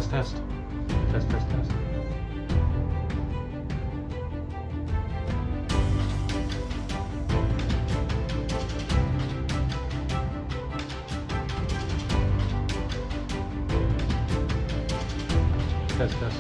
test, test. Test, test, test. Test, test.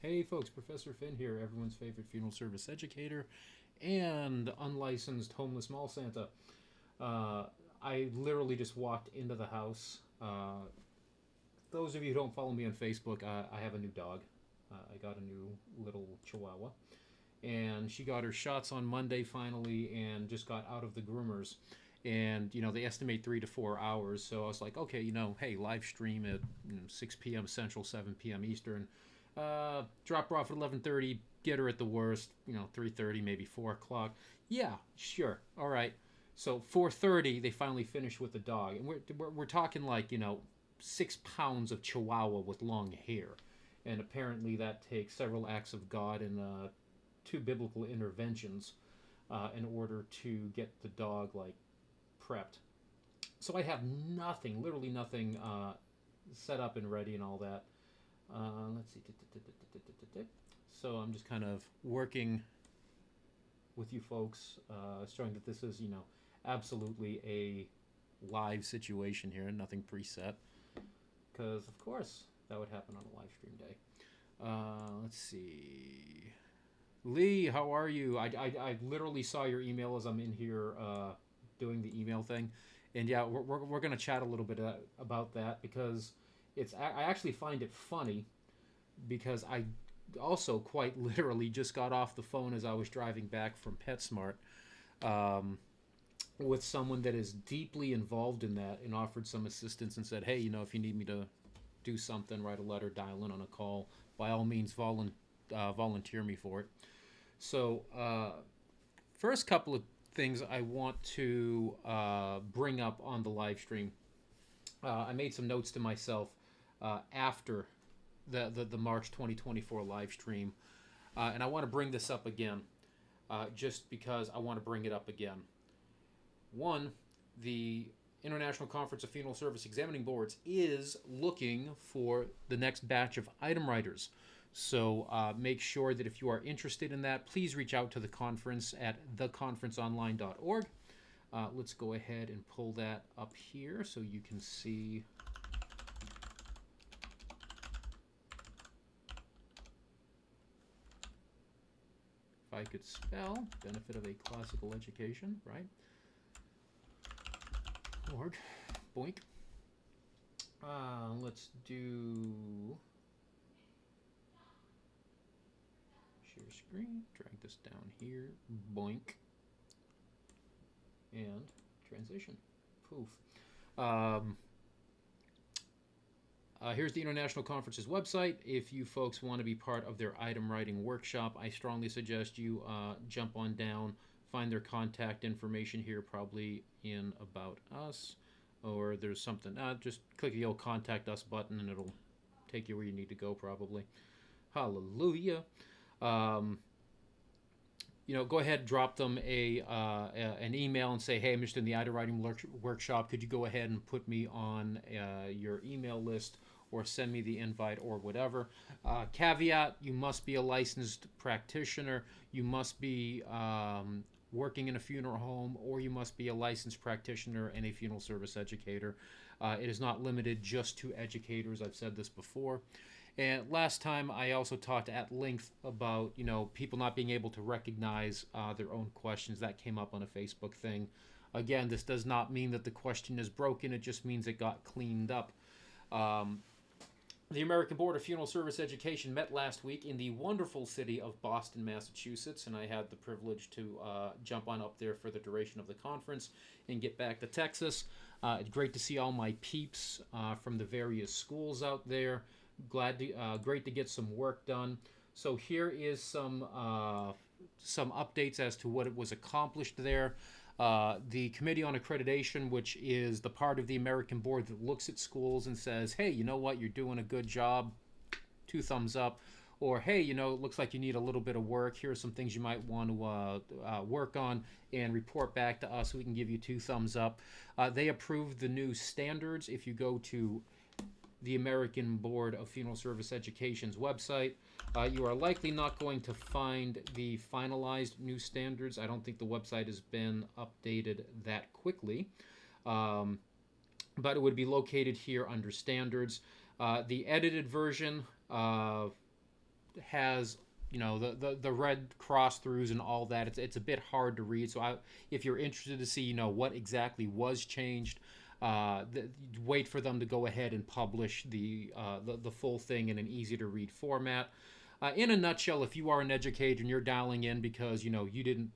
Hey folks, Professor Finn here, everyone's favorite funeral service educator and unlicensed homeless mall Santa. I literally just walked into the house. Those of you who don't follow me on Facebook, I have a new dog. I got a new little chihuahua. And she got her shots on Monday finally and just got out of the groomers. And, they estimate 3 to 4 hours. So I was like, okay, hey, live stream at 6 p.m. Central, 7 p.m. Eastern. Drop her off at 11:30, get her at the worst, 3:30, maybe 4 o'clock. Yeah, sure, all right. So 4:30, they finally finish with the dog, and we're talking like 6 pounds of Chihuahua with long hair, and apparently that takes several acts of God and 2 biblical interventions in order to get the dog like prepped. So I have nothing, literally nothing set up and ready and all that. Let's see. So I'm just kind of working with you folks, showing that this is, absolutely a live situation here and nothing preset. Because, of course, that would happen on a live stream day. Let's see. Lee, how are you? I literally saw your email as I'm in here doing the email thing. And yeah, we're going to chat a little bit about that because I actually find it funny because I also quite literally just got off the phone as I was driving back from PetSmart with someone that is deeply involved in that and offered some assistance and said, hey, if you need me to do something, write a letter, dial in on a call, by all means volunteer me for it. So first couple of things I want to bring up on the live stream. I made some notes to myself after the March 2024 live stream, and I want to bring this up again just because I want to bring it up again. One, the International Conference of Funeral Service Examining Boards is looking for the next batch of item writers. So make sure that if you are interested in that, please reach out to the conference at theconferenceonline.org. Let's go ahead and pull that up here so you can see. If I could spell, benefit of a classical education, right? Lord, boink. Let's do share screen, drag this down here, boink, and transition. Poof. Here's the International Conference's website. If you folks want to be part of their item writing workshop, I strongly suggest you jump on down, find their contact information here, probably in About Us, or there's something. Just click the old Contact Us button, and it'll take you where you need to go, probably. Hallelujah. Go ahead and drop them an email and say, hey, I'm interested in the item writing workshop. Could you go ahead and put me on your email list or send me the invite or whatever. Caveat, you must be a licensed practitioner. You must be working in a funeral home, or you must be a licensed practitioner and a funeral service educator. It is not limited just to educators. I've said this before. And last time I also talked at length about, people not being able to recognize their own questions. That came up on a Facebook thing. Again, this does not mean that the question is broken. It just means it got cleaned up. The American Board of Funeral Service Education met last week in the wonderful city of Boston, Massachusetts, and I had the privilege to jump on up there for the duration of the conference and get back to Texas. It's great to see all my peeps from the various schools out there. Great to get some work done. So here is some updates as to what it was accomplished there. The Committee on Accreditation, which is the part of the American Board that looks at schools and says, hey, you know what, you're doing a good job, 2 thumbs up. Or, hey, it looks like you need a little bit of work. Here are some things you might want to work on and report back to us so we can give you 2 thumbs up. They approved the new standards. If you go to the American Board of Funeral Service Education's website, you are likely not going to find the finalized new standards. I don't think the website has been updated that quickly, but it would be located here under standards. The edited version has the red cross throughs and all that. It's a bit hard to read, so if you're interested to see what exactly was changed, wait for them to go ahead and publish the full thing in an easy to read format. In a nutshell, if you are an educator and you're dialing in because you didn't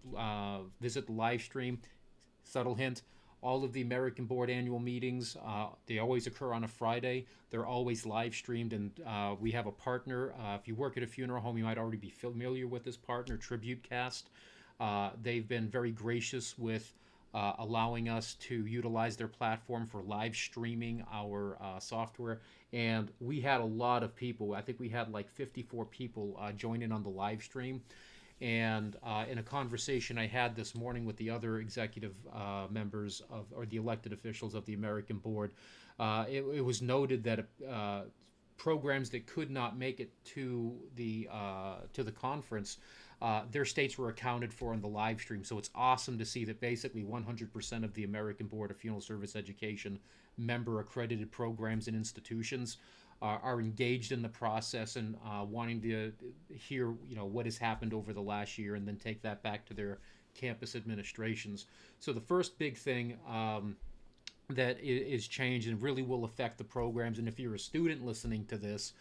visit the live stream, subtle hint, all of the American Board annual meetings, they always occur on a Friday. They're always live streamed, and we have a partner. If you work at a funeral home, you might already be familiar with this partner, TributeCast. They've been very gracious with allowing us to utilize their platform for live streaming our software. And we had a lot of people. I think we had like 54 people join in on the live stream. And in a conversation I had this morning with the other executive members or the elected officials of the American Board, it was noted that programs that could not make it to the conference their states were accounted for in the live stream. So it's awesome to see that basically 100% of the American Board of Funeral Service Education member accredited programs and institutions are engaged in the process and wanting to hear, what has happened over the last year and then take that back to their campus administrations. So the first big thing that is changed and really will affect the programs, and if you're a student listening to this,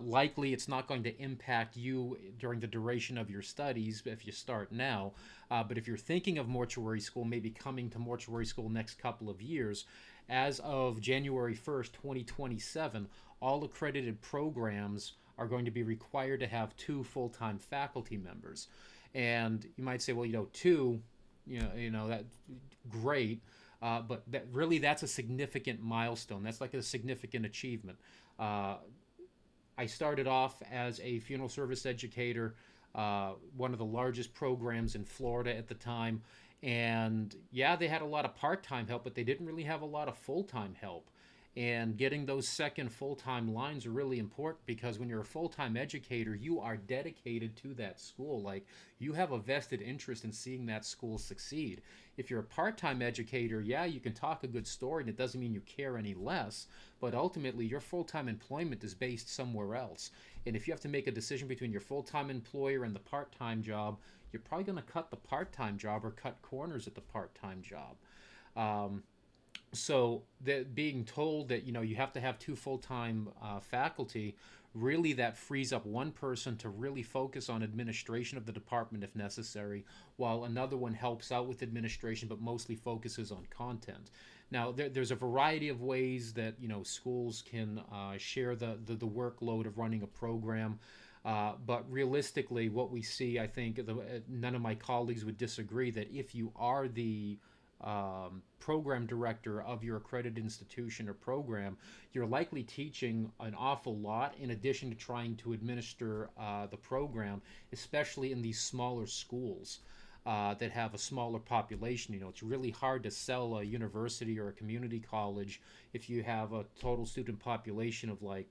likely it's not going to impact you during the duration of your studies if you start now. But if you're thinking of mortuary school, maybe coming to mortuary school next couple of years, as of January 1st, 2027, all accredited programs are going to be required to have 2 full-time faculty members. And you might say, well, 2, that great. But that's a significant milestone. That's like a significant achievement. I started off as a funeral service educator, one of the largest programs in Florida at the time. And yeah, they had a lot of part-time help, but they didn't really have a lot of full-time help. And getting those second full-time lines are really important, because when you're a full-time educator, you are dedicated to that school. Like, you have a vested interest in seeing that school succeed. If you're a part-time educator, yeah, you can talk a good story, and it doesn't mean you care any less, but ultimately your full-time employment is based somewhere else. And if you have to make a decision between your full-time employer and the part-time job, you're probably going to cut the part-time job or cut corners at the part-time job. So being told that you have to have 2 full-time faculty, really that frees up one person to really focus on administration of the department if necessary, while another one helps out with administration but mostly focuses on content. Now there's a variety of ways that schools can share the workload of running a program. But realistically, what we see, I think none of my colleagues would disagree, that if you are the program director of your accredited institution or program, you're likely teaching an awful lot in addition to trying to administer the program, especially in these smaller schools that have a smaller population. It's really hard to sell a university or a community college if you have a total student population of like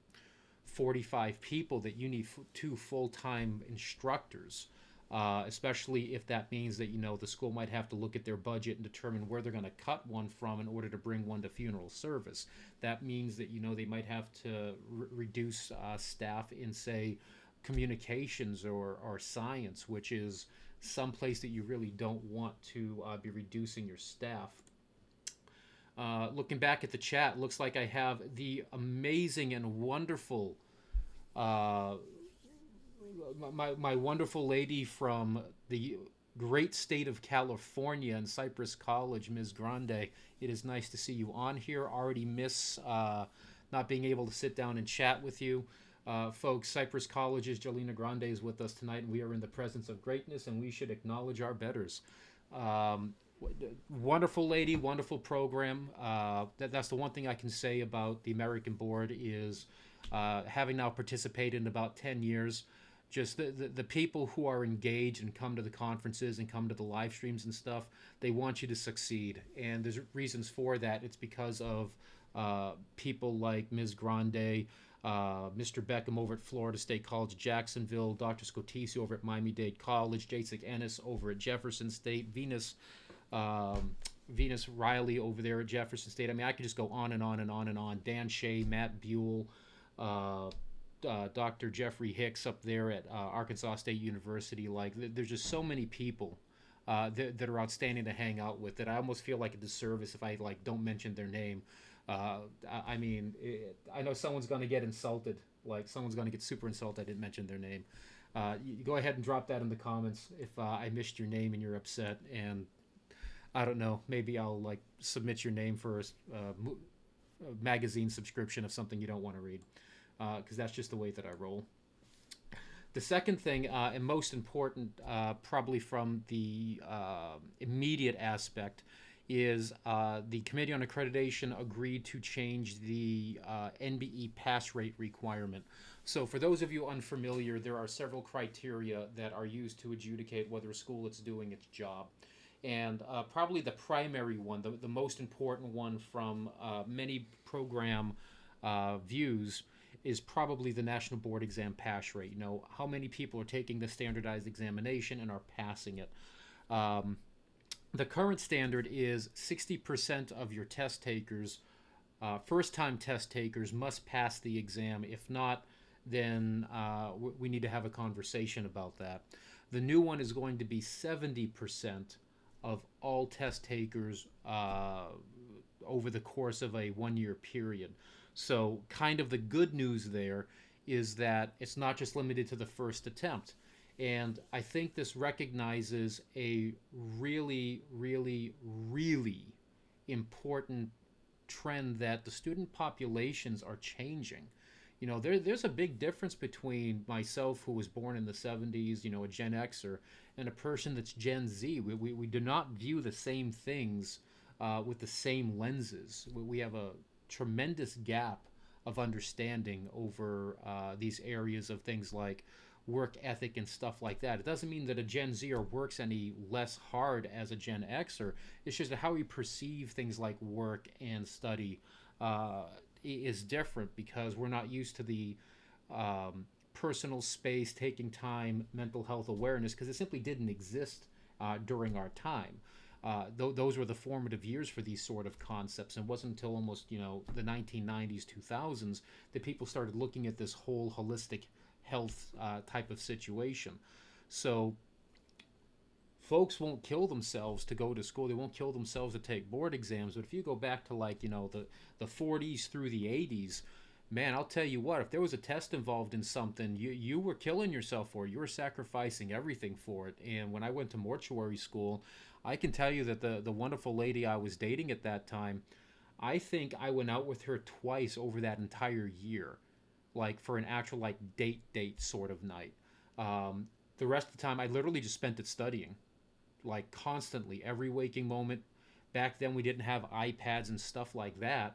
45 people that you need 2 full-time instructors. Especially if that means that the school might have to look at their budget and determine where they're going to cut one from in order to bring one to funeral service. That means that they might have to reduce staff in, say, communications or science, which is some place that you really don't want to be reducing your staff. Looking back at the chat, looks like I have the amazing and wonderful my wonderful lady from the great state of California and Cypress College, Ms. Grande. It is nice to see you on here. Already miss not being able to sit down and chat with you. Folks, Cypress College's Jolina Grande is with us tonight, and we are in the presence of greatness, and we should acknowledge our betters. Wonderful lady, wonderful program. That's the one thing I can say about the American Board is having now participated in about 10 years, just the people who are engaged and come to the conferences and come to the live streams and stuff, they want you to succeed. And there's reasons for that. It's because of people like Ms. Grande, Mr. Beckham over at Florida State College, Jacksonville, Dr. Scotisi over at Miami-Dade College, Jacek Ennis over at Jefferson State, Venus Riley over there at Jefferson State. I mean, I could just go on and on and on and on. Dan Shea, Matt Buell, Dr. Jeffrey Hicks up there at Arkansas State University. Like, there's just so many people that are outstanding to hang out with that I almost feel like a disservice if I don't mention their name. I mean, I know someone's going to get insulted. Like, someone's going to get super insulted I didn't mention their name. You go ahead and drop that in the comments if I missed your name and you're upset. And I don't know, maybe I'll submit your name for a magazine subscription of something you don't want to read. Because that's just the way that I roll. The second thing, and most important, probably from the immediate aspect, is the Committee on Accreditation agreed to change the NBE pass rate requirement. So for those of you unfamiliar, there are several criteria that are used to adjudicate whether a school is doing its job. And probably the primary one, the most important one from many program views, is probably the national board exam pass rate. You know, how many people are taking the standardized examination and are passing it. Um, the current standard is 60% of your test takers, first time test takers, must pass the exam. If not, then we need to have a conversation about that. The new one is going to be 70% of all test takers over the course of a 1 year period. So, kind of the good news there is that it's not just limited to the first attempt. And I think this recognizes a really, really, really important trend that the student populations are changing. You know, there's a big difference between myself, who was born in the 70s, you know, a Gen Xer, and a person that's Gen Z. We do not view the same things with the same lenses. We have a tremendous gap of understanding over these areas of things like work ethic and stuff like that. It doesn't mean that a Gen Zer works any less hard as a Gen Xer. It's just that how we perceive things like work and study is different, because we're not used to the personal space, taking time, mental health awareness, because it simply didn't exist during our time. Those were the formative years for these sort of concepts, and it wasn't until almost, you know, the 1990s, 2000s that people started looking at this whole holistic health type of situation. So folks won't kill themselves to go to school. They won't kill themselves to take board exams. But if you go back to, like, you know, the 40s through the 80s, man, I'll tell you what, if there was a test involved in something, you were killing yourself for it. You were sacrificing everything for it. And when I went to mortuary school, I can tell you that the wonderful lady I was dating at that time, I think I went out with her twice over that entire year, like for an actual like date sort of night. The rest of the time, I literally just spent it studying, like constantly, every waking moment. Back then, we didn't have iPads and stuff like that.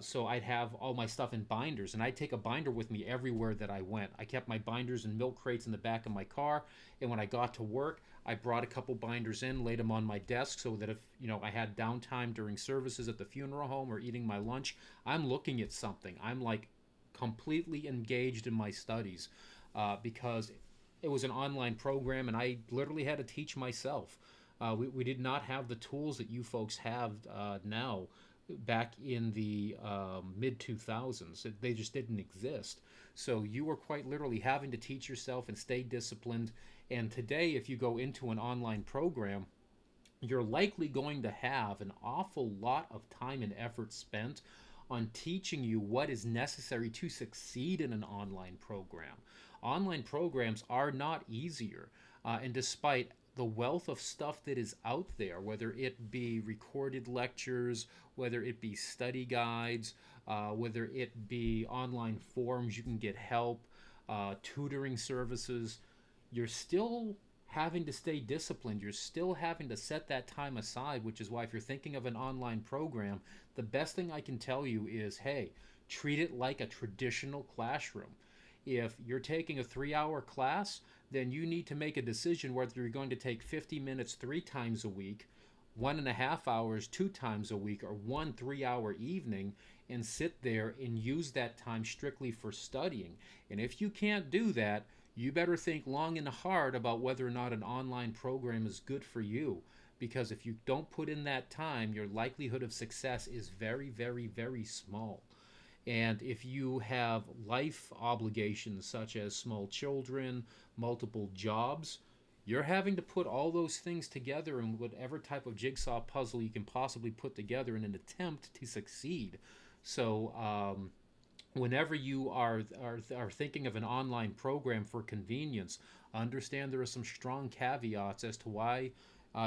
So I'd have all my stuff in binders, and I'd take a binder with me everywhere that I went. I kept my binders and milk crates in the back of my car, and when I got to work, I brought a couple binders in, laid them on my desk, so that if, you know, I had downtime during services at the funeral home or eating my lunch, I'm looking at something. I'm like completely engaged in my studies, because it was an online program, and I literally had to teach myself. We did not have the tools that you folks have now back in the mid 2000s. They just didn't exist. So you were quite literally having to teach yourself and stay disciplined. And today, if you go into an online program, you're likely going to have an awful lot of time and effort spent on teaching you what is necessary to succeed in an online program. Online programs are not easier, and despite the wealth of stuff that is out there, whether it be recorded lectures, whether it be study guides, whether it be online forums, you can get help, tutoring services, you're still having to stay disciplined. You're still having to set that time aside, which is why if you're thinking of an online program, the best thing I can tell you is, hey, treat it like a traditional classroom. If you're taking a 3-hour class, then you need to make a decision whether you're going to take 50 minutes 3 times a week, 1.5 hours 2 times a week, or 1 3-hour evening, and sit there and use that time strictly for studying. And if you can't do that, you better think long and hard about whether or not an online program is good for you. Because if you don't put in that time, your likelihood of success is very, very, very small. And if you have life obligations such as small children, multiple jobs, you're having to put all those things together in whatever type of jigsaw puzzle you can possibly put together in an attempt to succeed. So whenever you are thinking of an online program for convenience, understand there are some strong caveats as to why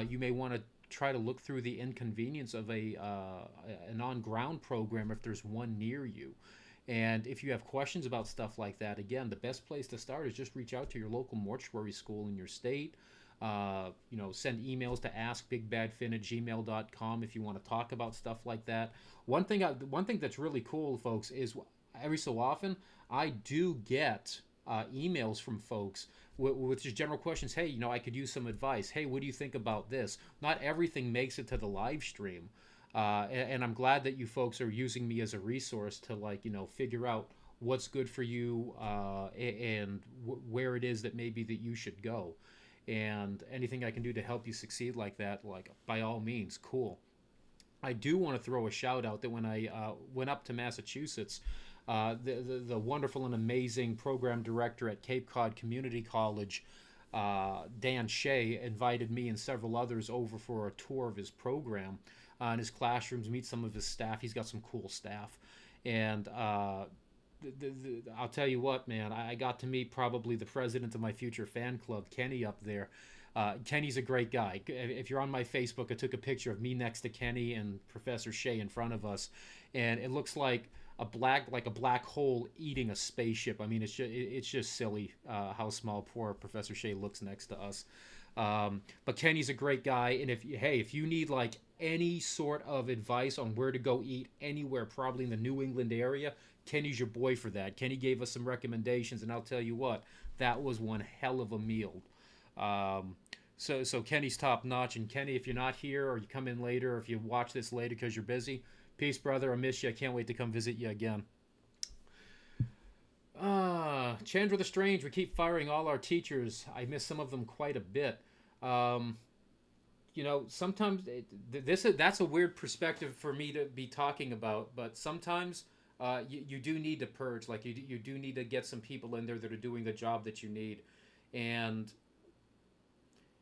you may want to try to look through the inconvenience of an on-ground program if there's one near you. And if you have questions about stuff like that, again, the best place to start is just reach out to your local mortuary school in your state. Send emails to askbigbadfin@gmail.com if you want to talk about stuff like that. One thing that's really cool, folks, is every so often I do get emails from folks with just general questions. Hey, I could use some advice. Hey, what do you think about this? Not everything makes it to the live stream. And I'm glad that you folks are using me as a resource to figure out what's good for you, and where it is that maybe that you should go. And anything I can do to help you succeed like that, like, by all means, cool. I do want to throw a shout out that when I went up to Massachusetts, the wonderful and amazing program director at Cape Cod Community College, Dan Shea, invited me and several others over for a tour of his program, in his classrooms, meet some of his staff. He's got some cool staff. And I'll tell you what, man, I got to meet probably the president of my future fan club, Kenny, up there. Kenny's a great guy. If you're on my Facebook, I took a picture of me next to Kenny and Professor Shea in front of us, and it looks like a black hole eating a spaceship. I mean, it's just silly how small poor Professor Shea looks next to us. But Kenny's a great guy, and if you need like any sort of advice on where to go eat anywhere, probably in the New England area, Kenny's your boy for that. Kenny gave us some recommendations, and I'll tell you what, that was one hell of a meal. So Kenny's top notch. And Kenny, if you're not here, or you come in later, or if you watch this later because you're busy, peace, brother. I miss you. I can't wait to come visit you again. Chandra the Strange, we keep firing all our teachers. I miss some of them quite a bit. Sometimes that's a weird perspective for me to be talking about, but sometimes you do need to purge. Like, you do need to get some people in there that are doing the job that you need. And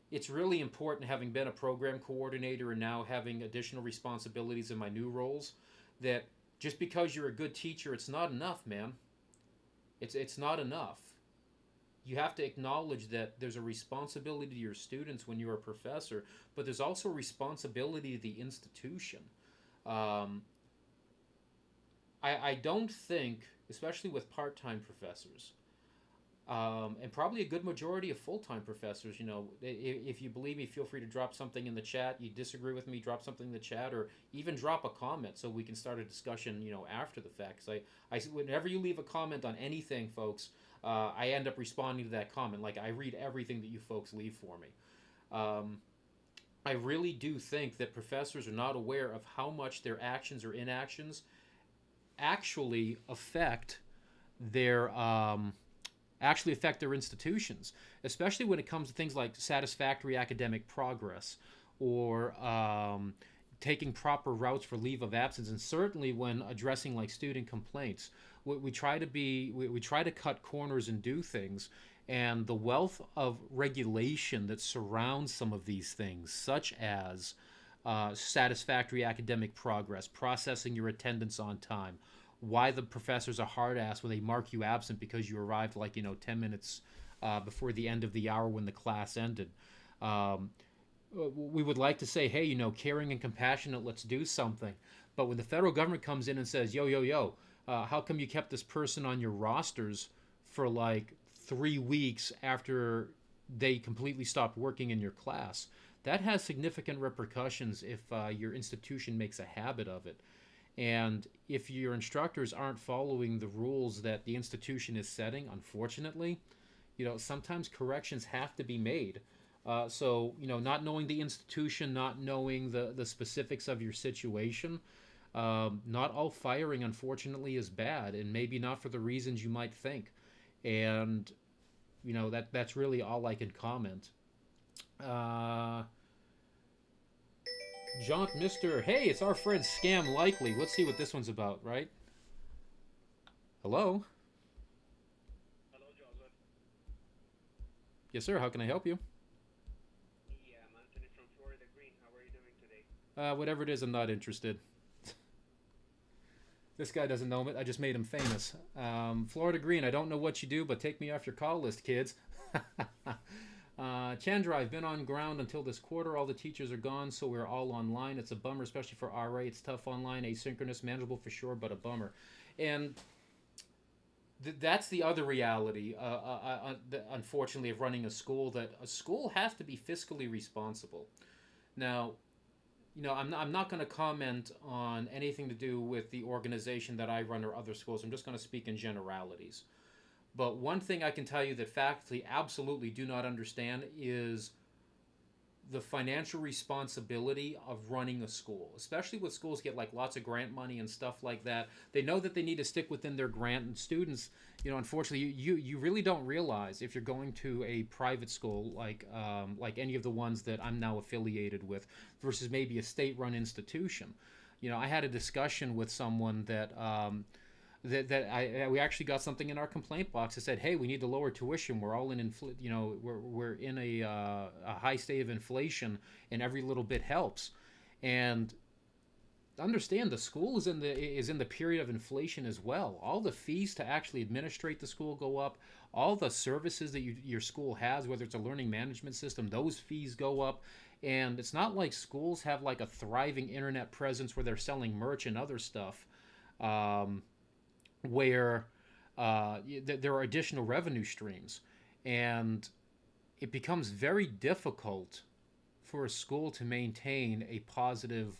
it's really important, having been a program coordinator and now having additional responsibilities in my new roles, that just because you're a good teacher, it's not enough, man. It's not enough. You have to acknowledge that there's a responsibility to your students when you're a professor, but there's also a responsibility to the institution. I don't think, especially with part-time professors, and probably a good majority of full-time professors, if you believe me, feel free to drop something in the chat. You disagree with me, drop something in the chat, or even drop a comment so we can start a discussion, after the fact. Because whenever you leave a comment on anything, folks, I end up responding to that comment. Like, I read everything that you folks leave for me. I really do think that professors are not aware of how much their actions or inactions actually affect their institutions, especially when it comes to things like satisfactory academic progress, or taking proper routes for leave of absence, and certainly when addressing like student complaints. We try to cut corners and do things, and the wealth of regulation that surrounds some of these things, such as satisfactory academic progress, processing your attendance on time, why the professors are hard ass when they mark you absent because you arrived 10 minutes before the end of the hour when the class ended. We would like to say, hey, caring and compassionate, let's do something. But when the federal government comes in and says, yo, how come you kept this person on your rosters for 3 weeks after they completely stopped working in your class? That has significant repercussions if your institution makes a habit of it. And if your instructors aren't following the rules that the institution is setting, unfortunately, sometimes corrections have to be made. So, not knowing the institution, not knowing the specifics of your situation, not all firing, unfortunately, is bad, and maybe not for the reasons you might think. And, that's really all I can comment. Jaunt Mr. Hey, it's our friend Scam Likely. Let's see what this one's about, right? Hello? Hello, Joseph. Yes, sir. How can I help you? Yeah, I'm Anthony from Florida Green. How are you doing today? Whatever it is, I'm not interested. This guy doesn't know me. I just made him famous. Florida Green, I don't know what you do, but take me off your call list, kids. Chandra, I've been on ground until this quarter. All the teachers are gone, so we're all online. It's a bummer, especially for RA. It's tough online, asynchronous, manageable for sure, but a bummer. And that's the other reality, unfortunately, of running a school, that a school has to be fiscally responsible. Now, I'm not going to comment on anything to do with the organization that I run or other schools. I'm just going to speak in generalities. But one thing I can tell you that faculty absolutely do not understand is the financial responsibility of running a school, especially with schools get like lots of grant money and stuff like that. They know that they need to stick within their grant, and students, unfortunately, you really don't realize if you're going to a private school like any of the ones that I'm now affiliated with versus maybe a state-run institution. I had a discussion with someone that we actually got something in our complaint box that said, "Hey, we need to lower tuition. We're all in we're in a high state of inflation, and every little bit helps." And understand the school is in the period of inflation as well. All the fees to actually administrate the school go up. All the services that your school has, whether it's a learning management system, those fees go up. And it's not like schools have like a thriving internet presence where they're selling merch and other stuff. Where there are additional revenue streams, and it becomes very difficult for a school to maintain a positive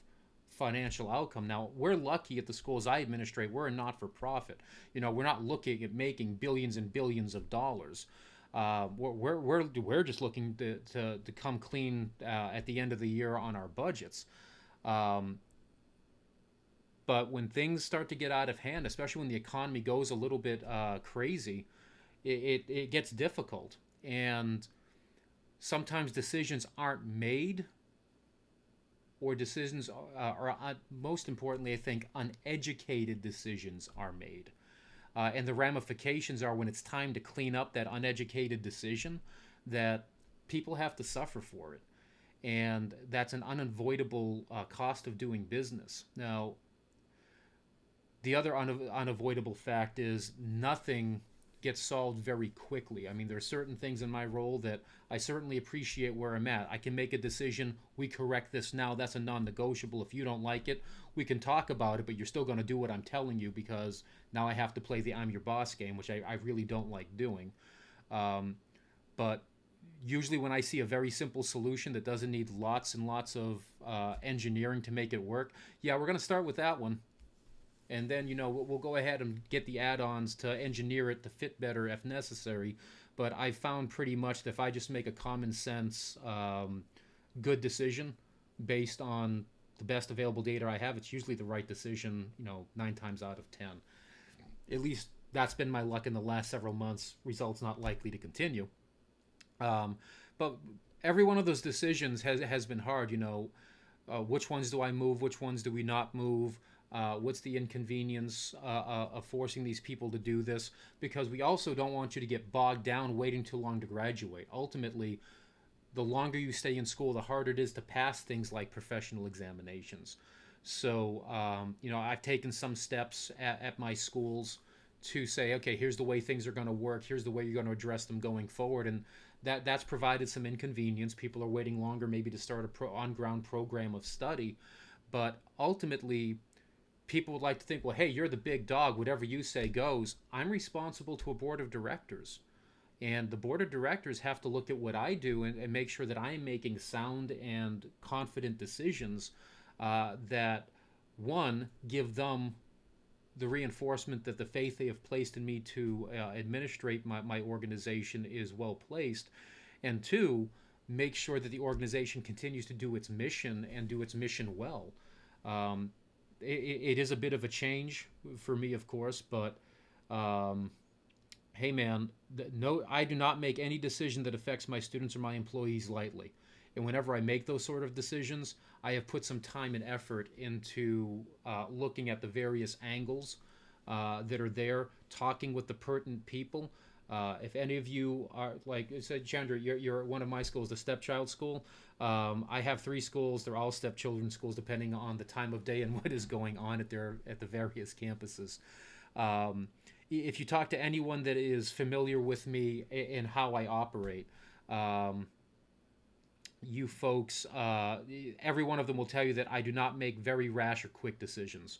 financial outcome. Now, we're lucky at the schools I administrate, we're a not-for-profit. We're not looking at making billions and billions of dollars. We're just looking to come clean at the end of the year on our budgets. But when things start to get out of hand, especially when the economy goes a little bit crazy, it gets difficult. And sometimes decisions aren't made, or decisions are most importantly, I think, uneducated decisions are made. And the ramifications are when it's time to clean up that uneducated decision, that people have to suffer for it. And that's an unavoidable cost of doing business. Now, the other unavoidable fact is nothing gets solved very quickly. I mean, there are certain things in my role that I certainly appreciate where I'm at. I can make a decision, we correct this now, that's a non-negotiable. If you don't like it, we can talk about it, but you're still going to do what I'm telling you, because now I have to play the I'm your boss game, which I really don't like doing. But usually when I see a very simple solution that doesn't need lots and lots of engineering to make it work, yeah, we're going to start with that one. And then, we'll go ahead and get the add-ons to engineer it to fit better if necessary. But I found pretty much that if I just make a common sense, good decision based on the best available data I have, it's usually the right decision, 9 times out of 10. At least that's been my luck in the last several months. Results not likely to continue. But every one of those decisions has been hard. Which ones do I move? Which ones do we not move? What's the inconvenience of forcing these people to do this? Because we also don't want you to get bogged down waiting too long to graduate. Ultimately, the longer you stay in school, the harder it is to pass things like professional examinations. So, I've taken some steps at my schools to say, okay, here's the way things are going to work. Here's the way you're going to address them going forward. And that's provided some inconvenience. People are waiting longer maybe to start a on-ground program of study. But ultimately, people would like to think, well, hey, you're the big dog. Whatever you say goes. I'm responsible to a board of directors. And the board of directors have to look at what I do and make sure that I'm making sound and confident decisions that, one, give them the reinforcement that the faith they have placed in me to administrate my organization is well placed. And two, make sure that the organization continues to do its mission and do its mission well. It is a bit of a change for me, of course, but hey, man, no, I do not make any decision that affects my students or my employees lightly. And whenever I make those sort of decisions, I have put some time and effort into looking at the various angles that are there, talking with the pertinent people. If any of you are, like I said, Chandra, you're at one of my schools, the stepchild school. I have 3 schools. They're all stepchildren schools, depending on the time of day and what is going on at the various campuses. If you talk to anyone that is familiar with me and how I operate, you folks, every one of them will tell you that I do not make very rash or quick decisions.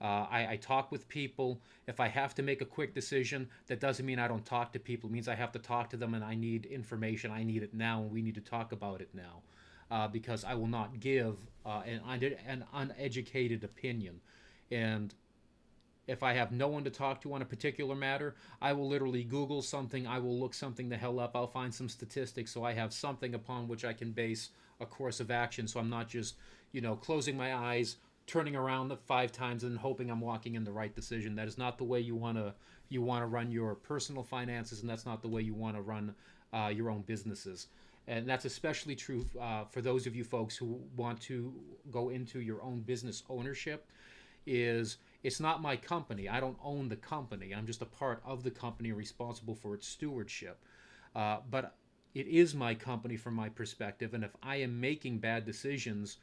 I talk with people. If I have to make a quick decision, that doesn't mean I don't talk to people. It means I have to talk to them and I need information. I need it now, and we need to talk about it now, because I will not give an uneducated opinion. And If I have no one to talk to on a particular matter, I will literally Google something. I will look something the hell up. I'll find some statistics so I have something upon which I can base a course of action. So I'm not just, closing my eyes, turning around 5 times and hoping I'm walking in the right decision. That is not the way you want to run your personal finances, and that's not the way you want to run your own businesses. And that's especially true for those of you folks who want to go into your own business ownership. It's not my company. I don't own the company. I'm just a part of the company responsible for its stewardship. But it is my company from my perspective, and if I am making bad decisions,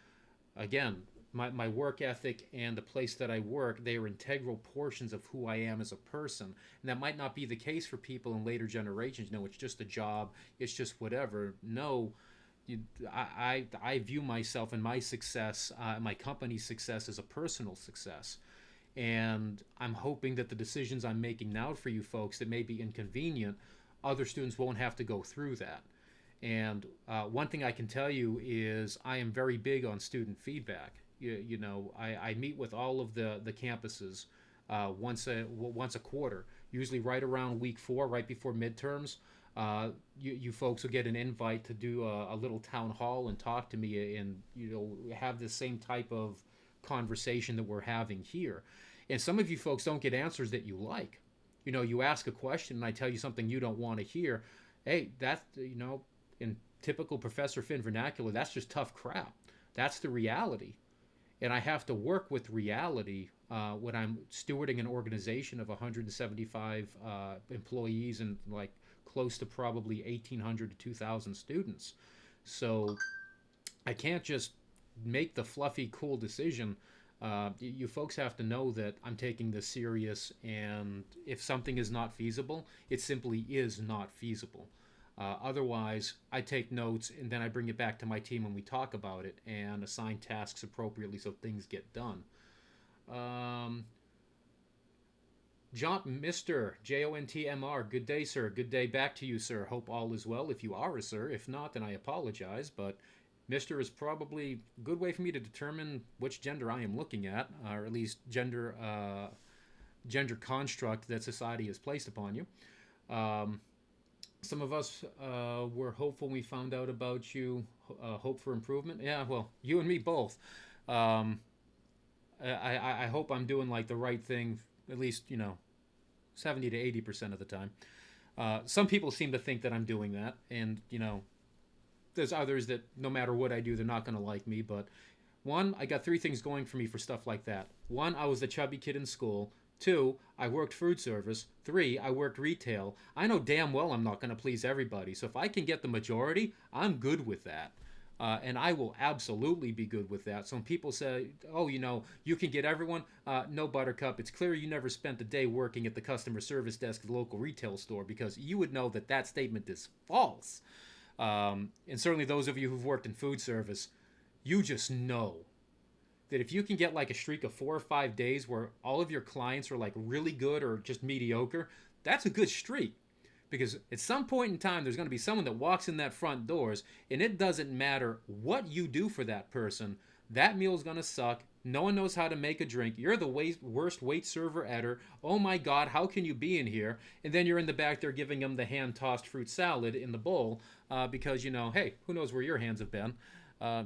again, my work ethic and the place that I work, they are integral portions of who I am as a person. And that might not be the case for people in later generations. It's just a job, it's just whatever. No, I view myself and my success, my company's success, as a personal success. And I'm hoping that the decisions I'm making now for you folks that may be inconvenient, other students won't have to go through that. And one thing I can tell you is I am very big on student feedback. I meet with all of the campuses once a quarter, usually right around week 4, right before midterms. You folks will get an invite to do a little town hall and talk to me, and have the same type of conversation that we're having here. And some of you folks don't get answers that you like. You ask a question and I tell you something you don't want to hear. Hey, that's, in typical Professor Finn vernacular, that's just tough crap. That's the reality. And I have to work with reality when I'm stewarding an organization of 175 employees and like close to probably 1,800 to 2,000 students. So I can't just make the fluffy, cool decision. You folks have to know that I'm taking this serious, and if something is not feasible, it simply is not feasible. Otherwise, I take notes and then I bring it back to my team when we talk about it and assign tasks appropriately so things get done. Mr. JONTMR, good day, sir. Good day back to you, sir. Hope all is well if you are a sir. If not, then I apologize, but Mr. is probably a good way for me to determine which gender I am looking at, or at least gender construct that society has placed upon you. Some of us were hopeful when we found out about you. Hope for improvement. Yeah, well, you and me both. I hope I'm doing like the right thing, at least 70 to 80% of the time. Some people seem to think that I'm doing that, and there's others that no matter what I do, they're not going to like me. But one, I got 3 things going for me for stuff like that. 1, I was the chubby kid in school. 2, I worked food service. 3, I worked retail. I know damn well I'm not going to please everybody. So if I can get the majority, I'm good with that. And I will absolutely be good with that. So when people say, oh, you can get everyone, no, Buttercup, it's clear you never spent a day working at the customer service desk at the local retail store, because you would know that that statement is false. And certainly those of you who've worked in food service, you just know that if you can get like a streak of 4 or 5 days where all of your clients are like really good or just mediocre, that's a good streak. Because at some point in time, there's going to be someone that walks in that front doors, and it doesn't matter what you do for that person, that meal's going to suck. No one knows how to make a drink. You're the worst wait server ever. Oh my God, how can you be in here? And then you're in the back there giving them the hand-tossed fruit salad in the bowl because, hey, who knows where your hands have been.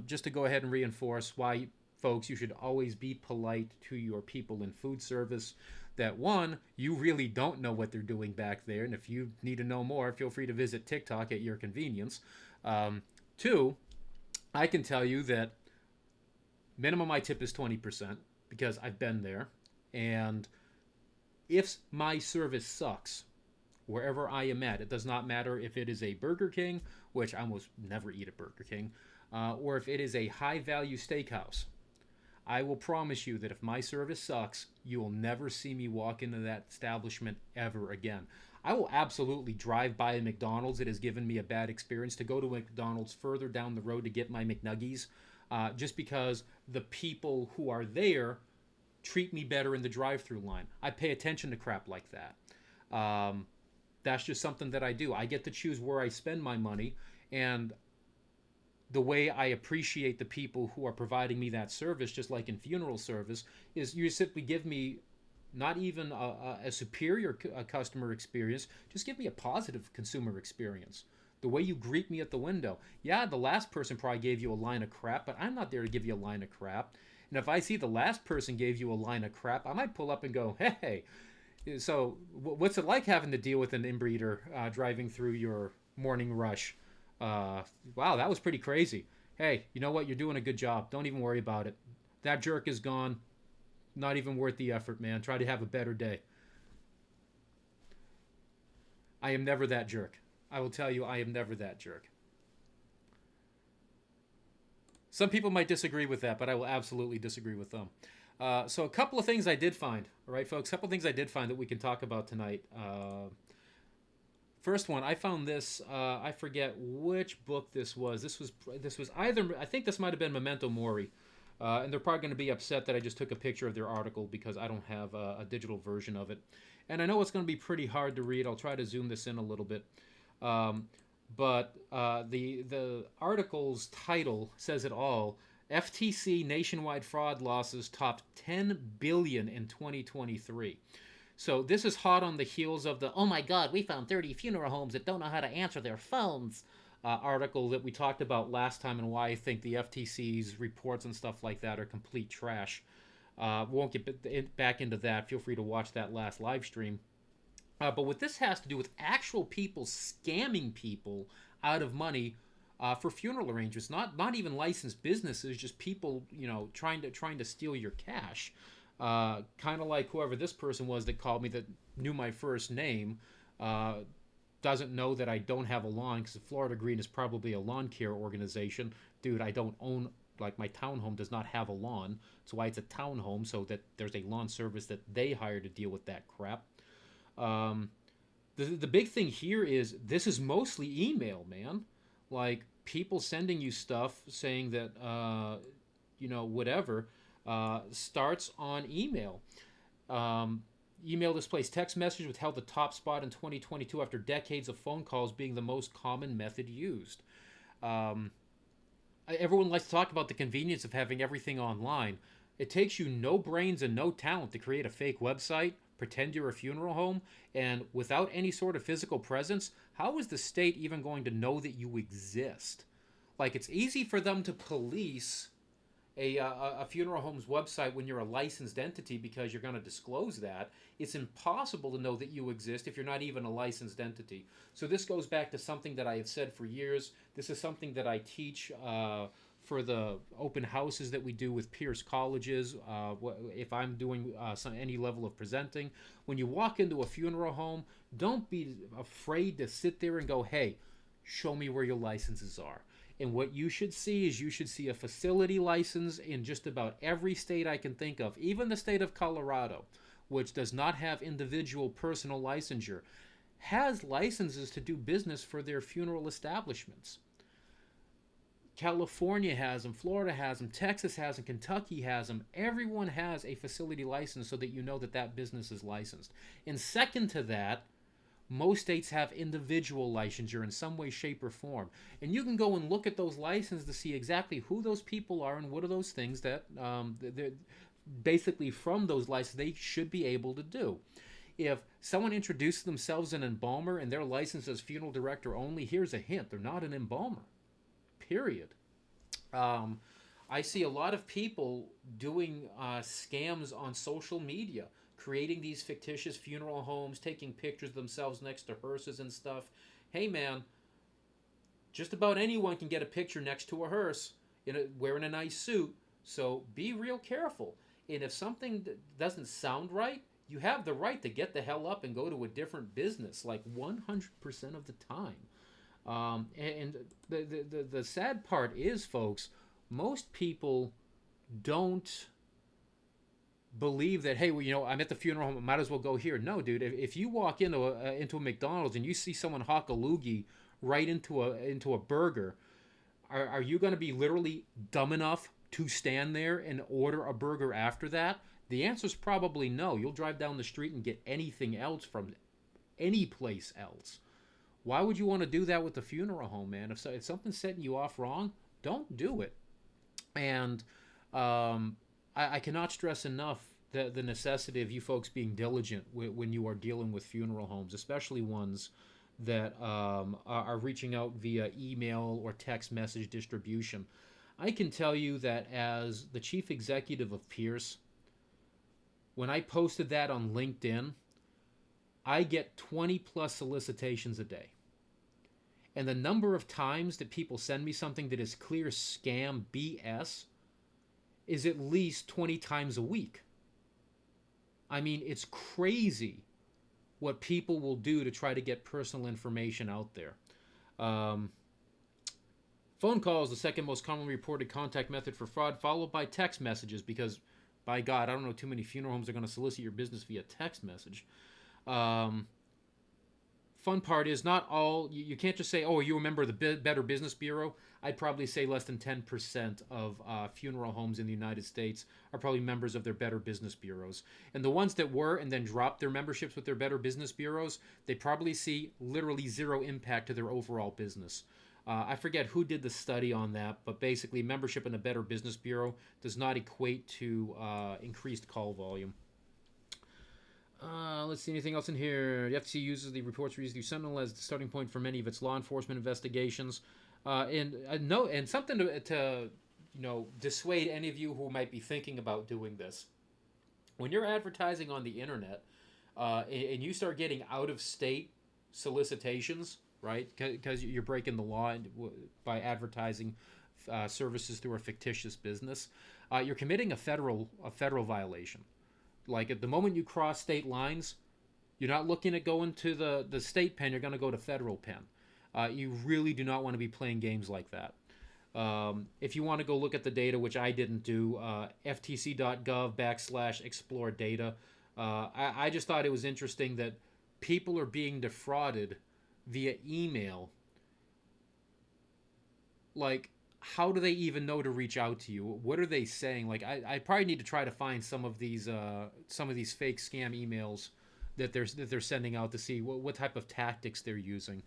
Just to go ahead and reinforce why, folks, you should always be polite to your people in food service. That 1, you really don't know what they're doing back there, and if you need to know more, feel free to visit TikTok at your convenience. 2, I can tell you that minimum my tip is 20% because I've been there, and if my service sucks wherever I am at, it does not matter if it is a Burger King, which I almost never eat at Burger King, or if it is a high-value steakhouse. I will promise you that if my service sucks, you will never see me walk into that establishment ever again. I will absolutely drive by a McDonald's that has given me a bad experience to go to McDonald's further down the road to get my McNuggies, just because the people who are there treat me better in the drive-through line. I pay attention to crap like that. That's just something that I do. I get to choose where I spend my money, and the way I appreciate the people who are providing me that service, just like in funeral service, is you simply give me not even a superior customer experience. Just give me a positive consumer experience. The way you greet me at the window. Yeah, the last person probably gave you a line of crap, but I'm not there to give you a line of crap. And if I see the last person gave you a line of crap, I might pull up and go, hey, so what's it like having to deal with an inbreeder driving through your morning rush? Wow, that was pretty crazy. Hey, you know what? You're doing a good job. Don't even worry about it. That jerk is gone. Not even worth the effort, man. Try to have a better day. I am never that jerk. I will tell you, I am never that jerk. Some people might disagree with that, but I will absolutely disagree with them. So a couple of things I did find, all right, folks. A couple of things I did find that we can talk about tonight. First one, I found this. I forget which book this was. This was either. I think this might have been Memento Mori, and they're probably going to be upset that I just took a picture of their article because I don't have a digital version of it, and I know it's going to be pretty hard to read. I'll try to zoom this in a little bit. But the article's title says it all. FTC nationwide fraud losses topped $10 billion in 2023. So this is hot on the heels of the, oh my God, we found 30 funeral homes that don't know how to answer their phones article that we talked about last time, and why I think the FTC's reports and stuff like that are complete trash. Won't get back into that. Feel free to watch that last live stream. But what this has to do with actual people scamming people out of money for funeral arrangements, not even licensed businesses, just people, trying to steal your cash. Kind of like whoever this person was that called me that knew my first name, doesn't know that I don't have a lawn, because Florida Green is probably a lawn care organization. Dude, I don't own, like, my townhome does not have a lawn. That's why it's a townhome, so that there's a lawn service that they hire to deal with that crap. The big thing here is this is mostly email, man. Like, people sending you stuff saying that, whatever, starts on email. Email displays text message, which held the top spot in 2022 after decades of phone calls being the most common method used. Everyone likes to talk about the convenience of having everything online. It takes you no brains and no talent to create a fake website, pretend you're a funeral home, and without any sort of physical presence, how is the state even going to know that you exist? Like, it's easy for them to police a funeral home's website when you're a licensed entity because you're going to disclose that. It's impossible to know that you exist if you're not even a licensed entity. So this goes back to something that I have said for years. This is something that I teach for the open houses that we do with Pierce colleges. If I'm doing any level of presenting, when you walk into a funeral home, don't be afraid to sit there and go, hey, show me where your licenses are. And what you should see is you should see a facility license in just about every state I can think of, even the state of Colorado, which does not have individual personal licensure, has licenses to do business for their funeral establishments. California has them, Florida has them, Texas has them, Kentucky has them. Everyone has a facility license so that you know that that business is licensed. And second to that, most states have individual licensure in some way, shape, or form. And you can go and look at those licenses to see exactly who those people are and what are those things that they're basically from those licenses they should be able to do. If someone introduces themselves as an embalmer and their license as funeral director only, here's a hint. They're not an embalmer. Period. I see a lot of people doing scams on social media, creating these fictitious funeral homes, taking pictures of themselves next to hearses and stuff. Hey, man, just about anyone can get a picture next to a hearse wearing a nice suit, so be real careful. And if something doesn't sound right, you have the right to get the hell up and go to a different business, like 100% of the time. And the sad part is, folks, most people don't believe that, hey, well, I'm at the funeral home, I might as well go here. No, dude, if you walk into a McDonald's and you see someone hawk a loogie right into a burger, are you going to be literally dumb enough to stand there and order a burger after that? The answer is probably no. You'll drive down the street and get anything else from any place else. Why would you want to do that with the funeral home, man? If something's setting you off wrong, don't do it. And I cannot stress enough the necessity of you folks being diligent when you are dealing with funeral homes, especially ones that are reaching out via email or text message distribution. I can tell you that as the chief executive of Pierce, when I posted that on LinkedIn, I get 20 plus solicitations a day. And the number of times that people send me something that is clear scam BS is at least 20 times a week. I mean, it's crazy what people will do to try to get personal information out there. Phone call is the second most commonly reported contact method for fraud, followed by text messages, because, by God, I don't know too many funeral homes are going to solicit your business via text message. Fun part is not all, you can't just say, oh, you remember the Better Business Bureau. I'd probably say less than 10% of funeral homes in the United States are probably members of their Better Business Bureaus. And the ones that were and then dropped their memberships with their Better Business Bureaus, they probably see literally zero impact to their overall business. I forget who did the study on that, but basically membership in a Better Business Bureau does not equate to increased call volume. Let's see, anything else in here? The FTC uses the reports released through Sentinel as the starting point for many of its law enforcement investigations. And something to dissuade any of you who might be thinking about doing this. When you're advertising on the internet and you start getting out-of-state solicitations, right, because you're breaking the law by advertising services through a fictitious business, you're committing a federal violation. Like at the moment you cross state lines, you're not looking at going to the state pen, you're going to go to federal pen. You really do not want to be playing games like that. If you want to go look at the data, which I didn't do, ftc.gov/explore data. I just thought it was interesting that people are being defrauded via email. Like, how do they even know to reach out to you? What are they saying? Like, I probably need to try to find some of these fake scam emails that they're sending out to see what type of tactics they're using.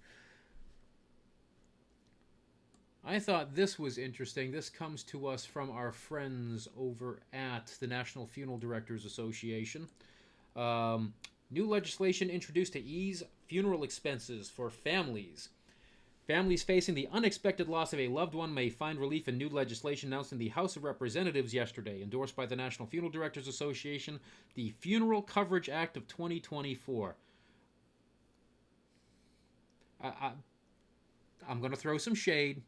I thought this was interesting. This comes to us from our friends over at the National Funeral Directors Association. New legislation introduced to ease funeral expenses for families. Families facing the unexpected loss of a loved one may find relief in new legislation announced in the House of Representatives yesterday, endorsed by the National Funeral Directors Association, the Funeral Coverage Act of 2024. I'm going to throw some shade.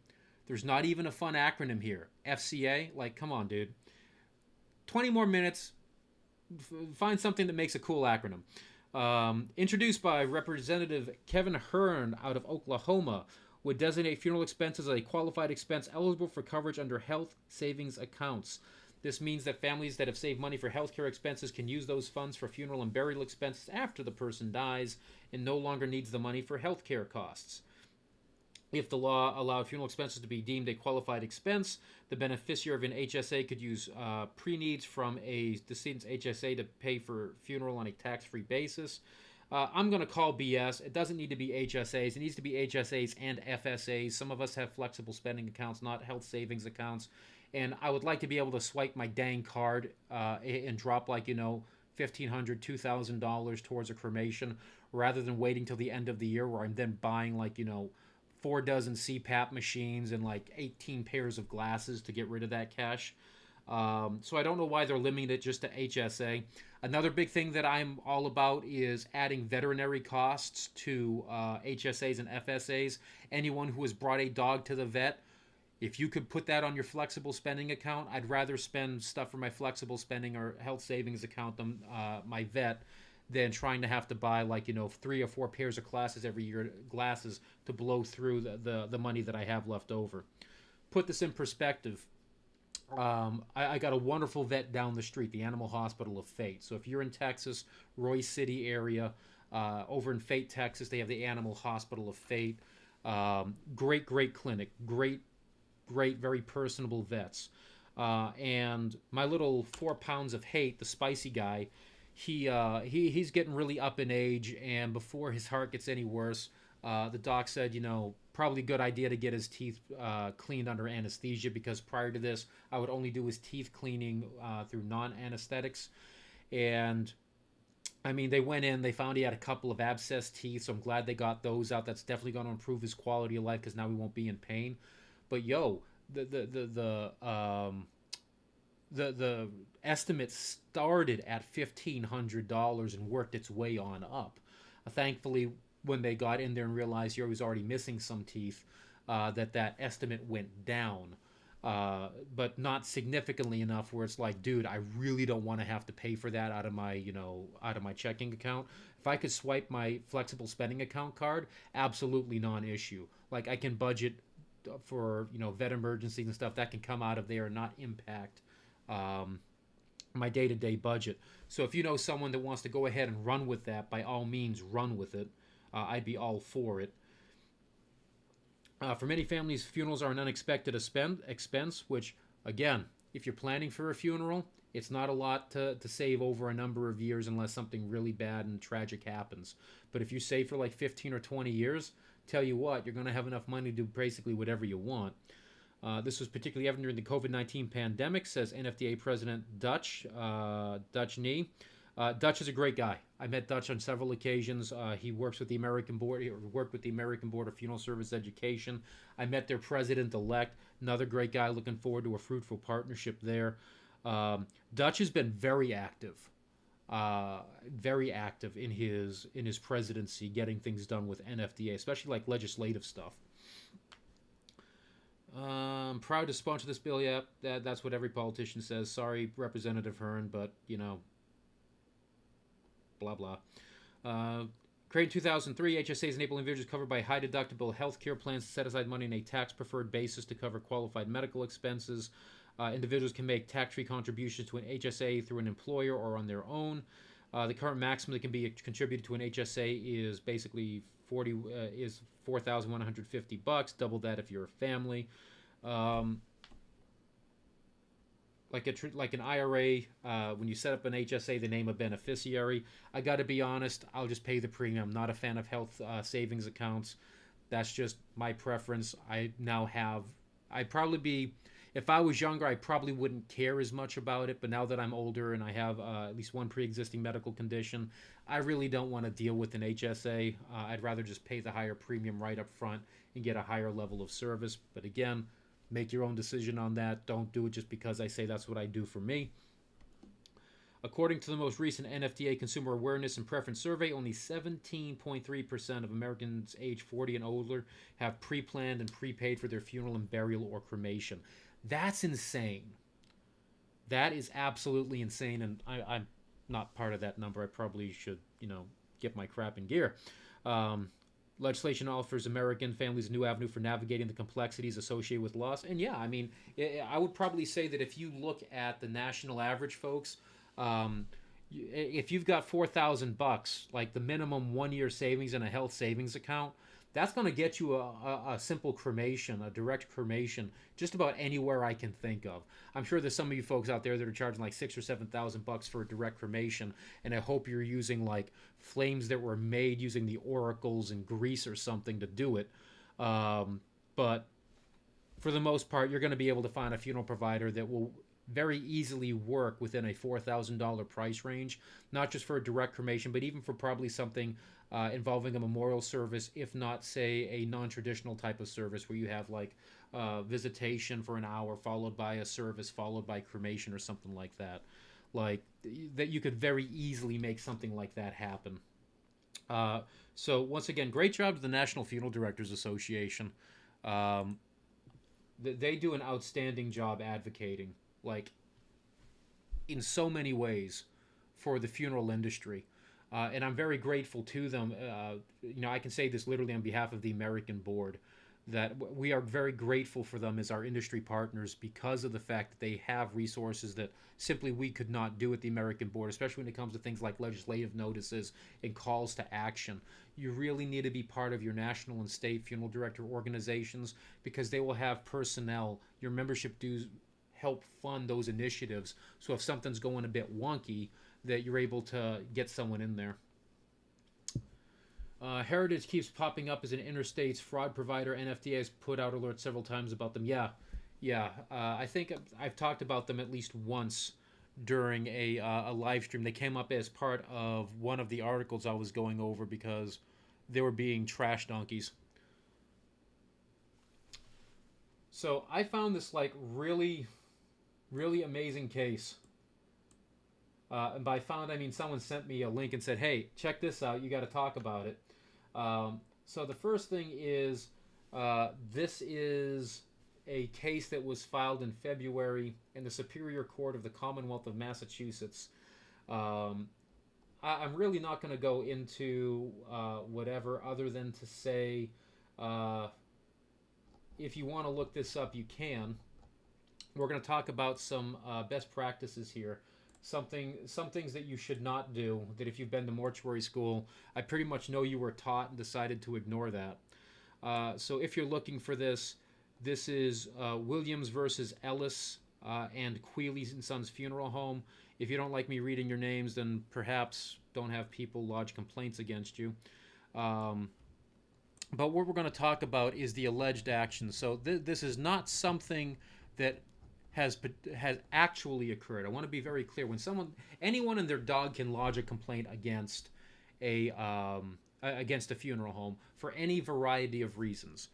There's not even a fun acronym here. FCA? Like, come on, dude. 20 more minutes. Find something that makes a cool acronym. Introduced by Representative Kevin Hearn out of Oklahoma, would designate funeral expenses as a qualified expense eligible for coverage under health savings accounts. This means that families that have saved money for healthcare expenses can use those funds for funeral and burial expenses after the person dies and no longer needs the money for healthcare costs. If the law allowed funeral expenses to be deemed a qualified expense, the beneficiary of an HSA could use pre-needs from a decedent's HSA to pay for funeral on a tax-free basis. I'm going to call BS. It doesn't need to be HSAs. It needs to be HSAs and FSAs. Some of us have flexible spending accounts, not health savings accounts. And I would like to be able to swipe my dang card and drop $1,500, $2,000 towards a cremation rather than waiting till the end of the year where I'm then buying 4 dozen CPAP machines and 18 pairs of glasses to get rid of that cash. So I don't know why they're limiting it just to HSA. Another big thing that I'm all about is adding veterinary costs to HSAs and FSAs. Anyone who has brought a dog to the vet, if you could put that on your flexible spending account, I'd rather spend stuff for my flexible spending or health savings account than my vet than trying to have to buy 3 or 4 pairs of glasses every year, glasses to blow through the money that I have left over. Put this in perspective. I got a wonderful vet down the street, the Animal Hospital of Fate. So if you're in Texas, Royce City area, over in Fate, Texas, they have the Animal Hospital of Fate. Great clinic. Great, very personable vets. And my little 4 pounds of hate, the spicy guy, he's getting really up in age, and before his heart gets any worse, the doc said, probably a good idea to get his teeth cleaned under anesthesia, because prior to this, I would only do his teeth cleaning through non-anesthetics. And I mean, they went in, they found he had a couple of abscess teeth, so I'm glad they got those out. That's definitely going to improve his quality of life because now he won't be in pain. But yo, the estimate started at $1,500 and worked its way on up. Thankfully, when they got in there and realized he was already missing some teeth, that estimate went down. But not significantly enough where it's like, dude, I really don't want to have to pay for that out of my, out of my checking account. If I could swipe my flexible spending account card, absolutely non-issue. Like I can budget for, vet emergencies and stuff that can come out of there and not impact my day-to-day budget. So if you know someone that wants to go ahead and run with that, by all means, run with it. I'd be all for it. For many families, funerals are an unexpected expense, which, again, if you're planning for a funeral, it's not a lot to save over a number of years unless something really bad and tragic happens. But if you save for like 15 or 20 years, tell you what, you're going to have enough money to do basically whatever you want. This was particularly evident during the COVID-19 pandemic, says NFDA President Dutch Nee. Dutch is a great guy. I met Dutch on several occasions. He works with the American Board. He worked with the American Board of Funeral Service Education. I met their president-elect. Another great guy. Looking forward to a fruitful partnership there. Dutch has been very active in his presidency, getting things done with NFDA, especially like legislative stuff. Proud to sponsor this bill. Yeah, that's what every politician says. Sorry, Representative Hearn, but blah blah. Created in 2003, HSAs enable individuals covered by high deductible health care plans to set aside money on a tax preferred basis to cover qualified medical expenses. Individuals can make tax-free contributions to an HSA through an employer or on their own. The current maximum that can be contributed to an HSA is basically $4,150. Double that if you're a family. Like an IRA, when you set up an HSA, they name a beneficiary. I got to be honest, I'll just pay the premium. I'm not a fan of health savings accounts. That's just my preference. If I was younger, I probably wouldn't care as much about it. But now that I'm older and I have at least one pre-existing medical condition, I really don't want to deal with an HSA. I'd rather just pay the higher premium right up front and get a higher level of service. But again, make your own decision on that. Don't do it just because I say that's what I do for me. According to the most recent NFDA Consumer Awareness and Preference Survey, only 17.3% of Americans age 40 and older have pre-planned and prepaid for their funeral and burial or cremation. That's insane. That is absolutely insane, and I'm not part of that number. I probably should, get my crap in gear. Legislation offers American families a new avenue for navigating the complexities associated with loss. And yeah, I mean, I would probably say that if you look at the national average, folks, if you've got $4,000, like the minimum 1 year savings in a health savings account, that's going to get you a simple cremation, a direct cremation, just about anywhere I can think of. I'm sure there's some of you folks out there that are charging like $6,000 or $7,000 for a direct cremation, and I hope you're using like flames that were made using the oracles and grease or something to do it. But for the most part, you're going to be able to find a funeral provider that will very easily work within a $4,000 price range, not just for a direct cremation, but even for probably something involving a memorial service, if not, say, a non-traditional type of service where you have like visitation for an hour followed by a service followed by cremation or something like that. Like that, you could very easily make something like that happen. So once again, great job to the National Funeral Directors Association. They do an outstanding job advocating, like, in so many ways for the funeral industry. And I'm very grateful to them. I can say this literally on behalf of the American Board, that we are very grateful for them as our industry partners because of the fact that they have resources that simply we could not do at the American Board, especially when it comes to things like legislative notices and calls to action. You really need to be part of your national and state funeral director organizations because they will have personnel. Your membership dues help fund those initiatives. So if something's going a bit wonky, that you're able to get someone in there. Heritage keeps popping up as an interstates fraud provider. NFDA has put out alerts several times about them. Yeah. I think I've talked about them at least once during a live stream. They came up as part of one of the articles I was going over because they were being trash donkeys. So I found this like really, really amazing case. And by found, I mean someone sent me a link and said, "Hey, check this out. You got to talk about it." So the first thing is, this is a case that was filed in February in the Superior Court of the Commonwealth of Massachusetts. Um, I'm really not going to go into whatever other than to say, uh, if you want to look this up, you can. We're going to talk about some best practices here. Some things that you should not do, that if you've been to mortuary school, I pretty much know you were taught and decided to ignore that. So if you're looking for this, this is Williams versus Ellis and Quealy and Sons Funeral Home. If you don't like me reading your names, then perhaps don't have people lodge complaints against you. But what we're going to talk about is the alleged action. So this is not something that has actually occurred. I want to be very clear. When anyone and their dog can lodge a complaint against against a funeral home for any variety of reasons.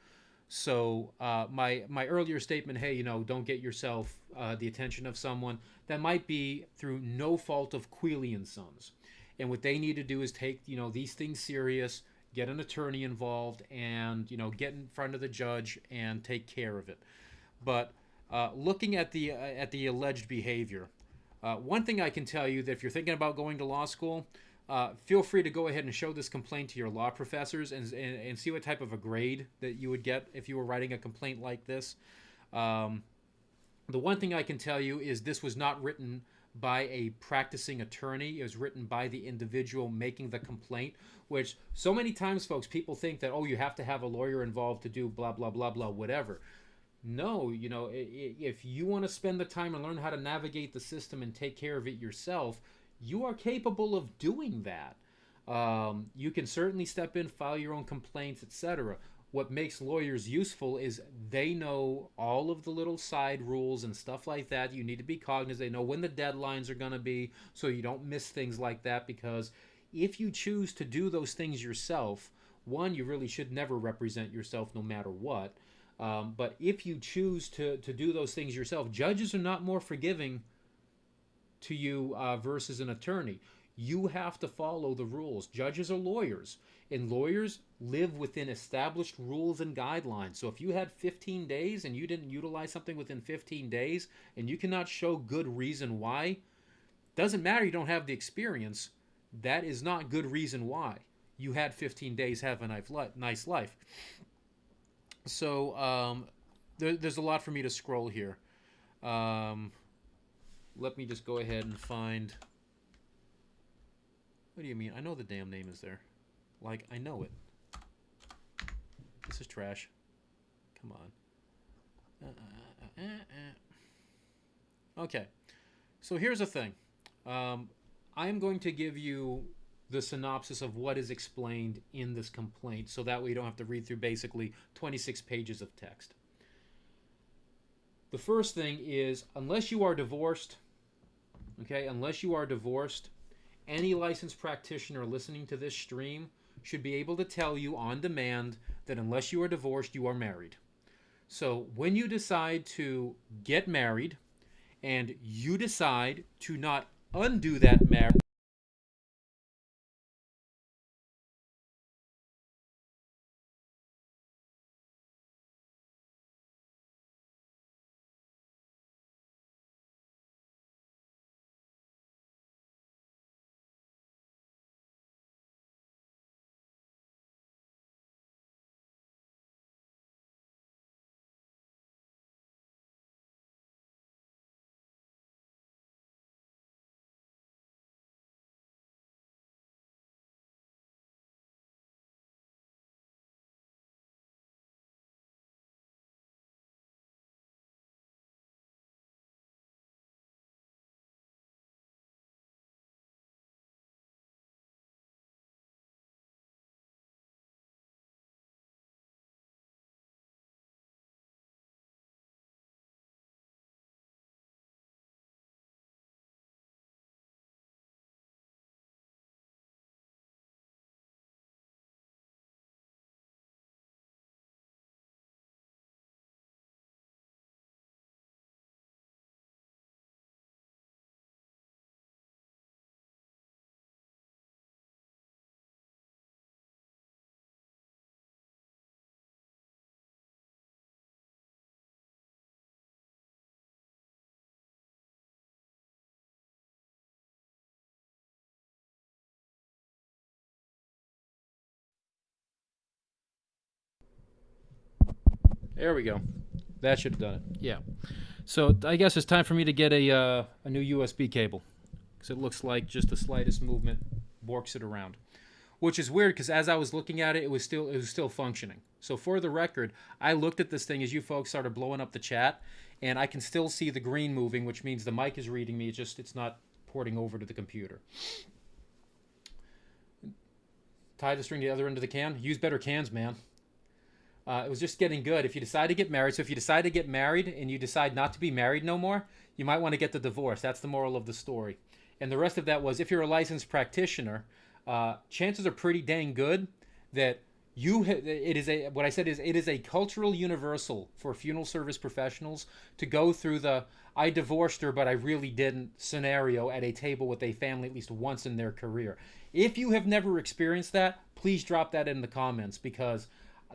So my earlier statement, hey, don't get yourself the attention of someone, that might be through no fault of Quealy and Sons, and what they need to do is take these things serious, get an attorney involved, and get in front of the judge and take care of it. But looking at the alleged behavior, one thing I can tell you, that if you're thinking about going to law school, feel free to go ahead and show this complaint to your law professors and see what type of a grade that you would get if you were writing a complaint like this. The one thing I can tell you is this was not written by a practicing attorney. It was written by the individual making the complaint, which so many times, folks, people think that, oh, you have to have a lawyer involved to do blah, blah, blah, blah, whatever. No, if you want to spend the time and learn how to navigate the system and take care of it yourself, you are capable of doing that. You can certainly step in, file your own complaints, etc. What makes lawyers useful is they know all of the little side rules and stuff like that. You need to be cognizant. They know when the deadlines are going to be, so you don't miss things like that. Because if you choose to do those things yourself, one, you really should never represent yourself no matter what. But if you choose to do those things yourself, judges are not more forgiving to you versus an attorney. You have to follow the rules. Judges are lawyers, and lawyers live within established rules and guidelines. So if you had 15 days and you didn't utilize something within 15 days and you cannot show good reason why, doesn't matter, you don't have the experience. That is not good reason why. You had 15 days, have a nice life. So there's a lot for me to scroll here. Let me just go ahead and find. What do you mean? I know the damn name is there. Like, I know it. This is trash. Come on. Okay. So here's the thing. I'm going to give you the synopsis of what is explained in this complaint, so that way you don't have to read through basically 26 pages of text. The first thing is, unless you are divorced, any licensed practitioner listening to this stream should be able to tell you on demand that unless you are divorced, you are married. So when you decide to get married and you decide to not undo that marriage, There we go. That should have done it. Yeah. So I guess it's time for me to get a new USB cable, because it looks like just the slightest movement borks it around, which is weird because as I was looking at it, it was still functioning. So for the record, I looked at this thing as you folks started blowing up the chat, and I can still see the green moving, which means the mic is reading me. It's not porting over to the computer. Tie the string to the other end of the can. Use better cans, man. It was just getting good. If you decide to get married, so if you decide to get married and you decide not to be married no more, you might want to get the divorce. That's the moral of the story. And the rest of that was, if you're a licensed practitioner, chances are pretty dang good that it is a cultural universal for funeral service professionals to go through the "I divorced her, but I really didn't" scenario at a table with a family at least once in their career. If you have never experienced that, please drop that in the comments, because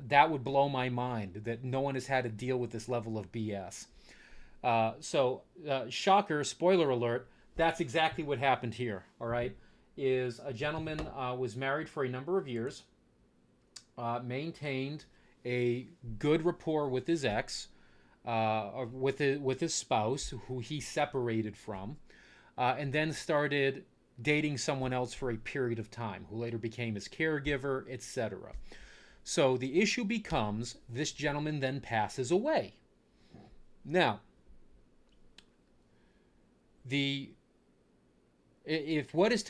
that would blow my mind that no one has had to deal with this level of BS. Shocker, spoiler alert, that's exactly what happened here, all right? Is a gentleman was married for a number of years, maintained a good rapport with his ex, with his spouse, who he separated from, and then started dating someone else for a period of time, who later became his caregiver, etc. So the issue becomes, this gentleman then passes away. Now, if what is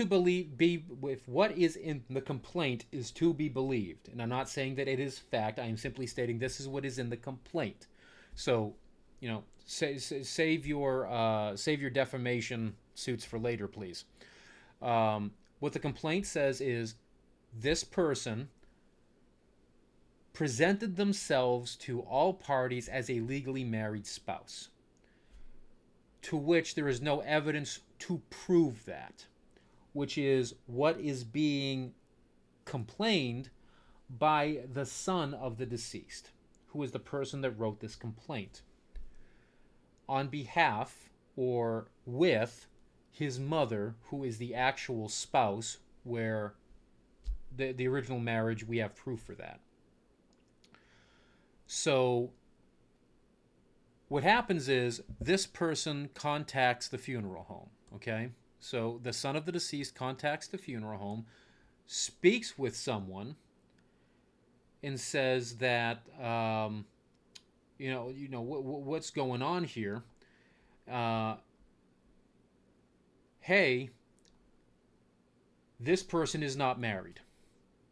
in the complaint is to be believed, and I'm not saying that it is fact, I am simply stating this is what is in the complaint. So, save your defamation suits for later, please. What the complaint says is, this person presented themselves to all parties as a legally married spouse, to which there is no evidence to prove that, which is what is being complained by the son of the deceased, who is the person that wrote this complaint, on behalf or with his mother, who is the actual spouse, where the original marriage, we have proof for that. So what happens is, this person contacts the funeral home, okay? So the son of the deceased contacts the funeral home, speaks with someone, and says that, what's going on here? Hey, this person is not married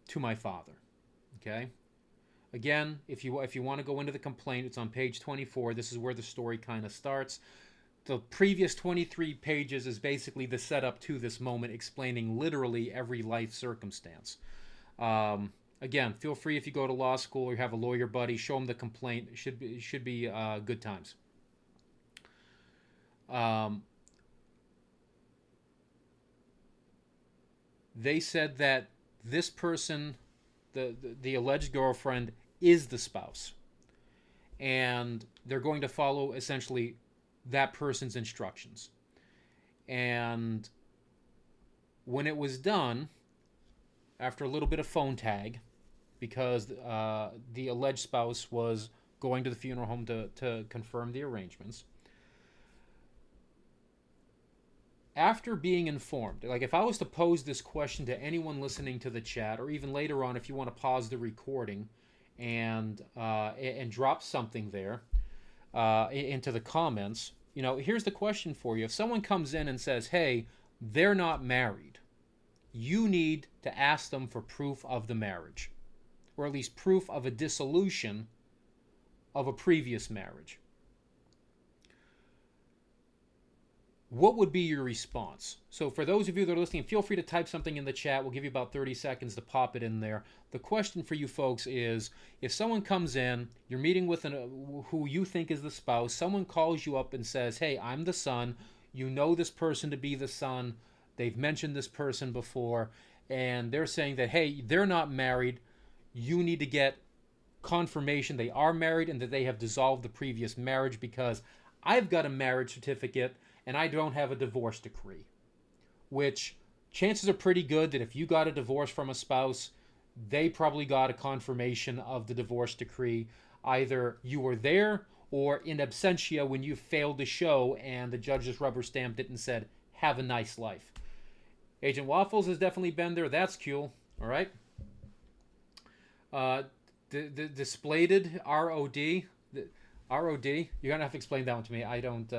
to my father, okay? Again, if you want to go into the complaint, it's on page 24. This is where the story kind of starts. The previous 23 pages is basically the setup to this moment, explaining literally every life circumstance. Again, feel free, if you go to law school or you have a lawyer buddy, show them the complaint. It should be good times. They said that this person, the alleged girlfriend, is the spouse, and they're going to follow essentially that person's instructions. And when it was done, after a little bit of phone tag, because the alleged spouse was going to the funeral home to confirm the arrangements, after being informed, like if I was to pose this question to anyone listening to the chat, or even later on if you want to pause the recording and drop something there into the comments, here's the question for you. If someone comes in and says, hey, they're not married, you need to ask them for proof of the marriage, or at least proof of a dissolution of a previous marriage. What would be your response? So for those of you that are listening, feel free to type something in the chat. We'll give you about 30 seconds to pop it in there. The question for you folks is, if someone comes in, you're meeting with who you think is the spouse, someone calls you up and says, hey, I'm the son, you know this person to be the son, they've mentioned this person before, and they're saying that, hey, they're not married, you need to get confirmation they are married and that they have dissolved the previous marriage, because I've got a marriage certificate and I don't have a divorce decree. Which, chances are pretty good that if you got a divorce from a spouse, they probably got a confirmation of the divorce decree. Either you were there or in absentia when you failed to show and the judge just rubber stamped it and said, have a nice life. Agent Waffles has definitely been there. That's cool. All right. The displayed ROD. ROD. You're gonna have to explain that one to me. I don't.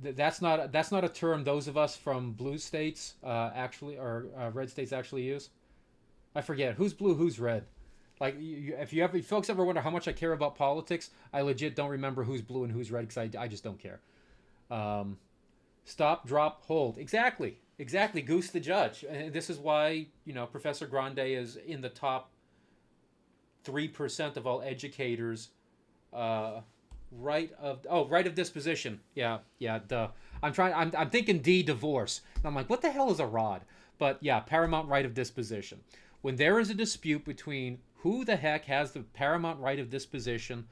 That's not a term those of us from blue states actually or red states actually use. I forget who's blue, who's red. Like if folks ever wonder how much I care about politics, I legit don't remember who's blue and who's red because I just don't care. Stop, drop, hold. Exactly. Goose the judge. And this is why Professor Grande is in the top 3% of all educators. Right of disposition. Yeah. Duh. I'm thinking D, divorce. And I'm like, what the hell is a rod? But yeah, paramount right of disposition. When there is a dispute between who the heck has the paramount right of disposition,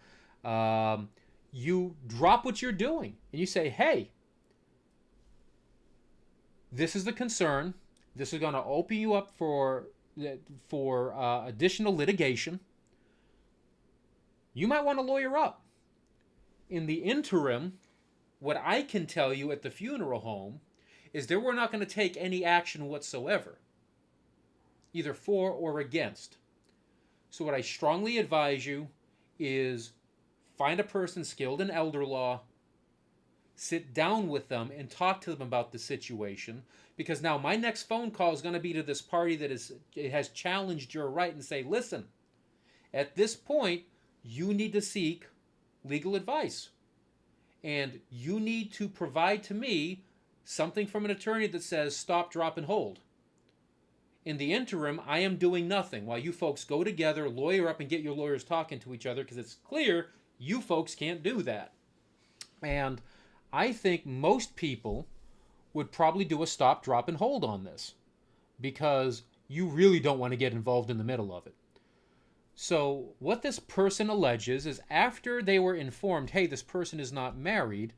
you drop what you're doing and you say, hey, this is the concern. This is going to open you up for additional litigation. You might want to lawyer up. In the interim, what I can tell you at the funeral home is that we're not going to take any action whatsoever, either for or against. So what I strongly advise you is find a person skilled in elder law, sit down with them and talk to them about the situation, because now my next phone call is going to be to this party that has challenged your right and say, listen, at this point, you need to seek legal advice. And you need to provide to me something from an attorney that says stop, drop, and hold. In the interim, I am doing nothing while you folks go together, lawyer up, and get your lawyers talking to each other, because it's clear you folks can't do that. And I think most people would probably do a stop, drop, and hold on this, because you really don't want to get involved in the middle of it. So what this person alleges is after they were informed, hey, this person is not married,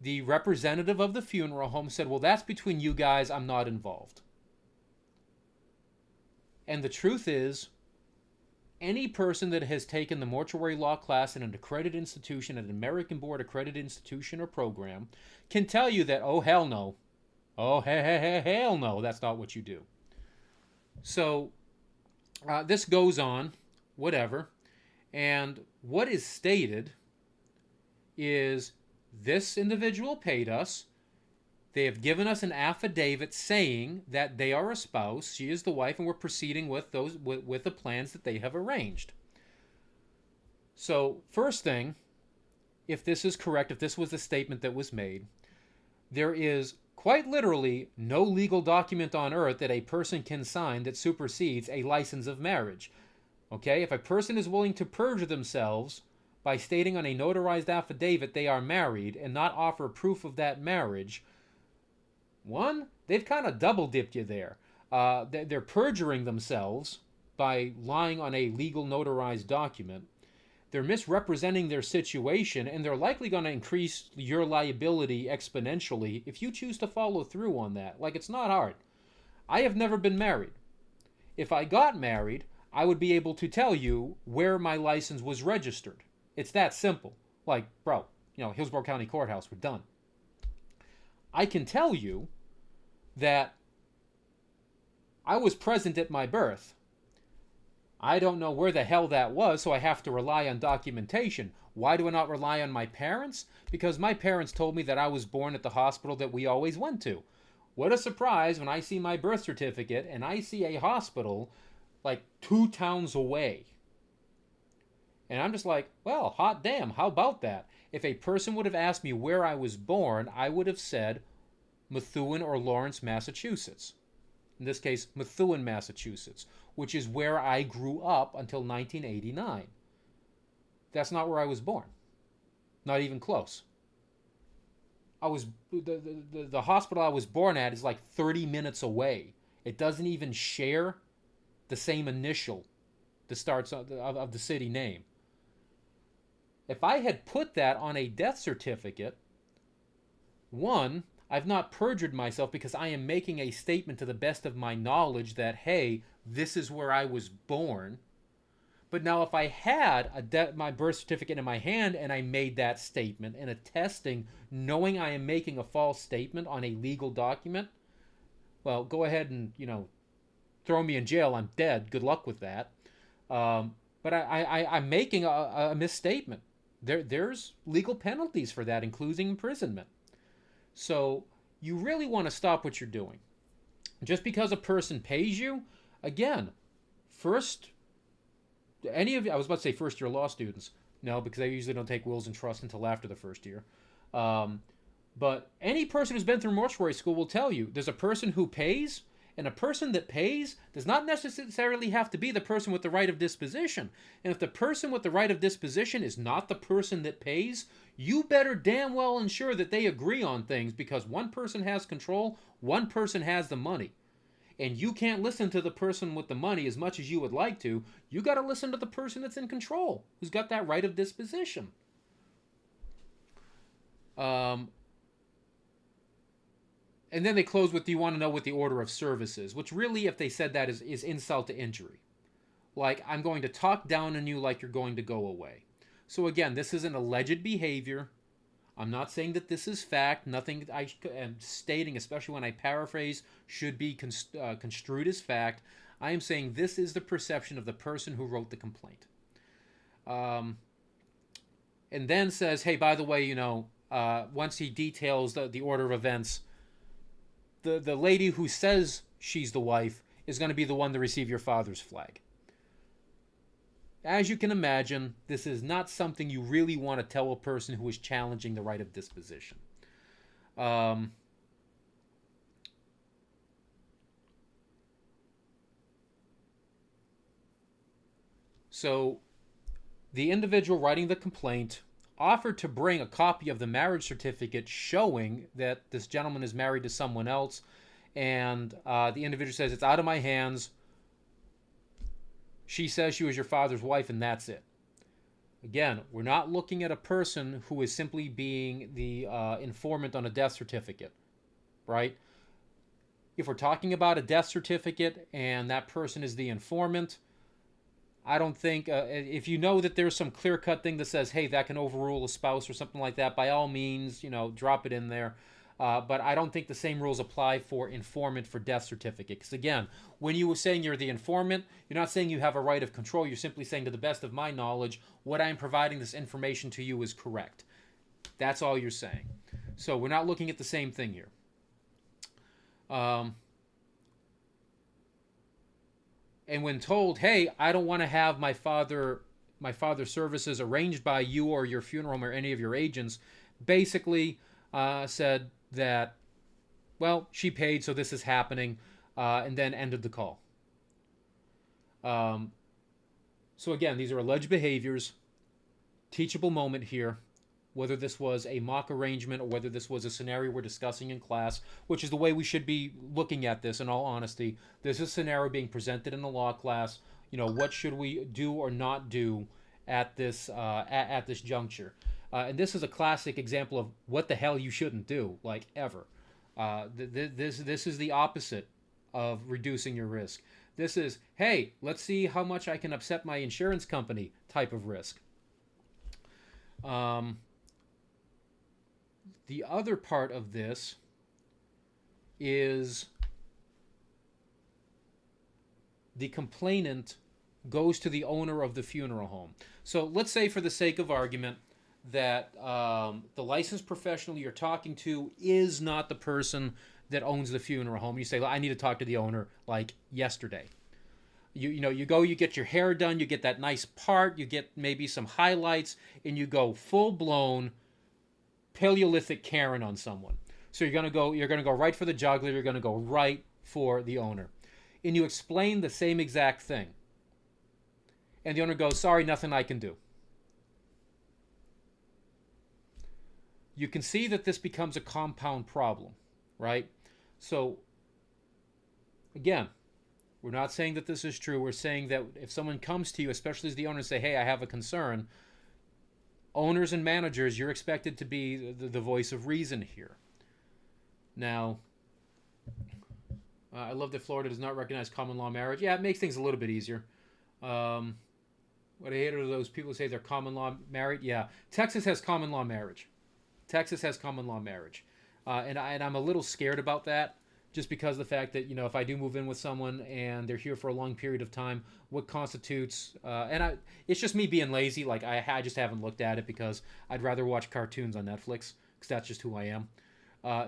the representative of the funeral home said, well, that's between you guys, I'm not involved. And the truth is, any person that has taken the mortuary law class in an accredited institution, an American board accredited institution or program, can tell you that, oh, hell no. Oh, hell no, that's not what you do. So this goes on, whatever. And what is stated is this individual paid us. They have given us an affidavit saying that they are a spouse, she is the wife, and we're proceeding with the plans that they have arranged. So first thing, if this is correct, if this was the statement that was made, there is quite literally no legal document on earth that a person can sign that supersedes a license of marriage. Okay, if a person is willing to perjure themselves by stating on a notarized affidavit they are married and not offer proof of that marriage, one, they've kind of double-dipped you there. They're perjuring themselves by lying on a legal notarized document. They're misrepresenting their situation, and they're likely going to increase your liability exponentially if you choose to follow through on that. Like, it's not hard. I have never been married. If I got married, I would be able to tell you where my license was registered. It's that simple. Like, bro, Hillsborough County Courthouse, we're done. I can tell you that I was present at my birth. I don't know where the hell that was, so I have to rely on documentation. Why do I not rely on my parents? Because my parents told me that I was born at the hospital that we always went to. What a surprise when I see my birth certificate and I see a hospital like 2 towns away. And I'm just like, well, hot damn, how about that? If a person would have asked me where I was born, I would have said Methuen or Lawrence, Massachusetts. In this case, Methuen, Massachusetts, which is where I grew up until 1989. That's not where I was born. Not even close. The hospital I was born at is like 30 minutes away. It doesn't even share the same initial that starts of the city name. If I had put that on a death certificate, one, I've not perjured myself because I am making a statement to the best of my knowledge that, hey, this is where I was born. But now if I had my birth certificate in my hand and I made that statement and attesting, knowing I am making a false statement on a legal document, well, go ahead and, throw me in jail. I'm dead. Good luck with that. But I'm making a misstatement. There's legal penalties for that, including imprisonment. So you really want to stop what you're doing. Just because a person pays you, again, I was about to say first year law students. No, because they usually don't take wills and trusts until after the first year. But any person who's been through mortuary school will tell you there's a person who pays, and a person that pays does not necessarily have to be the person with the right of disposition. And if the person with the right of disposition is not the person that pays, you better damn well ensure that they agree on things, because one person has control, one person has the money. And you can't listen to the person with the money as much as you would like to. You got to listen to the person that's in control, who's got that right of disposition. And then they close with, do you want to know what the order of service is? Which really, if they said that, is insult to injury. Like, I'm going to talk down on you like you're going to go away. So again, this is an alleged behavior. I'm not saying that this is fact. Nothing I am stating, especially when I paraphrase, should be construed as fact. I am saying this is the perception of the person who wrote the complaint. And then says, hey, by the way, once he details the order of events, the lady who says she's the wife is going to be the one to receive your father's flag. As you can imagine, this is not something you really want to tell a person who is challenging the right of disposition. So the individual writing the complaint offered to bring a copy of the marriage certificate showing that this gentleman is married to someone else, and the individual says, it's out of my hands. She says she was your father's wife, and that's it. Again, we're not looking at a person who is simply being the informant on a death certificate, right? If we're talking about a death certificate and that person is the informant, I don't think, if you know that there's some clear-cut thing that says, hey, that can overrule a spouse or something like that, by all means, drop it in there. But I don't think the same rules apply for informant for death certificate. Because again, when you were saying you're the informant, you're not saying you have a right of control. You're simply saying, to the best of my knowledge, what I'm providing this information to you is correct. That's all you're saying. So we're not looking at the same thing here. And when told, hey, I don't want to have my father's services arranged by you or your funeral home or any of your agents, basically said that, well, she paid, so this is happening, and then ended the call. So again, these are alleged behaviors. Teachable moment here. Whether this was a mock arrangement or whether this was a scenario we're discussing in class, which is the way we should be looking at this in all honesty. This is a scenario being presented in the law class. What should we do or not do at this juncture? And this is a classic example of what the hell you shouldn't do, like ever. This is the opposite of reducing your risk. This is, hey, let's see how much I can upset my insurance company type of risk. The other part of this is the complainant goes to the owner of the funeral home. So let's say, for the sake of argument, that the licensed professional you're talking to is not the person that owns the funeral home. You say, well, I need to talk to the owner like yesterday. You go, you get your hair done, you get that nice part, you get maybe some highlights, and you go full-blown Paleolithic Karen on someone. So you're gonna go right for the jugular, you're gonna go right for the owner. And you explain the same exact thing. And the owner goes, sorry, nothing I can do. You can see that this becomes a compound problem, right? So, again, we're not saying that this is true. We're saying that if someone comes to you, especially as the owner, and say, hey, I have a concern, owners and managers, you're expected to be the voice of reason here. Now, I love that Florida does not recognize common law marriage. Yeah, it makes things a little bit easier. What I hate are those people who say they're common law married. Yeah, Texas has common law marriage. Texas has common law marriage, and I'm a little scared about that, just because of the fact that if I do move in with someone and they're here for a long period of time, what constitutes it's just me being lazy. Like I just haven't looked at it because I'd rather watch cartoons on Netflix because that's just who I am.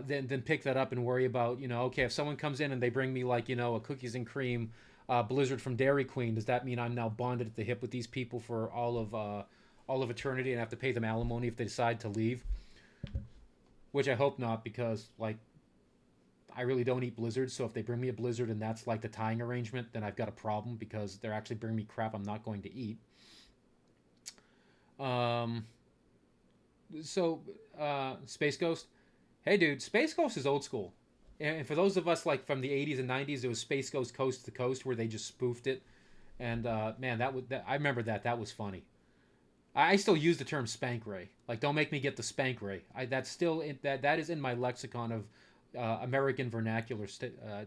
Then pick that up and worry about okay, if someone comes in and they bring me like a cookies and cream blizzard from Dairy Queen, does that mean I'm now bonded at the hip with these people for all of eternity and have to pay them alimony if they decide to leave? Which I hope not, because like I really don't eat blizzards. So if they bring me a blizzard and that's like the tying arrangement, then I've got a problem because they're actually bringing me crap I'm not going to eat. Space Ghost. Hey, dude, Space Ghost is old school. And for those of us like from the 80s and 90s, it was Space Ghost Coast to Coast where they just spoofed it. And man, I remember that. That was funny. I still use the term spank ray. Like, don't make me get the spank ray. That is in my lexicon of American vernacular.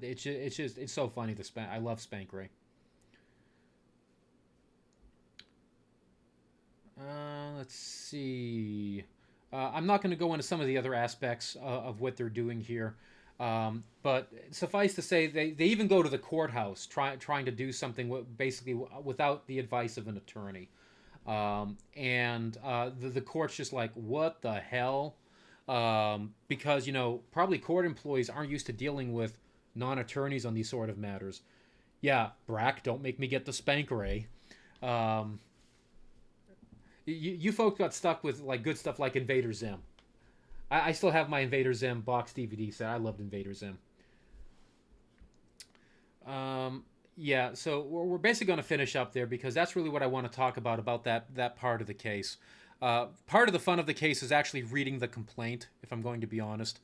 It's so funny. I love spank ray. Let's see. I'm not going to go into some of the other aspects of what they're doing here. But suffice to say, they even go to the courthouse trying to do something basically without the advice of an attorney. The court's just like, what the hell? Because, probably court employees aren't used to dealing with non-attorneys on these sort of matters. Yeah, Brack, don't make me get the spank ray. You folks got stuck with like good stuff like Invader Zim. I still have my Invader Zim box DVD set. I loved Invader Zim. Yeah, so we're basically going to finish up there because that's really what I want to talk about that part of the case. Part of the fun of the case is actually reading the complaint, if I'm going to be honest.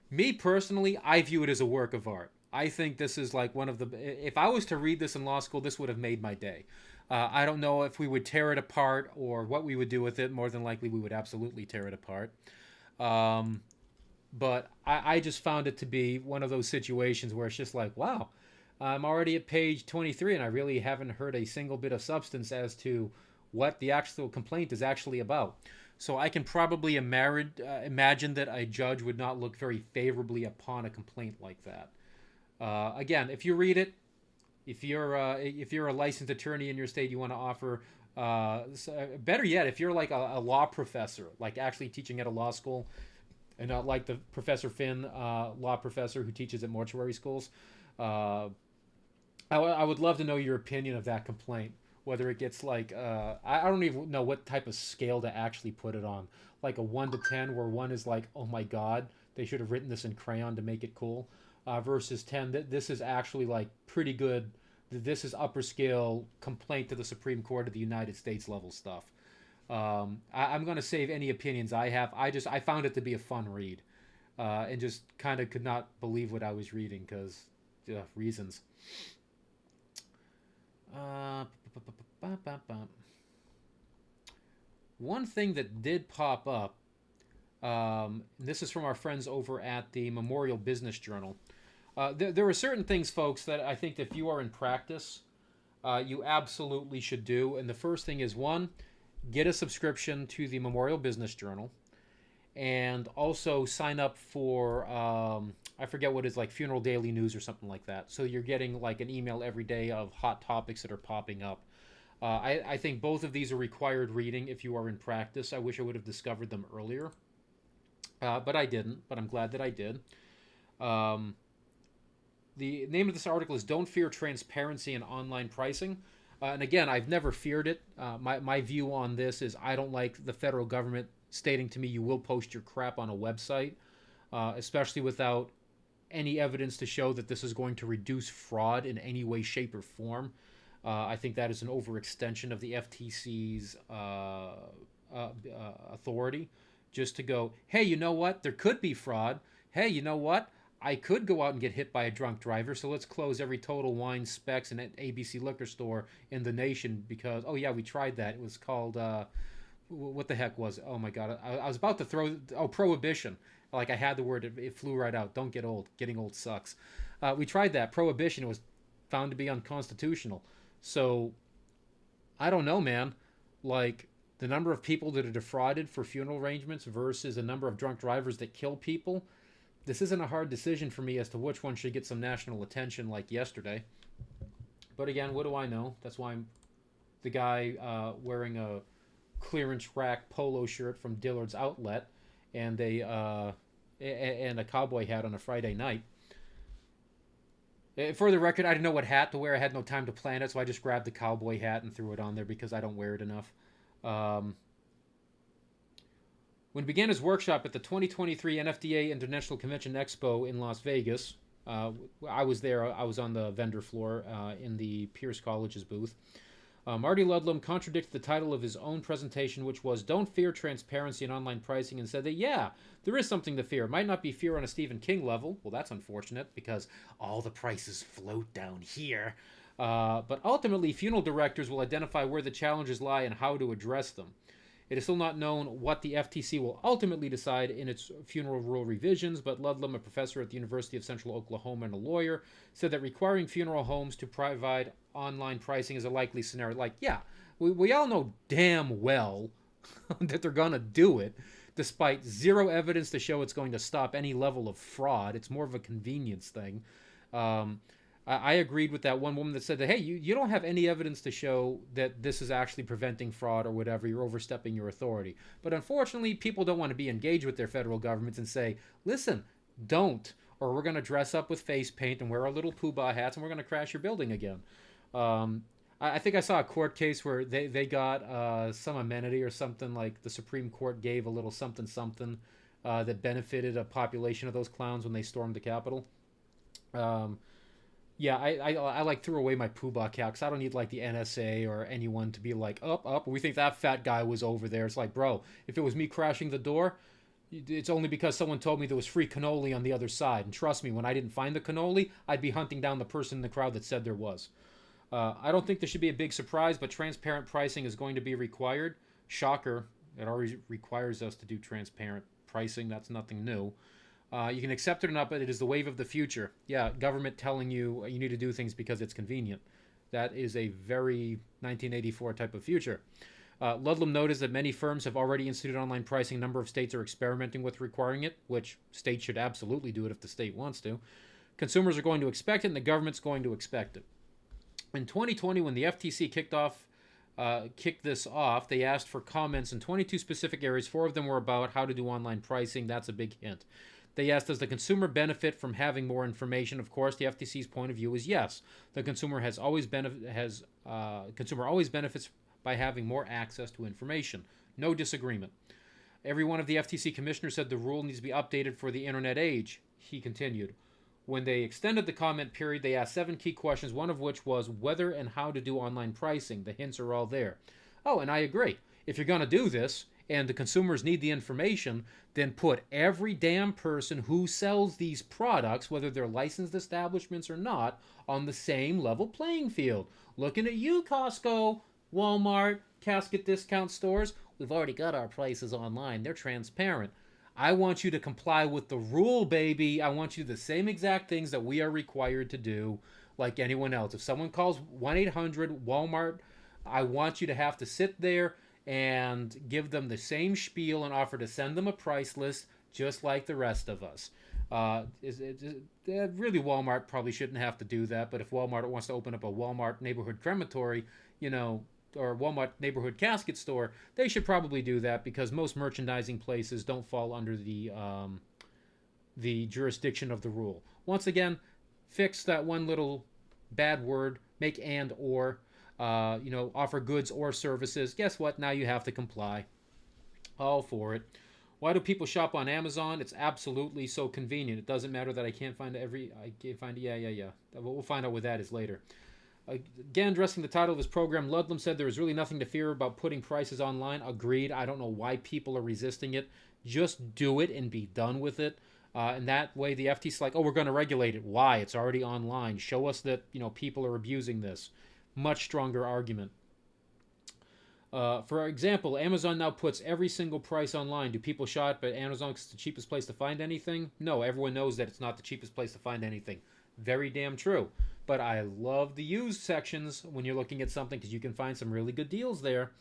Me personally, I view it as a work of art. I think this is like one of the... If I was to read this in law school, this would have made my day. I don't know if we would tear it apart or what we would do with it. More than likely, we would absolutely tear it apart. But I just found it to be one of those situations where it's just like, wow, I'm already at page 23 and I really haven't heard a single bit of substance as to what the actual complaint is actually about. So I can probably imagine that a judge would not look very favorably upon a complaint like that. Again, if you read it, if you're a licensed attorney in your state, you want to offer, better yet, if you're like a law professor, like actually teaching at a law school, and not like the Professor Finn, law professor who teaches at mortuary schools, I would love to know your opinion of that complaint. Whether it gets like, I don't even know what type of scale to actually put it on. Like a 1 to 10, where 1 is like, oh my god, they should have written this in crayon to make it cool. Versus 10, this is actually like pretty good. This is upper scale complaint to the Supreme Court of the United States level stuff. I'm going to save any opinions I have. I found it to be a fun read, and just kind of could not believe what I was reading because reasons. One thing that did pop up, this is from our friends over at the Memorial Business Journal. There are certain things, folks, that I think if you are in practice, you absolutely should do. And the first thing is, one, get a subscription to the Memorial Business Journal, and also sign up for, I forget what it's like, Funeral Daily News or something like that. So you're getting like an email every day of hot topics that are popping up. I think both of these are required reading if you are in practice. I wish I would have discovered them earlier, but I didn't. But I'm glad that I did. The name of this article is "Don't Fear Transparency in Online Pricing." And again, I've never feared it. My view on this is I don't like the federal government stating to me you will post your crap on a website, especially without any evidence to show that this is going to reduce fraud in any way, shape, or form. I think that is an overextension of the FTC's authority, just to go, hey, you know what? There could be fraud. Hey, you know what? I could go out and get hit by a drunk driver, so let's close every Total Wine, Specs, and ABC liquor store in the nation because, oh yeah, we tried that. It was called, what the heck was it? Oh my god, I was about to throw, prohibition. Like I had the word, it flew right out. Don't get old. Getting old sucks. We tried that. Prohibition was found to be unconstitutional. So I don't know, man. Like the number of people that are defrauded for funeral arrangements versus the number of drunk drivers that kill people. This isn't a hard decision for me as to which one should get some national attention like yesterday. But again, what do I know? That's why I'm the guy wearing a clearance rack polo shirt from Dillard's Outlet and a cowboy hat on a Friday night. For the record, I didn't know what hat to wear. I had no time to plan it, so I just grabbed the cowboy hat and threw it on there because I don't wear it enough. When he began his workshop at the 2023 NFDA International Convention Expo in Las Vegas, I was there. I was on the vendor floor in the Pierce College's booth. Marty Ludlam contradicted the title of his own presentation, which was Don't Fear Transparency in Online Pricing, and said that, yeah, there is something to fear. It might not be fear on a Stephen King level. Well, that's unfortunate because all the prices float down here. But ultimately, funeral directors will identify where the challenges lie and how to address them. It is still not known what the FTC will ultimately decide in its funeral rule revisions, but Ludlam, a professor at the University of Central Oklahoma and a lawyer, said that requiring funeral homes to provide online pricing is a likely scenario. Like, yeah, we all know damn well that they're going to do it, despite zero evidence to show it's going to stop any level of fraud. It's more of a convenience thing. I agreed with that one woman that said that, hey, you don't have any evidence to show that this is actually preventing fraud or whatever. You're overstepping your authority. But unfortunately, people don't want to be engaged with their federal governments and say, listen, don't, or we're going to dress up with face paint and wear our little poobah hats and we're going to crash your building again. I think I saw a court case where they got some amenity or something, like the Supreme Court gave a little something that benefited a population of those clowns when they stormed the Capitol. Yeah, I like threw away my poobah cap because I don't need like the NSA or anyone to be like, up. We think that fat guy was over there. It's like, bro, if it was me crashing the door, it's only because someone told me there was free cannoli on the other side. And trust me, when I didn't find the cannoli, I'd be hunting down the person in the crowd that said there was. I don't think there should be a big surprise, but transparent pricing is going to be required. Shocker, it already requires us to do transparent pricing. That's nothing new. You can accept it or not, but it is the wave of the future. Yeah, government telling you you need to do things because it's convenient. That is a very 1984 type of future. Ludlam noticed that many firms have already instituted online pricing. A number of states are experimenting with requiring it, which states should absolutely do it if the state wants to. Consumers are going to expect it, and the government's going to expect it. In 2020, when the FTC kicked this off, they asked for comments in 22 specific areas. 4 of them were about how to do online pricing. That's a big hint. They asked, does the consumer benefit from having more information? Of course, the FTC's point of view is yes. The consumer always benefits by having more access to information. No disagreement. Every one of the FTC commissioners said the rule needs to be updated for the internet age. He continued. When they extended the comment period, they asked 7 key questions, one of which was whether and how to do online pricing. The hints are all there. Oh, and I agree. If you're going to do this, and the consumers need the information, then put every damn person who sells these products, whether they're licensed establishments or not, on the same level playing field. Looking at you, Costco, Walmart, casket discount stores. We've already got our prices online. They're transparent. I want you to comply with the rule, baby. I want you to do the same exact things that we are required to do like anyone else. If someone calls 1-800-Walmart, I want you to have to sit there and give them the same spiel and offer to send them a price list just like the rest of us. Really, Walmart probably shouldn't have to do that, but if Walmart wants to open up a Walmart neighborhood crematory, or Walmart neighborhood casket store, they should probably do that because most merchandising places don't fall under the jurisdiction of the rule. Once again, fix that one little bad word, make and or. Offer goods or services. Guess what? Now you have to comply. All for it. Why do people shop on Amazon? It's absolutely so convenient. It doesn't matter that I can't find yeah. We'll find out what that is later. Again, addressing the title of his program, Ludlam said there is really nothing to fear about putting prices online. Agreed. I don't know why people are resisting it. Just do it and be done with it. And that way the FTC is like, oh, we're going to regulate it. Why? It's already online. Show us that people are abusing this. Much stronger argument. For example, Amazon now puts every single price online. Do people shop at Amazon because it's the cheapest place to find anything? No, everyone knows that it's not the cheapest place to find anything. Very damn true. But I love the used sections when you're looking at something because you can find some really good deals there.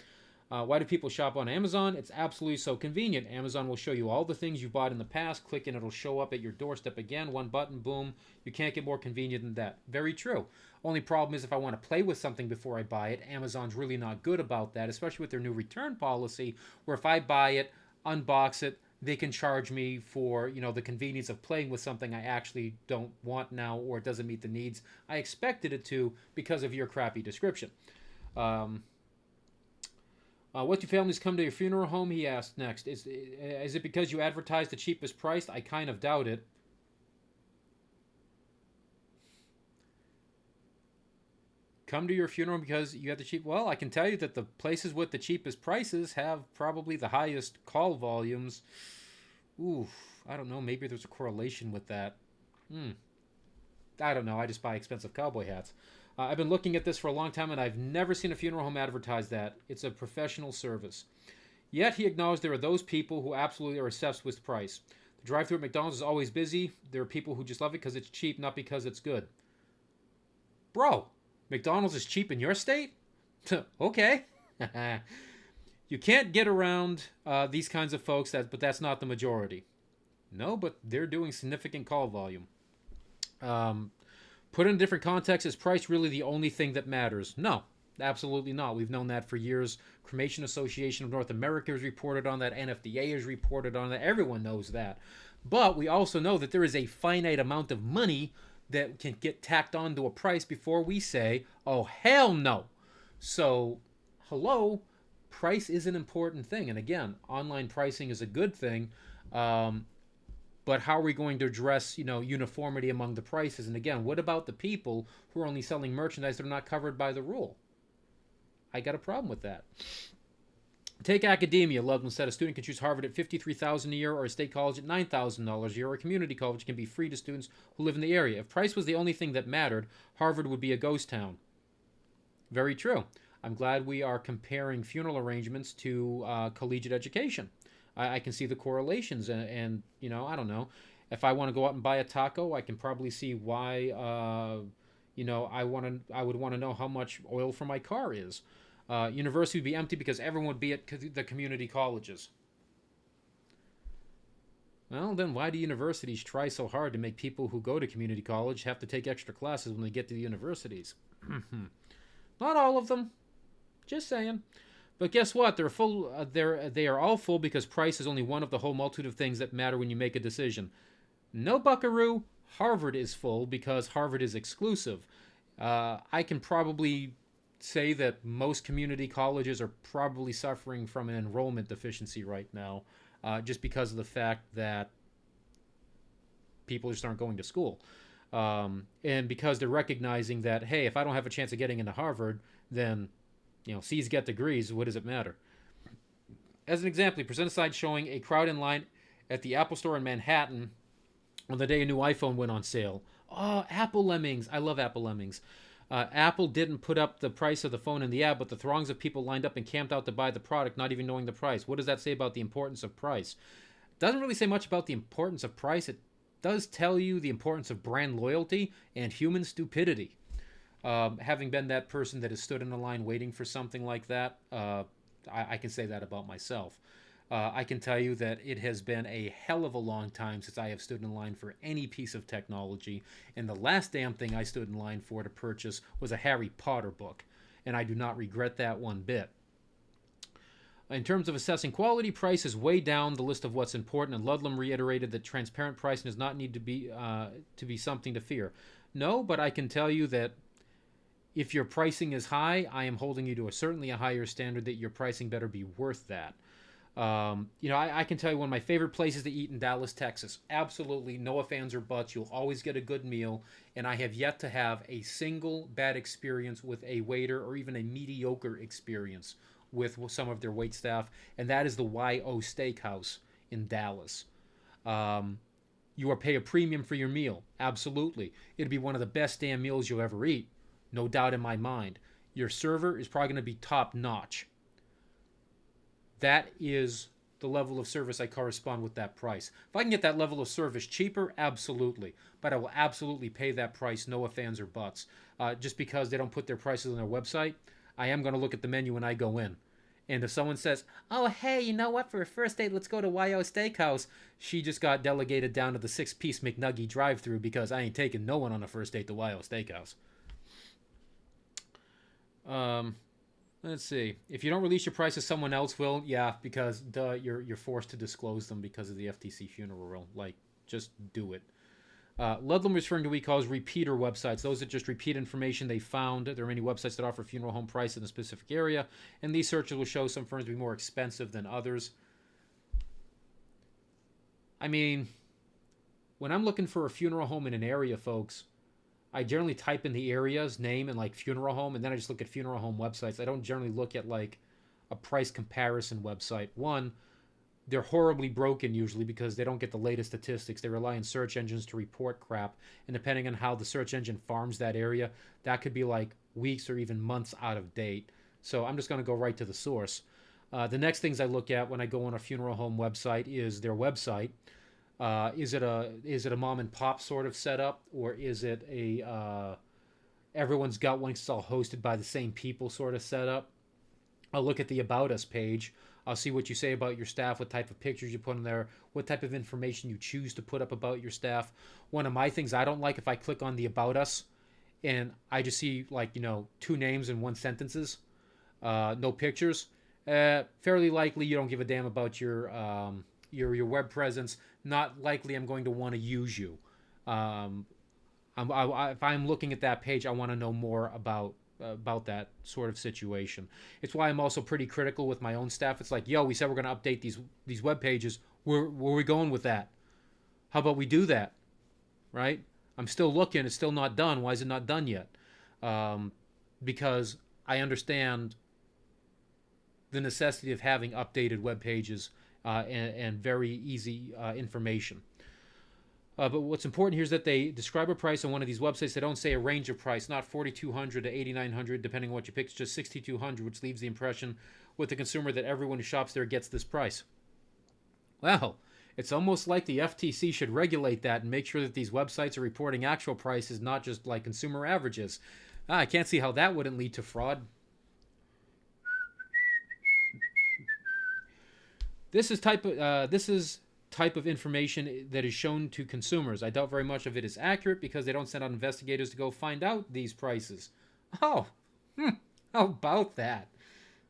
Why do people shop on Amazon? It's absolutely so convenient. Amazon will show you all the things you've bought in the past. Click and it'll show up at your doorstep again. One button, boom. You can't get more convenient than that. Very true. Only problem is if I want to play with something before I buy it, Amazon's really not good about that, especially with their new return policy, where if I buy it, unbox it, they can charge me for, the convenience of playing with something I actually don't want now or it doesn't meet the needs I expected it to because of your crappy description. What do families come to your funeral home? He asked next. Is it because you advertise the cheapest price? I kind of doubt it. Come to your funeral because you have the cheap... Well, I can tell you that the places with the cheapest prices have probably the highest call volumes. Ooh, I don't know. Maybe there's a correlation with that. I don't know. I just buy expensive cowboy hats. I've been looking at this for a long time, and I've never seen a funeral home advertise that. It's a professional service. Yet he acknowledged there are those people who absolutely are obsessed with price. The drive-thru at McDonald's is always busy. There are people who just love it because it's cheap, not because it's good. Bro, McDonald's is cheap in your state? Okay. You can't get around these kinds of folks, but that's not the majority. No, but they're doing significant call volume. Put in a different context, is price really the only thing that matters? No, absolutely not. We've known that for years. Cremation Association of North America has reported on that. NFDA has reported on that. Everyone knows that. But we also know that there is a finite amount of money that can get tacked onto a price before we say, oh, hell no. So, hello, price is an important thing. And again, online pricing is a good thing. But how are we going to address, uniformity among the prices? And again, what about the people who are only selling merchandise that are not covered by the rule? I got a problem with that. Take academia. Ludman said a student can choose Harvard at $53,000 a year or a state college at $9,000 a year, or a community college can be free to students who live in the area. If price was the only thing that mattered, Harvard would be a ghost town. Very true. I'm glad we are comparing funeral arrangements to collegiate education. I can see the correlations, and I don't know. If I want to go out and buy a taco, I can probably see why, I would want to know how much oil for my car is. University would be empty because everyone would be at the community colleges. Well, then why do universities try so hard to make people who go to community college have to take extra classes when they get to the universities? Not all of them. Just saying. But guess what? They're full. They are all full because price is only one of the whole multitude of things that matter when you make a decision. No, buckaroo. Harvard is full because Harvard is exclusive. I can probably say that most community colleges are probably suffering from an enrollment deficiency right now, just because of the fact that people just aren't going to school. And because they're recognizing that, hey, if I don't have a chance of getting into Harvard, then C's get degrees. What does it matter? As an example, present a slide showing a crowd in line at the Apple Store in Manhattan on the day a new iPhone went on sale. Oh, Apple Lemmings. I love Apple Lemmings. Apple didn't put up the price of the phone in the ad, but the throngs of people lined up and camped out to buy the product, not even knowing the price. What does that say about the importance of price? It doesn't really say much about the importance of price. It does tell you the importance of brand loyalty and human stupidity. Having been that person that has stood in a line waiting for something like that, I can say that about myself. I can tell you that it has been a hell of a long time since I have stood in line for any piece of technology, and the last damn thing I stood in line for to purchase was a Harry Potter book, and I do not regret that one bit. In terms of assessing quality, price is way down the list of what's important, and Ludlam reiterated that transparent pricing does not need to be something to fear. No, but I can tell you that if your pricing is high, I am holding you to certainly a higher standard that your pricing better be worth that. I can tell you one of my favorite places to eat in Dallas, Texas. Absolutely, no ifs, ands, or buts. You'll always get a good meal, and I have yet to have a single bad experience with a waiter or even a mediocre experience with some of their wait staff, and that is the YO Steakhouse in Dallas. You will pay a premium for your meal. Absolutely. It'll be one of the best damn meals you'll ever eat. No doubt in my mind. Your server is probably going to be top notch. that is the level of service I correspond with that price. If I can get that level of service cheaper, absolutely. But I will absolutely pay that price, no ifs, ands, or buts. Just because they don't put their prices on their website, I am going to look at the menu when I go in. And if someone says, oh, hey, you know what? For a first date, let's go to YO Steakhouse. She just got delegated down to the 6-piece McNugget drive-thru because I ain't taking no one on a first date to YO Steakhouse. Let's see. If you don't release your prices, someone else will. Yeah, because you're forced to disclose them because of the FTC funeral rule. Like, just do it. Ludlam is referring to what he calls repeater websites. Those that just repeat information they found. There are many websites that offer funeral home price in a specific area, and these searches will show some firms to be more expensive than others. I mean, when I'm looking for a funeral home in an area, folks, I generally type in the area's name and like funeral home, and then I just look at funeral home websites. I don't generally look at like a price comparison website. One, they're horribly broken usually because they don't get the latest statistics. They rely on search engines to report crap, and depending on how the search engine farms that area, that could be like weeks or even months out of date. So I'm just going to go right to the source. The next things I look at when I go on a funeral home website is their website. Is it a mom and pop sort of setup, or is it a everyone's got one, it's all hosted by the same people sort of setup? I'll look at the About Us page. I'll see what you say about your staff, what type of pictures you put in there, what type of information you choose to put up about your staff. One of my things I don't like, if I click on the About Us and I just see like, 2 names and 1 sentences, no pictures, fairly likely you don't give a damn about your web presence. Not likely I'm going to want to use you. If I'm looking at that page, I want to know more about that sort of situation. It's why I'm also pretty critical with my own staff. It's like, yo, we said we're going to update these web pages. Where are we going with that? How about we do that? Right? I'm still looking. It's still not done. Why is it not done yet? Because I understand the necessity of having updated web pages and very easy information. But what's important here is that they describe a price on one of these websites. They don't say a range of price, not $4,200 to $8,900, depending on what you pick. It's just $6,200, which leaves the impression with the consumer that everyone who shops there gets this price. Well, it's almost like the FTC should regulate that and make sure that these websites are reporting actual prices, not just like consumer averages. I can't see how that wouldn't lead to fraud. This is type of information that is shown to consumers. I doubt very much of it is accurate because they don't send out investigators to go find out these prices. Oh, how about that?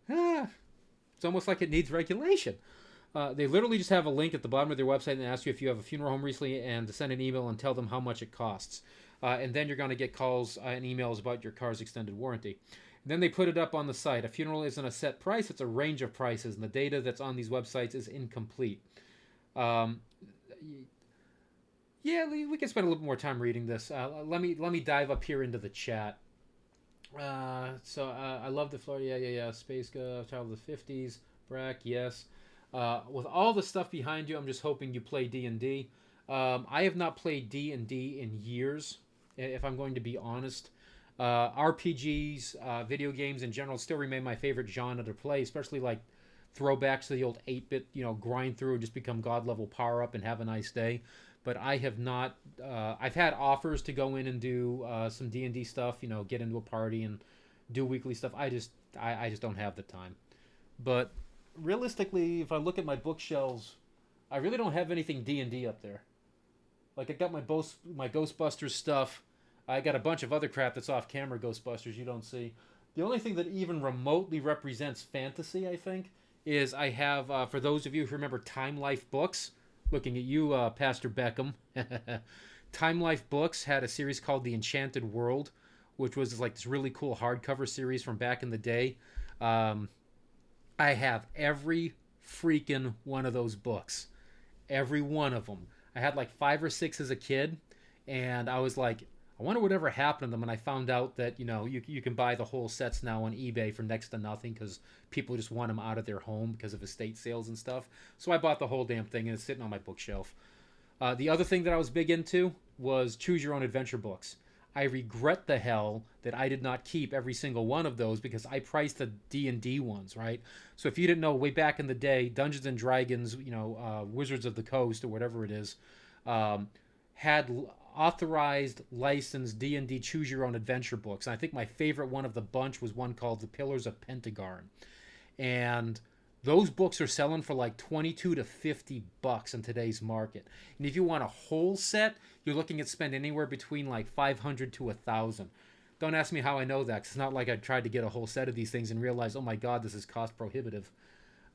It's almost like it needs regulation. They literally just have a link at the bottom of their website and ask you if you have a funeral home recently and to send an email and tell them how much it costs. And then you're going to get calls and emails about your car's extended warranty. And then they put it up on the site. A funeral isn't a set price, it's a range of prices, and the data that's on these websites is incomplete. Yeah, we can spend a little more time reading this. Let me dive up here into the chat. I love the Florida. Yeah. Space Child of the 50s. Brack, yes. With all the stuff behind you, I'm just hoping you play D&D. I have not played D&D in years, if I'm going to be honest. RPGs, video games in general still remain my favorite genre to play, especially like throwbacks to the old 8-bit, grind through and just become god level power up and have a nice day. But I have not. I've had offers to go in and do some D&D stuff, get into a party and do weekly stuff. I just don't have the time. But realistically, if I look at my bookshelves, I really don't have anything D&D up there. Like I got my Ghostbusters stuff. I got a bunch of other crap that's off camera Ghostbusters you don't see. The only thing that even remotely represents fantasy, I think, is I have, for those of you who remember Time Life Books, looking at you, Pastor Beckham, Time Life Books had a series called The Enchanted World, which was like this really cool hardcover series from back in the day. I have every freaking one of those books. Every one of them. I had like 5 or 6 as a kid, and I was like, I wonder whatever happened to them. And I found out that, you can buy the whole sets now on eBay for next to nothing because people just want them out of their home because of estate sales and stuff. So I bought the whole damn thing and it's sitting on my bookshelf. The other thing that I was big into was choose your own adventure books. I regret the hell that I did not keep every single one of those because I priced the D&D ones, right? So if you didn't know, way back in the day, Dungeons and Dragons, Wizards of the Coast or whatever it is, um, had authorized, licensed D&D Choose Your Own Adventure books. And I think my favorite one of the bunch was one called The Pillars of Pentagarn. And those books are selling for like 22 to 50 bucks in today's market. And if you want a whole set, you're looking at spend anywhere between like 500 to 1,000. Don't ask me how I know that, 'cause it's not like I tried to get a whole set of these things and realized, oh my god, this is cost prohibitive.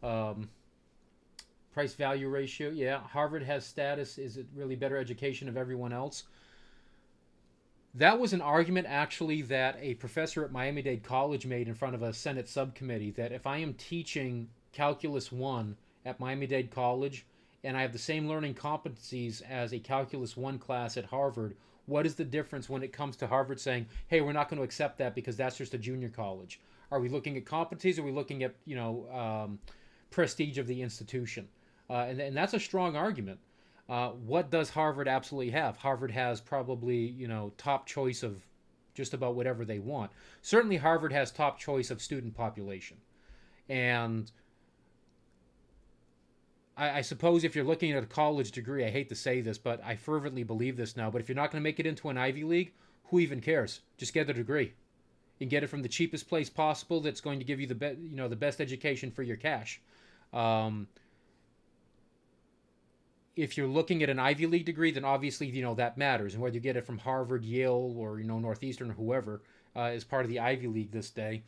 Price value ratio, yeah. Harvard has status. Is it really better education of everyone else? That was an argument actually that a professor at Miami-Dade College made in front of a Senate subcommittee, that if I am teaching Calculus 1 at Miami-Dade College and I have the same learning competencies as a Calculus 1 class at Harvard, what is the difference when it comes to Harvard saying, hey, we're not going to accept that because that's just a junior college? Are we looking at competencies? Or are we looking at, prestige of the institution? And that's a strong argument. What does Harvard absolutely have? Harvard has probably, top choice of just about whatever they want. Certainly Harvard has top choice of student population. And I suppose if you're looking at a college degree, I hate to say this, but I fervently believe this now, but if you're not going to make it into an Ivy League, who even cares? Just get a degree. You can get it from the cheapest place possible that's going to give you the best education for your cash. If you're looking at an Ivy League degree, then obviously, that matters. And whether you get it from Harvard, Yale, or, Northeastern, or whoever is part of the Ivy League this day,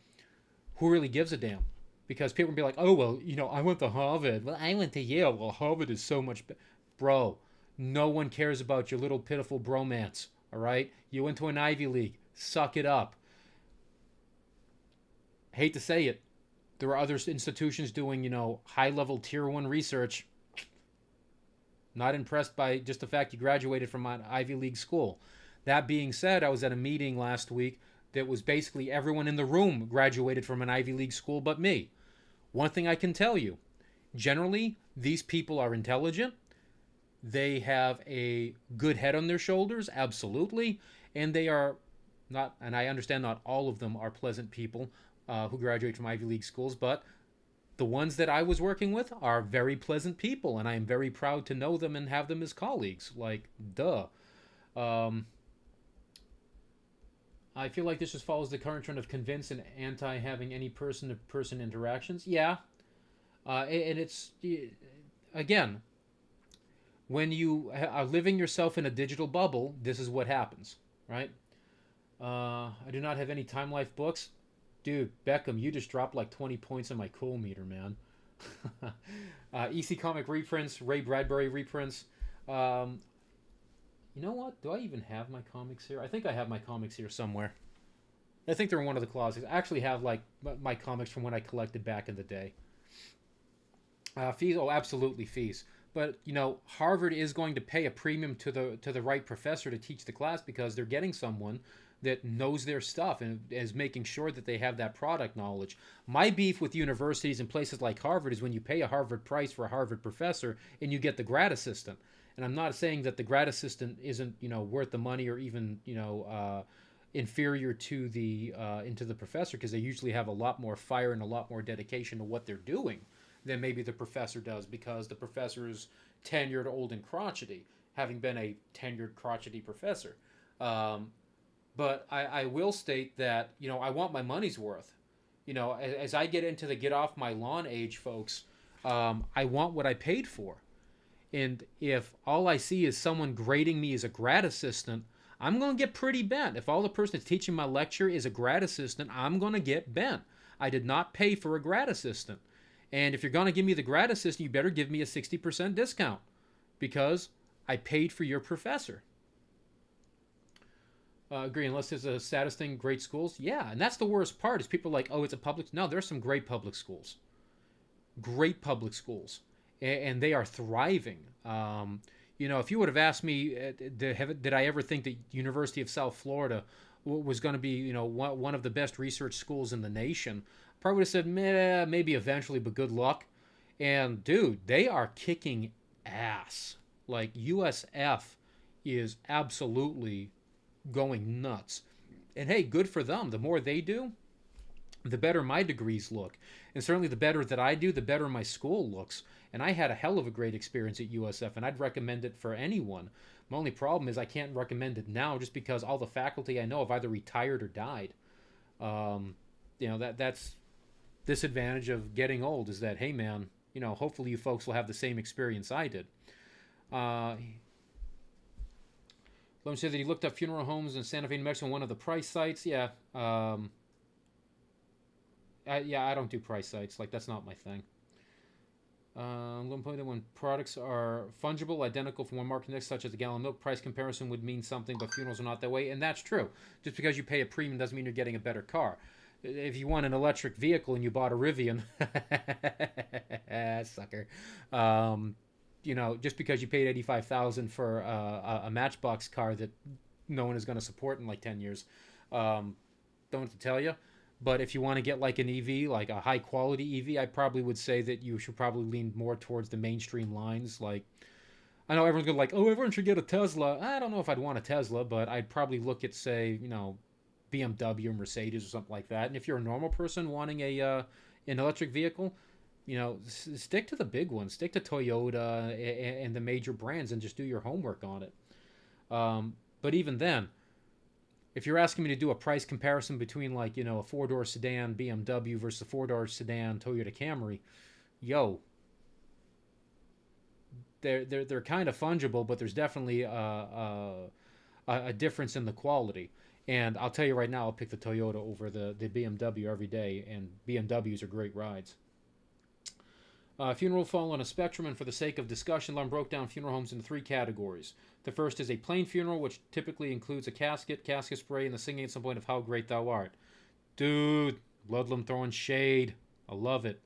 who really gives a damn? Because people will be like, oh, well, I went to Harvard. Well, I went to Yale. Well, Harvard is so much better. Bro, no one cares about your little pitiful bromance, all right? You went to an Ivy League. Suck it up. Hate to say it. There are other institutions doing, high-level Tier 1 research. Not impressed by just the fact you graduated from an Ivy League school. That being said, I was at a meeting last week that was basically everyone in the room graduated from an Ivy League school but me. One thing I can tell you, generally, these people are intelligent. They have a good head on their shoulders, absolutely. And they are not, and I understand not all of them are pleasant people who graduate from Ivy League schools, but the ones that I was working with are very pleasant people, and I am very proud to know them and have them as colleagues. Like, duh. I feel like this just follows the current trend of convince and anti having any person-to-person interactions. Yeah. And it's, again, when you are living yourself in a digital bubble, this is what happens, right? I do not have any Time Life books. Dude, Beckham, you just dropped like 20 points on my cool meter, man. EC Comic reprints, Ray Bradbury reprints. You know what? Do I even have my comics here? I think I have my comics here somewhere. I think they're in one of the closets. I actually have like my comics from when I collected back in the day. Fees? Oh, absolutely fees. But Harvard is going to pay a premium to the right professor to teach the class because they're getting someone that knows their stuff and is making sure that they have that product knowledge. My beef with universities and places like Harvard is when you pay a Harvard price for a Harvard professor and you get the grad assistant. And I'm not saying that the grad assistant isn't, worth the money or even, inferior to the professor, because they usually have a lot more fire and a lot more dedication to what they're doing than maybe the professor does, because the professor is tenured, old, and crotchety, having been a tenured, crotchety professor. But I will state that, I want my money's worth. As I get into the get off my lawn age, folks, I want what I paid for. And if all I see is someone grading me as a grad assistant, I'm going to get pretty bent. If all the person that's teaching my lecture is a grad assistant, I'm going to get bent. I did not pay for a grad assistant. And if you're going to give me the grad assistant, you better give me a 60% discount, because I paid for your professor. Agree, unless there's a status thing, great schools. Yeah, and that's the worst part, is people are like, oh, it's a public... No, there's some great public schools. Great public schools. And they are thriving. If you would have asked me, did I ever think that University of South Florida was going to be, one of the best research schools in the nation, probably would have said, maybe eventually, but good luck. And, dude, they are kicking ass. Like, USF is absolutely going nuts. And hey, good for them. The more they do, the better my degrees look. And certainly the better that I do, the better my school looks. And I had a hell of a great experience at USF, and I'd recommend it for anyone. My only problem is I can't recommend it now just because all the faculty I know have either retired or died. That's disadvantage of getting old, is that, hey man, hopefully you folks will have the same experience I did. Let me say that he looked up funeral homes in Santa Fe, New Mexico, one of the price sites. Yeah. I don't do price sites. Like, that's not my thing. I'm going to point that when products are fungible, identical from one market to the next, such as a gallon of milk, price comparison would mean something, but funerals are not that way. And that's true. Just because you pay a premium doesn't mean you're getting a better car. If you want an electric vehicle and you bought a Rivian, sucker, just because you paid $85,000 for a Matchbox car that no one is going to support in like 10 years, don't have to tell you. But if you want to get like an EV, like a high quality EV, I probably would say that you should probably lean more towards the mainstream lines. Like, I know everyone's going to everyone should get a Tesla. I don't know if I'd want a Tesla, but I'd probably look at, say, BMW or Mercedes or something like that. And if you're a normal person wanting an electric vehicle, stick to the big ones. Stick to Toyota and the major brands and just do your homework on it. But even then, if you're asking me to do a price comparison between a 4-door sedan BMW versus a 4-door sedan Toyota Camry, they're kind of fungible, but there's definitely a difference in the quality. And I'll tell you right now, I'll pick the Toyota over the BMW every day, and BMWs are great rides. Funeral fall on a spectrum, and for the sake of discussion, Lund broke down funeral homes into 3 categories. The first is a plain funeral, which typically includes a casket spray, and the singing at some point of how great thou art. Dude, Ludlam throwing shade. I love it.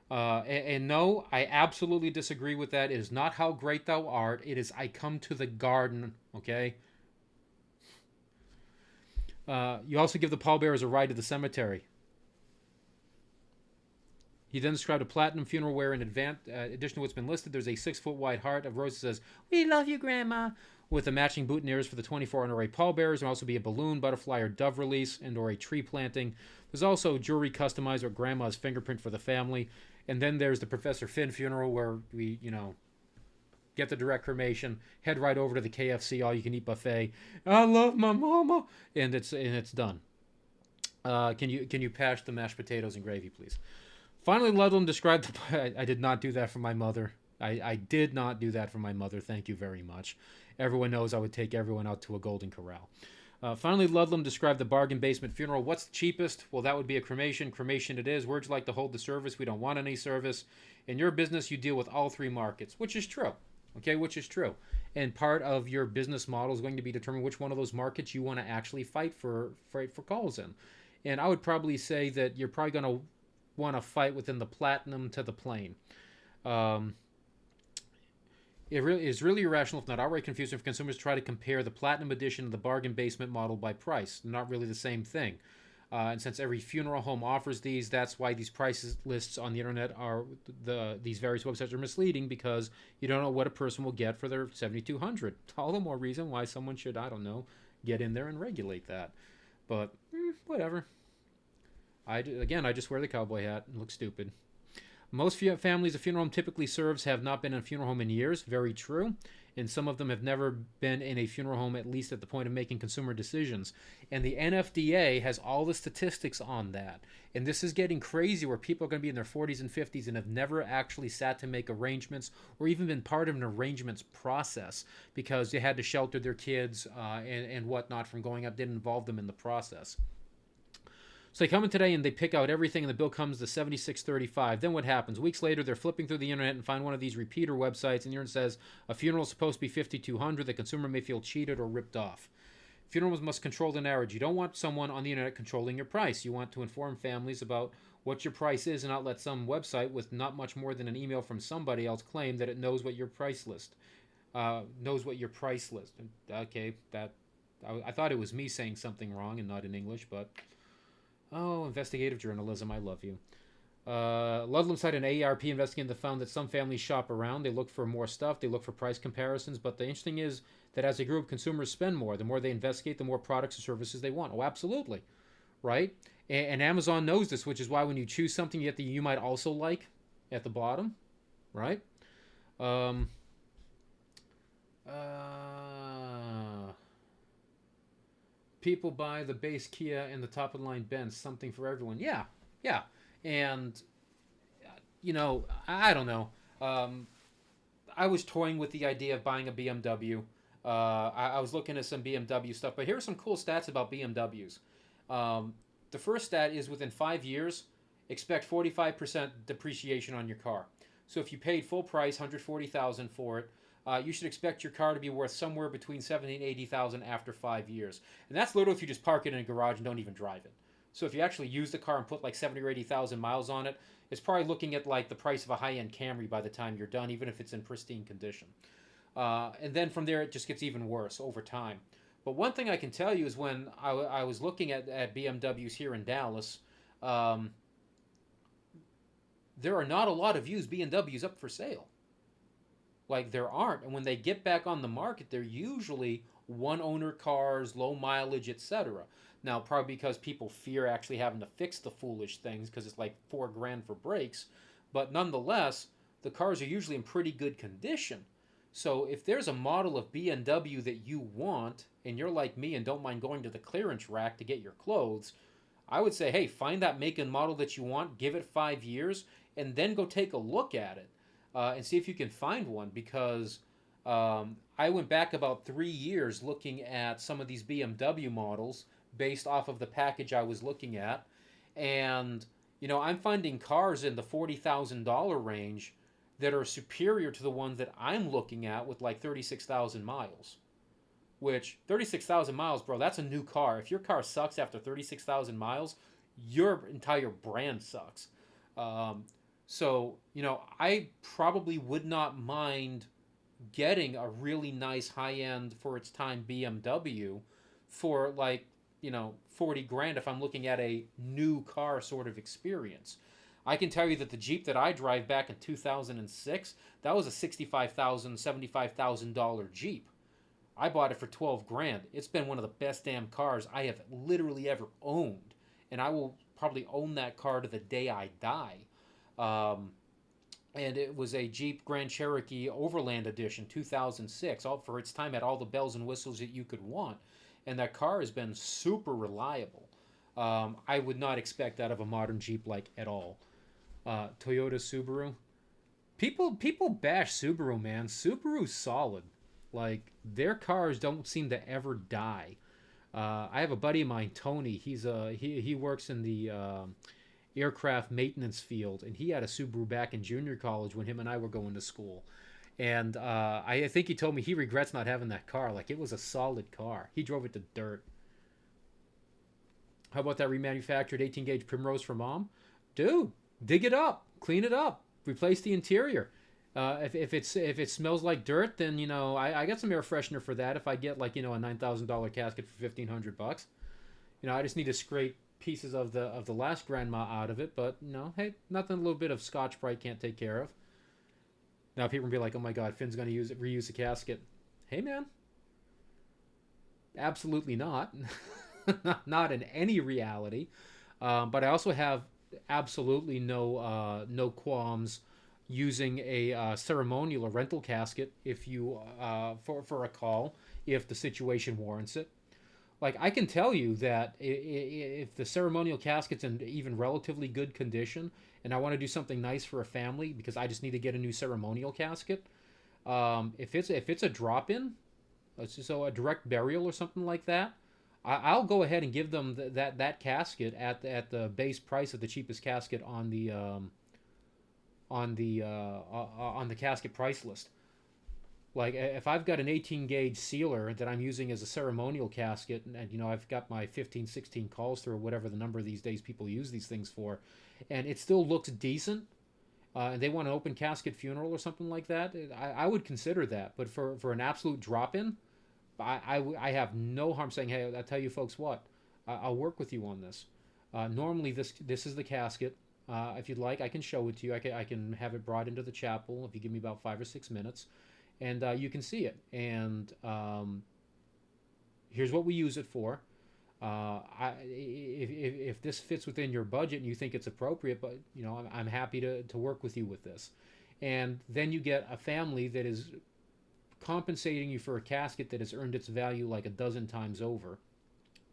And no, I absolutely disagree with that. It is not how great thou art. It is I come to the garden, okay? You also give the pallbearers a ride to the cemetery. He then described a platinum funeral where, in addition to what's been listed, there's a 6-foot wide heart of roses that says, "We love you, Grandma," with the matching boutonnieres for the 24 honorary pallbearers. There will also be a balloon, butterfly, or dove release, and or a tree planting. There's also jewelry customized with Grandma's fingerprint for the family. And then there's the Professor Finn funeral where we, get the direct cremation, head right over to the KFC all-you-can-eat buffet. I love my mama, and it's done. Can you pass the mashed potatoes and gravy, please? Finally, Ludlam described I did not do that for my mother. I did not do that for my mother. Thank you very much. Everyone knows I would take everyone out to a Golden Corral. Finally, Ludlam described the bargain basement funeral. What's the cheapest? Well, that would be a cremation. Cremation it is. Where'd you like to hold the service? We don't want any service. In your business, you deal with all 3 markets, which is true. Okay, which is true. And part of your business model is going to be determine which one of those markets you want to actually fight for calls in. And I would probably say that you're probably going to want to fight within the platinum to the plain. It really is really irrational, if not outright confusing, if consumers try to compare the platinum edition and the bargain basement model by price. They're not really the same thing. And since every funeral home offers these, that's why these price lists on the internet are these various websites are misleading, because you don't know what a person will get for their $7,200. All the more reason why someone should, I don't know, get in there and regulate that. But whatever. I just wear the cowboy hat and look stupid. Most families a funeral home typically serves have not been in a funeral home in years. Very true. And some of them have never been in a funeral home, at least at the point of making consumer decisions. And the NFDA has all the statistics on that. And this is getting crazy, where people are going to be in their 40s and 50s and have never actually sat to make arrangements or even been part of an arrangements process, because they had to shelter their kids and whatnot from going up, didn't involve them in the process. So they come in today and they pick out everything, and the bill comes to $76.35. Then what happens? Weeks later, they're flipping through the internet and find one of these repeater websites, and the internet says a funeral is supposed to be $5,200. The consumer may feel cheated or ripped off. Funerals must control the narrative. You don't want someone on the internet controlling your price. You want to inform families about what your price is, and not let some website with not much more than an email from somebody else claim that it knows what your price list Okay, I thought it was me saying something wrong and not in English, but. Oh, investigative journalism, I love you. Ludlam cited an AARP investigation that found that some families shop around. They look for more stuff. They look for price comparisons. But the interesting is that as a group, consumers spend more. The more they investigate, the more products and services they want. Oh, absolutely. Right? And Amazon knows this, which is why when you choose something you might also like at the bottom. Right? Um, people buy the base Kia and the top of the line Benz, something for everyone. Yeah, yeah. And I don't know. I was toying with the idea of buying a BMW. I was looking at some BMW stuff, but here are some cool stats about BMWs. The first stat is within 5 years, expect 45% depreciation on your car. So if you paid full price, $140,000 for it, you should expect your car to be worth somewhere between $70,000 and $80,000 after 5 years. And that's literally if you just park it in a garage and don't even drive it. So if you actually use the car and put like 70 or 80,000 miles on it, it's probably looking at like the price of a high-end Camry by the time you're done, even if it's in pristine condition. And then from there, it just gets even worse over time. But one thing I can tell you is when I was looking at BMWs here in Dallas, there are not a lot of used BMWs up for sale. Like there aren't. And when they get back on the market, they're usually one-owner cars, low mileage, etc. Now, probably because people fear actually having to fix the foolish things because it's like $4,000 for brakes. But nonetheless, the cars are usually in pretty good condition. So if there's a model of BMW that you want, and you're like me and don't mind going to the clearance rack to get your clothes, I would say, hey, find that make and model that you want, give it 5 years, and then go take a look at it and see if you can find one. Because I went back about 3 years looking at some of these BMW models based off of the package I was looking at. And, I'm finding cars in the $40,000 range that are superior to the ones that I'm looking at with like 36,000 miles. Which, 36,000 miles, bro, that's a new car. If your car sucks after 36,000 miles, your entire brand sucks. So, I probably would not mind getting a really nice high-end, for its time, BMW for like, $40,000 if I'm looking at a new car sort of experience. I can tell you that the Jeep that I drive back in 2006, that was a $65,000, $75,000 Jeep. I bought it for $12,000. It's been one of the best damn cars I have literally ever owned, and I will probably own that car to the day I die. And it was a Jeep Grand Cherokee Overland Edition 2006. All for its time, had all the bells and whistles that you could want, and that car has been super reliable. I would not expect that of a modern Jeep like at all. Toyota, Subaru. People bash Subaru, man. Subaru's solid. Like, their cars don't seem to ever die. I have a buddy of mine, Tony. He works in the aircraft maintenance field, and he had a Subaru back in junior college when him and I were going to school. And I think he told me he regrets not having that car. Like, it was a solid car. He drove it to dirt. How about that remanufactured 18-gauge Primrose for Mom? Dude, dig it up. Clean it up. Replace the interior. If it smells like dirt, then I got some air freshener for that. If I get like a $9,000 casket for $1,500, I just need to scrape pieces of the last grandma out of it. But hey, nothing a little bit of Scotch-Brite can't take care of. Now people will be like, oh my God, Finn's gonna reuse the casket. Hey man, absolutely not. Not in any reality. But I also have absolutely no qualms using a ceremonial or rental casket if you for a call if the situation warrants it. Like, I can tell you that if the ceremonial casket's in even relatively good condition and I want to do something nice for a family because I just need to get a new ceremonial casket, if it's a drop-in, so a direct burial or something like that, I'll go ahead and give them that casket at the base price of the cheapest casket on the casket price list. Like, if I've got an 18-gauge sealer that I'm using as a ceremonial casket, and I've got my 15, 16 calls through, or whatever the number these days people use these things for, and it still looks decent, and they want an open casket funeral or something like that, I would consider that. But for an absolute drop-in, I have no harm saying, hey, I'll tell you folks what, I'll work with you on this. Normally this is the casket. If you'd like, I can show it to you. I can have it brought into the chapel if you give me about 5 or 6 minutes, and you can see it. And here's what we use it for. If this fits within your budget and you think it's appropriate, but I'm happy to work with you with this. And then you get a family that is compensating you for a casket that has earned its value like a dozen times over.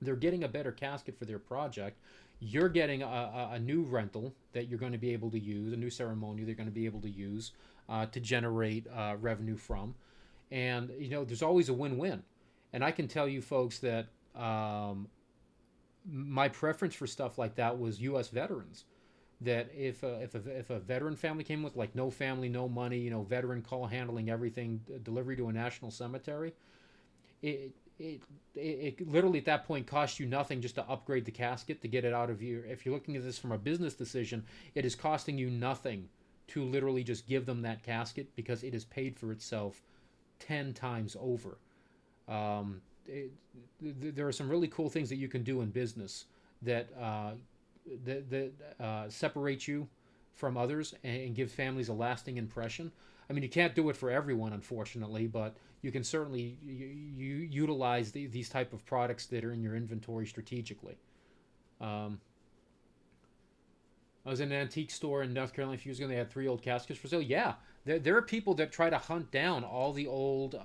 They're getting a better casket for their project. You're getting a new rental that you're going to be able to use, a new ceremony they're going to be able to use to generate revenue from. And, there's always a win-win. And I can tell you folks that my preference for stuff like that was U.S. veterans. That if a veteran family came with like no family, no money, veteran call handling everything, delivery to a national cemetery, it literally at that point costs you nothing just to upgrade the casket to get it out of you. If you're looking at this from a business decision, it is costing you nothing to literally just give them that casket because it is paid for itself 10 times over. There are some really cool things that you can do in business that separate you from others and give families a lasting impression. I mean, you can't do it for everyone, unfortunately, but you can certainly utilize these type of products that are in your inventory strategically. I was in an antique store in North Carolina a few years ago. They had 3 old caskets for sale. Yeah, there are people that try to hunt down all the old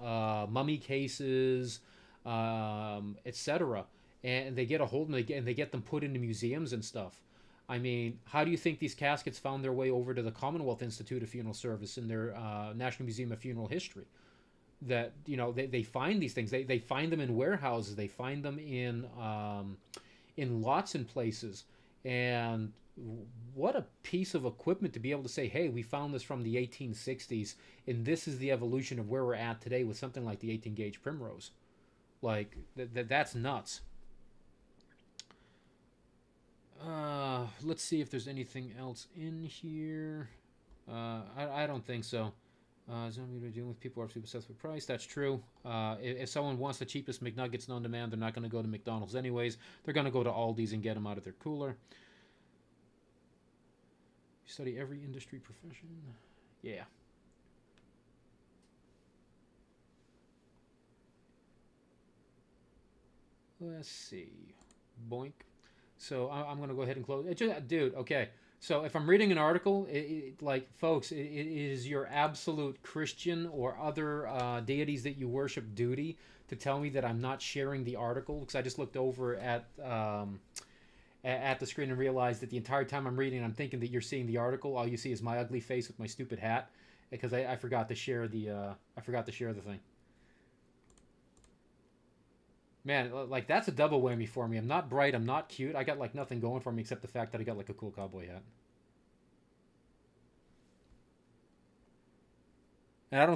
mummy cases, etc., and they get a hold of them and they get them put into museums and stuff. I mean, how do you think these caskets found their way over to the Commonwealth Institute of Funeral Service in their National Museum of Funeral History? That they find these things. They find them in warehouses. They find them in lots and places. And what a piece of equipment to be able to say, hey, we found this from the 1860s, and this is the evolution of where we're at today with something like the 18 gauge Primrose. Like that's nuts. Let's see if there's anything else in here. I don't think so. We're dealing with people who are obsessed with price. That's true. If someone wants the cheapest McNuggets known to man, they're not going to go to McDonald's anyways. They're going to go to Aldi's and get them out of their cooler. You study every industry profession. Yeah. Let's see. Boink. So I'm going to go ahead and close. Dude, okay. So if I'm reading an article, like, folks, it is your absolute Christian or other deities that you worship duty to tell me that I'm not sharing the article, because I just looked over at the screen and realized that the entire time I'm reading, I'm thinking that you're seeing the article. All you see is my ugly face with my stupid hat, because I forgot to share the thing. Man, like, that's a double whammy for me. I'm not bright. I'm not cute. I got like nothing going for me except the fact that I got like a cool cowboy hat. And I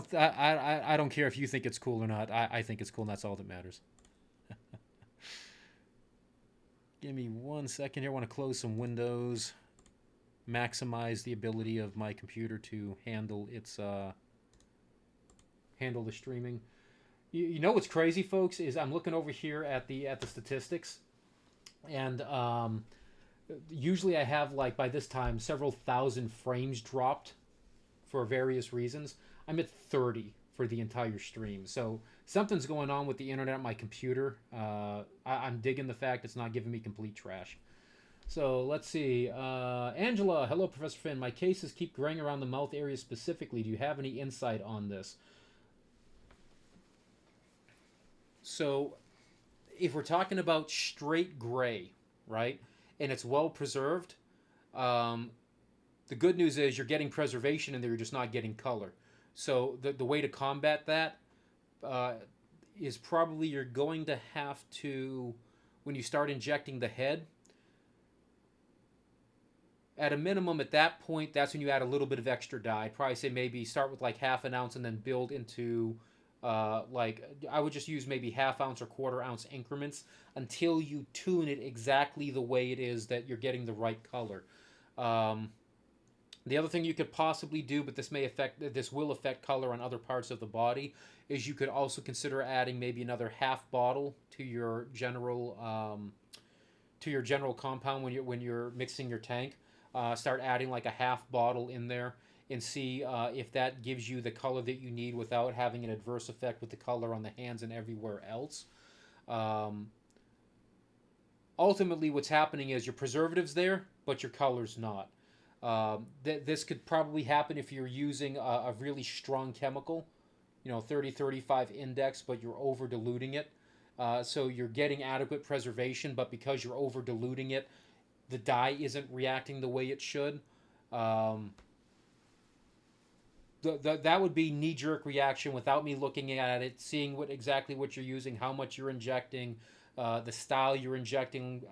don't care if you think it's cool or not. I think it's cool, and that's all that matters. Give me 1 second here. I want to close some windows, maximize the ability of my computer to handle its handle the streaming. You know what's crazy, folks, is I'm looking over here at the statistics, and usually I have, like, by this time, several thousand frames dropped for various reasons. I'm at 30 for the entire stream, so something's going on with the internet on my computer. I'm digging the fact it's not giving me complete trash. So let's see. Angela, hello, Professor Finn. My cases keep graying around the mouth area specifically. Do you have any insight on this? So if we're talking about straight gray, right, and it's well preserved, the good news is you're getting preservation in there, you're just not getting color. So the way to combat that is probably you're going to have to, when you start injecting the head, at a minimum at that point, that's when you add a little bit of extra dye. I'd probably say maybe start with like ½ ounce and then build into... like, I would just use maybe ½ ounce or ¼ ounce increments until you tune it exactly the way it is that you're getting the right color. The other thing you could possibly do, but this will affect color on other parts of the body, is you could also consider adding maybe another half bottle to your general compound when you're mixing your tank. start adding like a half bottle in there and see if that gives you the color that you need without having an adverse effect with the color on the hands and everywhere else. Um, Ultimately, what's happening is your preservative's there, but your color's not. This could probably happen if you're using a really strong chemical, 30-35 index, but you're over diluting it. So you're getting adequate preservation, but because you're over diluting it, the dye isn't reacting the way it should. That would be knee-jerk reaction without me looking at it, seeing exactly what you're using, how much you're injecting, the style you're injecting.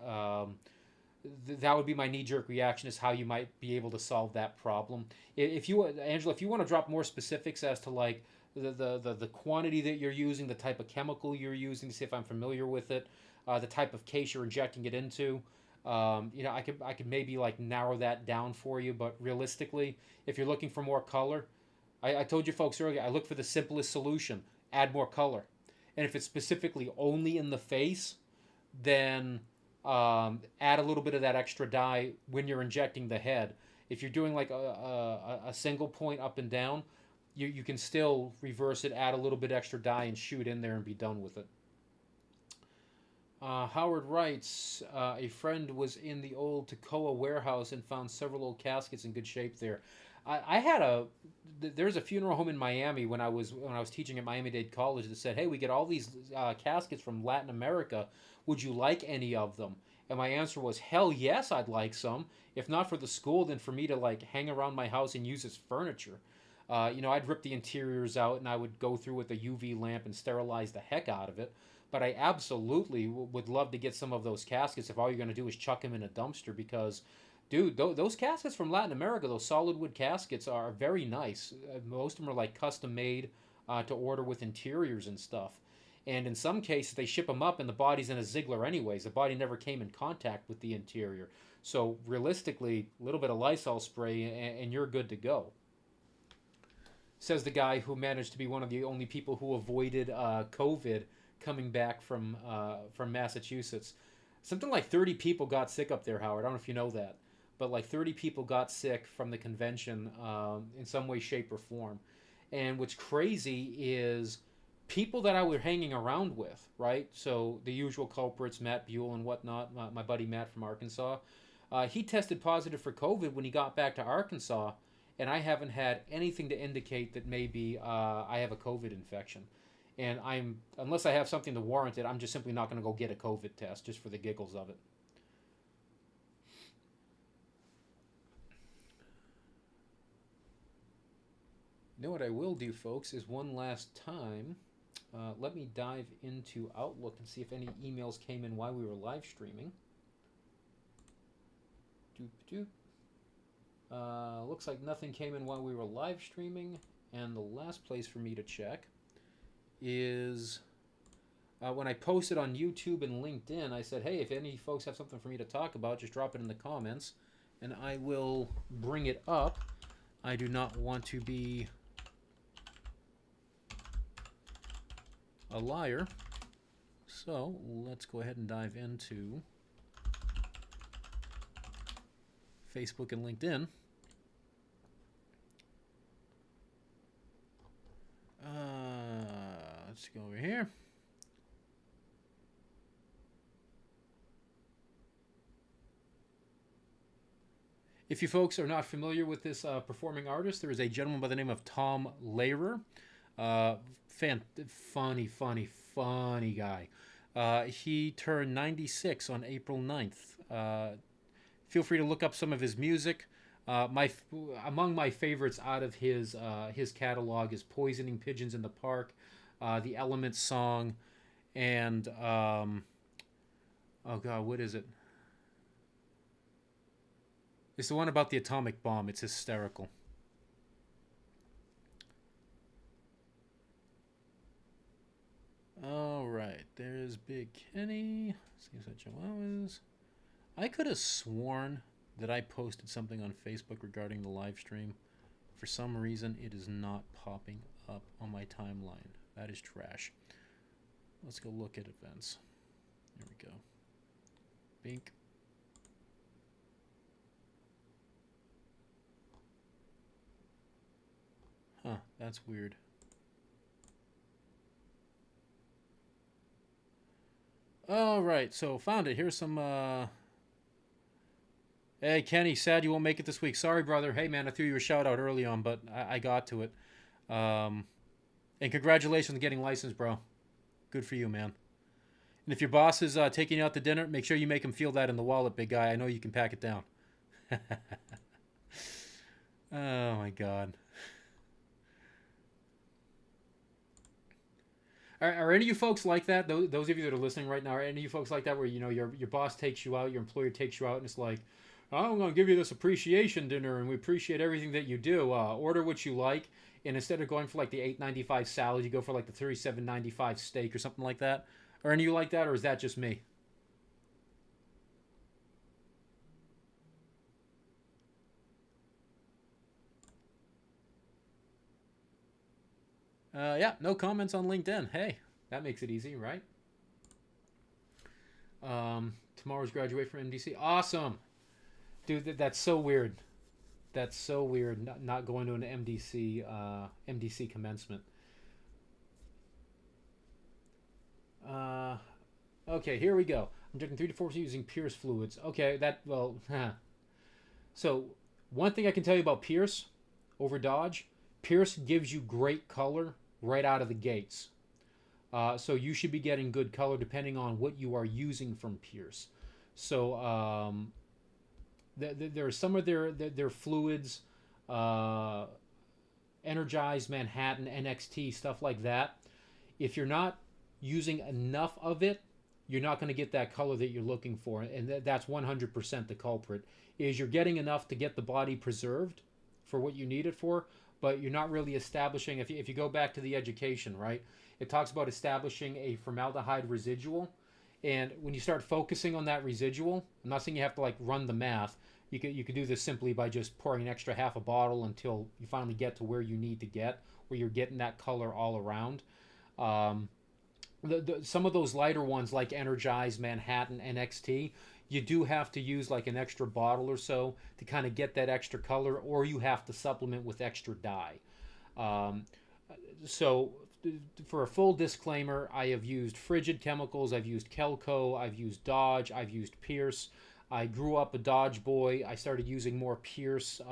That would be my knee-jerk reaction, is how you might be able to solve that problem. If you, Angela, if you want to drop more specifics as to like the quantity that you're using, the type of chemical you're using, to see if I'm familiar with it, the type of case you're injecting it into, I could maybe like narrow that down for you. But realistically, if you're looking for more color, I told you folks earlier, I look for the simplest solution: add more color. And if it's specifically only in the face, then add a little bit of that extra dye when you're injecting the head. If you're doing like a single point up and down, you can still reverse it, add a little bit extra dye, and shoot in there and be done with it. Howard writes, a friend was in the old Toccoa warehouse and found several old caskets in good shape there. There's a funeral home in Miami when I was teaching at Miami-Dade College that said, "Hey, we get all these caskets from Latin America. Would you like any of them?" And my answer was, "Hell yes, I'd like some. If not for the school, then for me to like hang around my house and use as furniture." I'd rip the interiors out and I would go through with a UV lamp and sterilize the heck out of it. But I absolutely would love to get some of those caskets if all you're going to do is chuck them in a dumpster, because, dude, those caskets from Latin America, those solid wood caskets, are very nice. Most of them are like custom made to order with interiors and stuff. And in some cases, they ship them up and the body's in a Ziegler anyways. The body never came in contact with the interior. So realistically, a little bit of Lysol spray and you're good to go. Says the guy who managed to be one of the only people who avoided COVID coming back from Massachusetts. Something like 30 people got sick up there, Howard. I don't know if you know that. But like 30 people got sick from the convention in some way, shape, or form. And what's crazy is people that I was hanging around with, right? So the usual culprits, Matt Buell and whatnot, my buddy Matt from Arkansas. He tested positive for COVID when he got back to Arkansas, and I haven't had anything to indicate that maybe I have a COVID infection. And unless I have something to warrant it, I'm just simply not going to go get a COVID test just for the giggles of it. You know what I will do, folks, is one last time, let me dive into Outlook and see if any emails came in while we were live streaming. Looks like nothing came in while we were live streaming. And the last place for me to check is when I posted on YouTube and LinkedIn. I said, hey, if any folks have something for me to talk about, just drop it in the comments and I will bring it up. I do not want to be a liar. So let's go ahead and dive into Facebook and LinkedIn. Let's go over here. If you folks are not familiar with this performing artist, there is a gentleman by the name of Tom Lehrer. Funny guy. He turned 96 on April 9th. Feel free to look up some of his music. Among my favorites out of his catalog is Poisoning Pigeons in the Park, the Elements song, and oh god, what is it? It's the one about the atomic bomb. It's hysterical. All right, there's Big Kenny. Seems like Chihuahuas. I could have sworn that I posted something on Facebook regarding the live stream. For some reason, it is not popping up on my timeline. That is trash. Let's go look at events. Here we go. Bink. Huh, that's weird. All right, so found it. Here's some. Hey, Kenny, sad you won't make it this week. Sorry, brother. Hey, man, I threw you a shout out early on, but I got to it. And congratulations on getting licensed, bro. Good for you, man. And if your boss is taking you out to dinner, make sure you make him feel that in the wallet, big guy. I know you can pack it down. Oh my God. Are any of you folks like that? Those of you that are listening right now, are any of you folks like that where your boss takes you out, your employer takes you out, and it's like, oh, I'm going to give you this appreciation dinner, and we appreciate everything that you do. Order what you like, and instead of going for like the $8.95 salad, you go for like the $37.95 steak or something like that. Are any of you like that, or is that just me? Yeah, no comments on LinkedIn. Hey, that makes it easy, right? Tomorrow's graduate from MDC. Awesome. Dude, that's so weird. That's so weird, not going to an MDC commencement. Okay, here we go. I'm drinking 3 to 4 using Pierce fluids. Okay, So, one thing I can tell you about Pierce over Dodge, Pierce gives you great color right out of the gates. So you should be getting good color depending on what you are using from Pierce. So there are some of their fluids, Energized, Manhattan, NXT, stuff like that. If you're not using enough of it, you're not going to get that color that you're looking for. And that's 100% the culprit, is you're getting enough to get the body preserved for what you need it for, but you're not really establishing, if you go back to the education, right, it talks about establishing a formaldehyde residual. And when you start focusing on that residual, I'm not saying you have to like run the math. You could do this simply by just pouring an extra half a bottle until you finally get to where you need to get, where you're getting that color all around. Some of those lighter ones like Energized, Manhattan, NXT, you do have to use like an extra bottle or so to kind of get that extra color, or you have to supplement with extra dye. So for a full disclaimer, I have used Frigid Chemicals, I've used Kelco, I've used Dodge, I've used Pierce. I grew up a Dodge boy. I started using more Pierce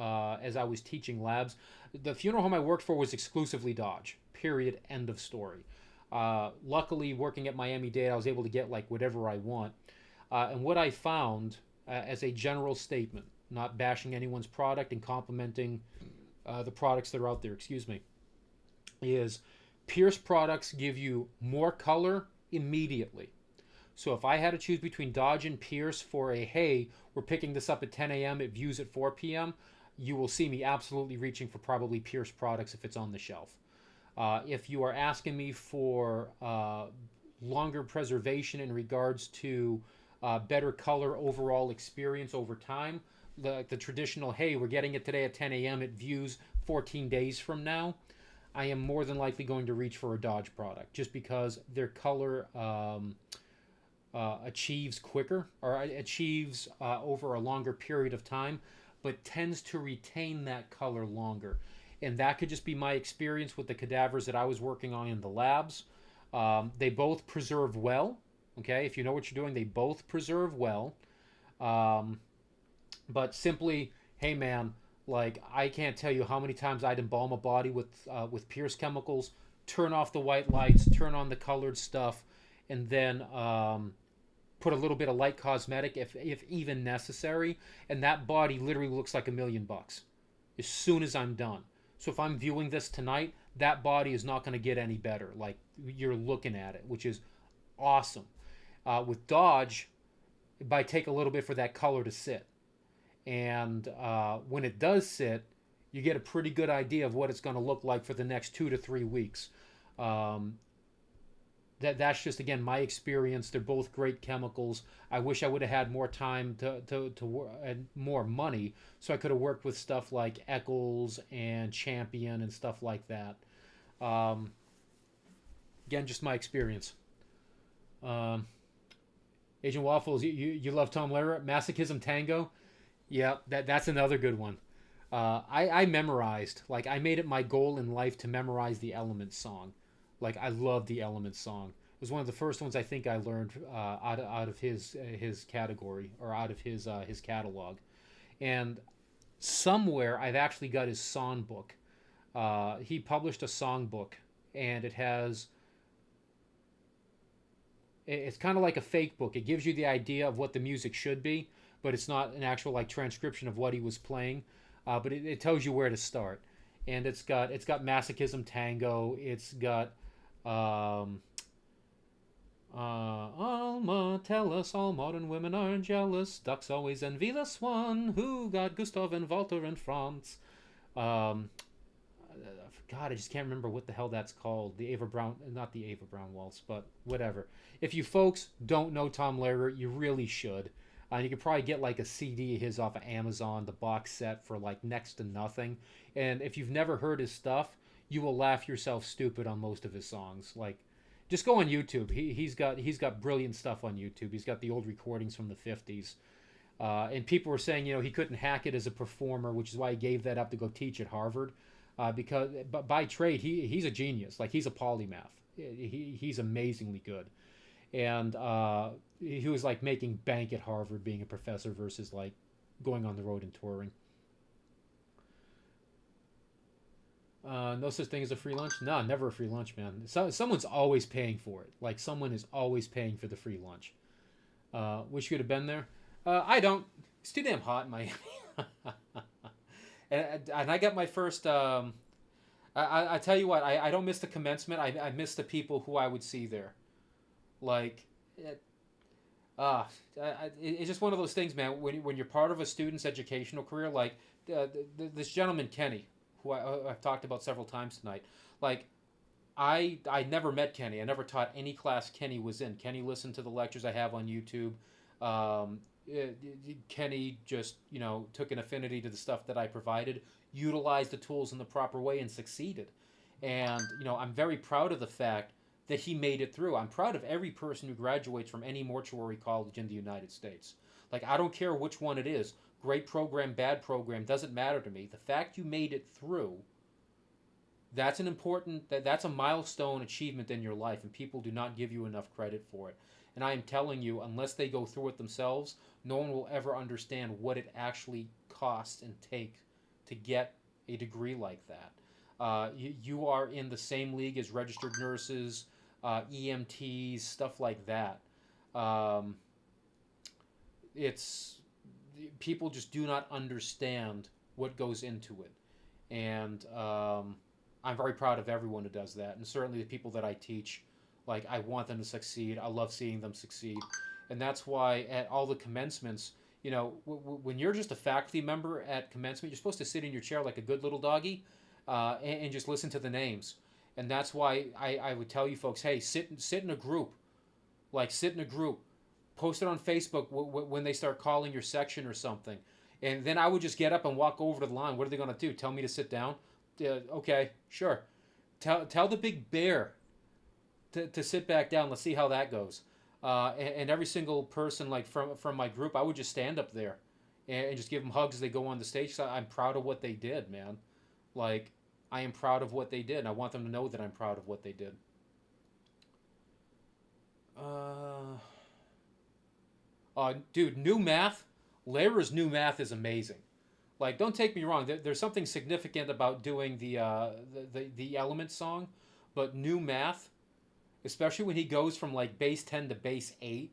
as I was teaching labs. The funeral home I worked for was exclusively Dodge, period, end of story. Luckily, working at Miami-Dade, I was able to get like whatever I want. And what I found, as a general statement, not bashing anyone's product and complimenting the products that are out there, is Pierce products give you more color immediately. So if I had to choose between Dodge and Pierce for a, hey, we're picking this up at 10 a.m., it views at 4 p.m., you will see me absolutely reaching for probably Pierce products if it's on the shelf. If you are asking me for longer preservation in regards to better color overall experience over time, the traditional, hey, we're getting it today at 10 a.m., it views 14 days from now, I am more than likely going to reach for a Dodge product just because their color achieves quicker, or achieves over a longer period of time, but tends to retain that color longer. And that could just be my experience with the cadavers that I was working on in the labs. They both preserve well. Okay, if you know what you're doing, they both preserve well. But simply, hey man, like I can't tell you how many times I'd embalm a body with Pierce chemicals, turn off the white lights, turn on the colored stuff, and then put a little bit of light cosmetic if even necessary, and that body literally looks like $1 million as soon as I'm done. So if I'm viewing this tonight, that body is not going to get any better. Like you're looking at it, which is awesome. With Dodge, it might take a little bit for that color to sit. And when it does sit, you get a pretty good idea of what it's going to look like for the next 2 to 3 weeks. That's just, again, my experience. They're both great chemicals. I wish I would have had more time and more money so I could have worked with stuff like Eccles and Champion and stuff like that. Again, just my experience. Agent Waffles, you love Tom Lehrer. Masochism Tango? Yeah, that's another good one. I memorized, like, I made it my goal in life to memorize the Elements song. Like, I love the Elements song. It was one of the first ones I think I learned out of his category, or out of his catalog. And somewhere I've actually got his song book. He published a song book, and it's kind of like a fake book. It gives you the idea of what the music should be, but it's not an actual like transcription of what he was playing. But it tells you where to start, and it's got Masochism Tango. It's got Alma, tell us all modern women are jealous. Ducks always envy the swan who got Gustav and Walter in France. Um, God, I just can't remember what the hell that's called. The Ava Brown, not the Ava Brown waltz, but whatever. If you folks don't know Tom Lehrer, you really should. You could probably get like a CD of his off of Amazon, the box set, for like next to nothing. And if you've never heard his stuff, you will laugh yourself stupid on most of his songs. Like, just go on YouTube. He's got brilliant stuff on YouTube. He's got the old recordings from the 50s. And people were saying, he couldn't hack it as a performer, which is why he gave that up to go teach at Harvard. But by trade, he's a genius. Like, he's a polymath. He's amazingly good. And he was like making bank at Harvard being a professor versus like going on the road and touring. No such thing as a free lunch? No, never a free lunch, man. Someone's always paying for it. Like, someone is always paying for the free lunch. Wish you could have been there. I don't. It's too damn hot in Miami. and I got my first. I tell you what, I don't miss the commencement. I miss the people who I would see there. Like, it's just one of those things, man. When you're part of a student's educational career, like this gentleman Kenny, who I've talked about several times tonight. Like, I never met Kenny. I never taught any class Kenny was in. Kenny listened to the lectures I have on YouTube. Kenny just took an affinity to the stuff that I provided, utilized the tools in the proper way, and succeeded. And I'm very proud of the fact that he made it through. I'm proud of every person who graduates from any mortuary college in the United States. Like, I don't care which one it is. Great program, bad program, doesn't matter to me. The fact you made it through, that's a milestone achievement in your life, and people do not give you enough credit for it. And I am telling you, unless they go through it themselves, no one will ever understand what it actually costs and takes to get a degree like that. You are in the same league as registered nurses, EMTs, stuff like that. It's people just do not understand what goes into it, and I'm very proud of everyone who does that, and certainly the people that I teach. Like, I want them to succeed. I love seeing them succeed, and that's why at all the commencements, when you're just a faculty member at commencement, you're supposed to sit in your chair like a good little doggy, and just listen to the names. And that's why I would tell you folks, hey, sit in a group. Like, sit in a group. Post it on Facebook when they start calling your section or something. And then I would just get up and walk over to the line. What are they going to do? Tell me to sit down? Okay, sure. Tell the big bear to sit back down. Let's see how that goes. And every single person, like, from my group, I would just stand up there and just give them hugs as they go on the stage. So I'm proud of what they did, man. Like, I am proud of what they did, and I want them to know that I'm proud of what they did. Dude, new math. Lehrer's new math is amazing. Like, don't take me wrong. There's something significant about doing the element song, but new math, especially when he goes from like base 10 to base 8,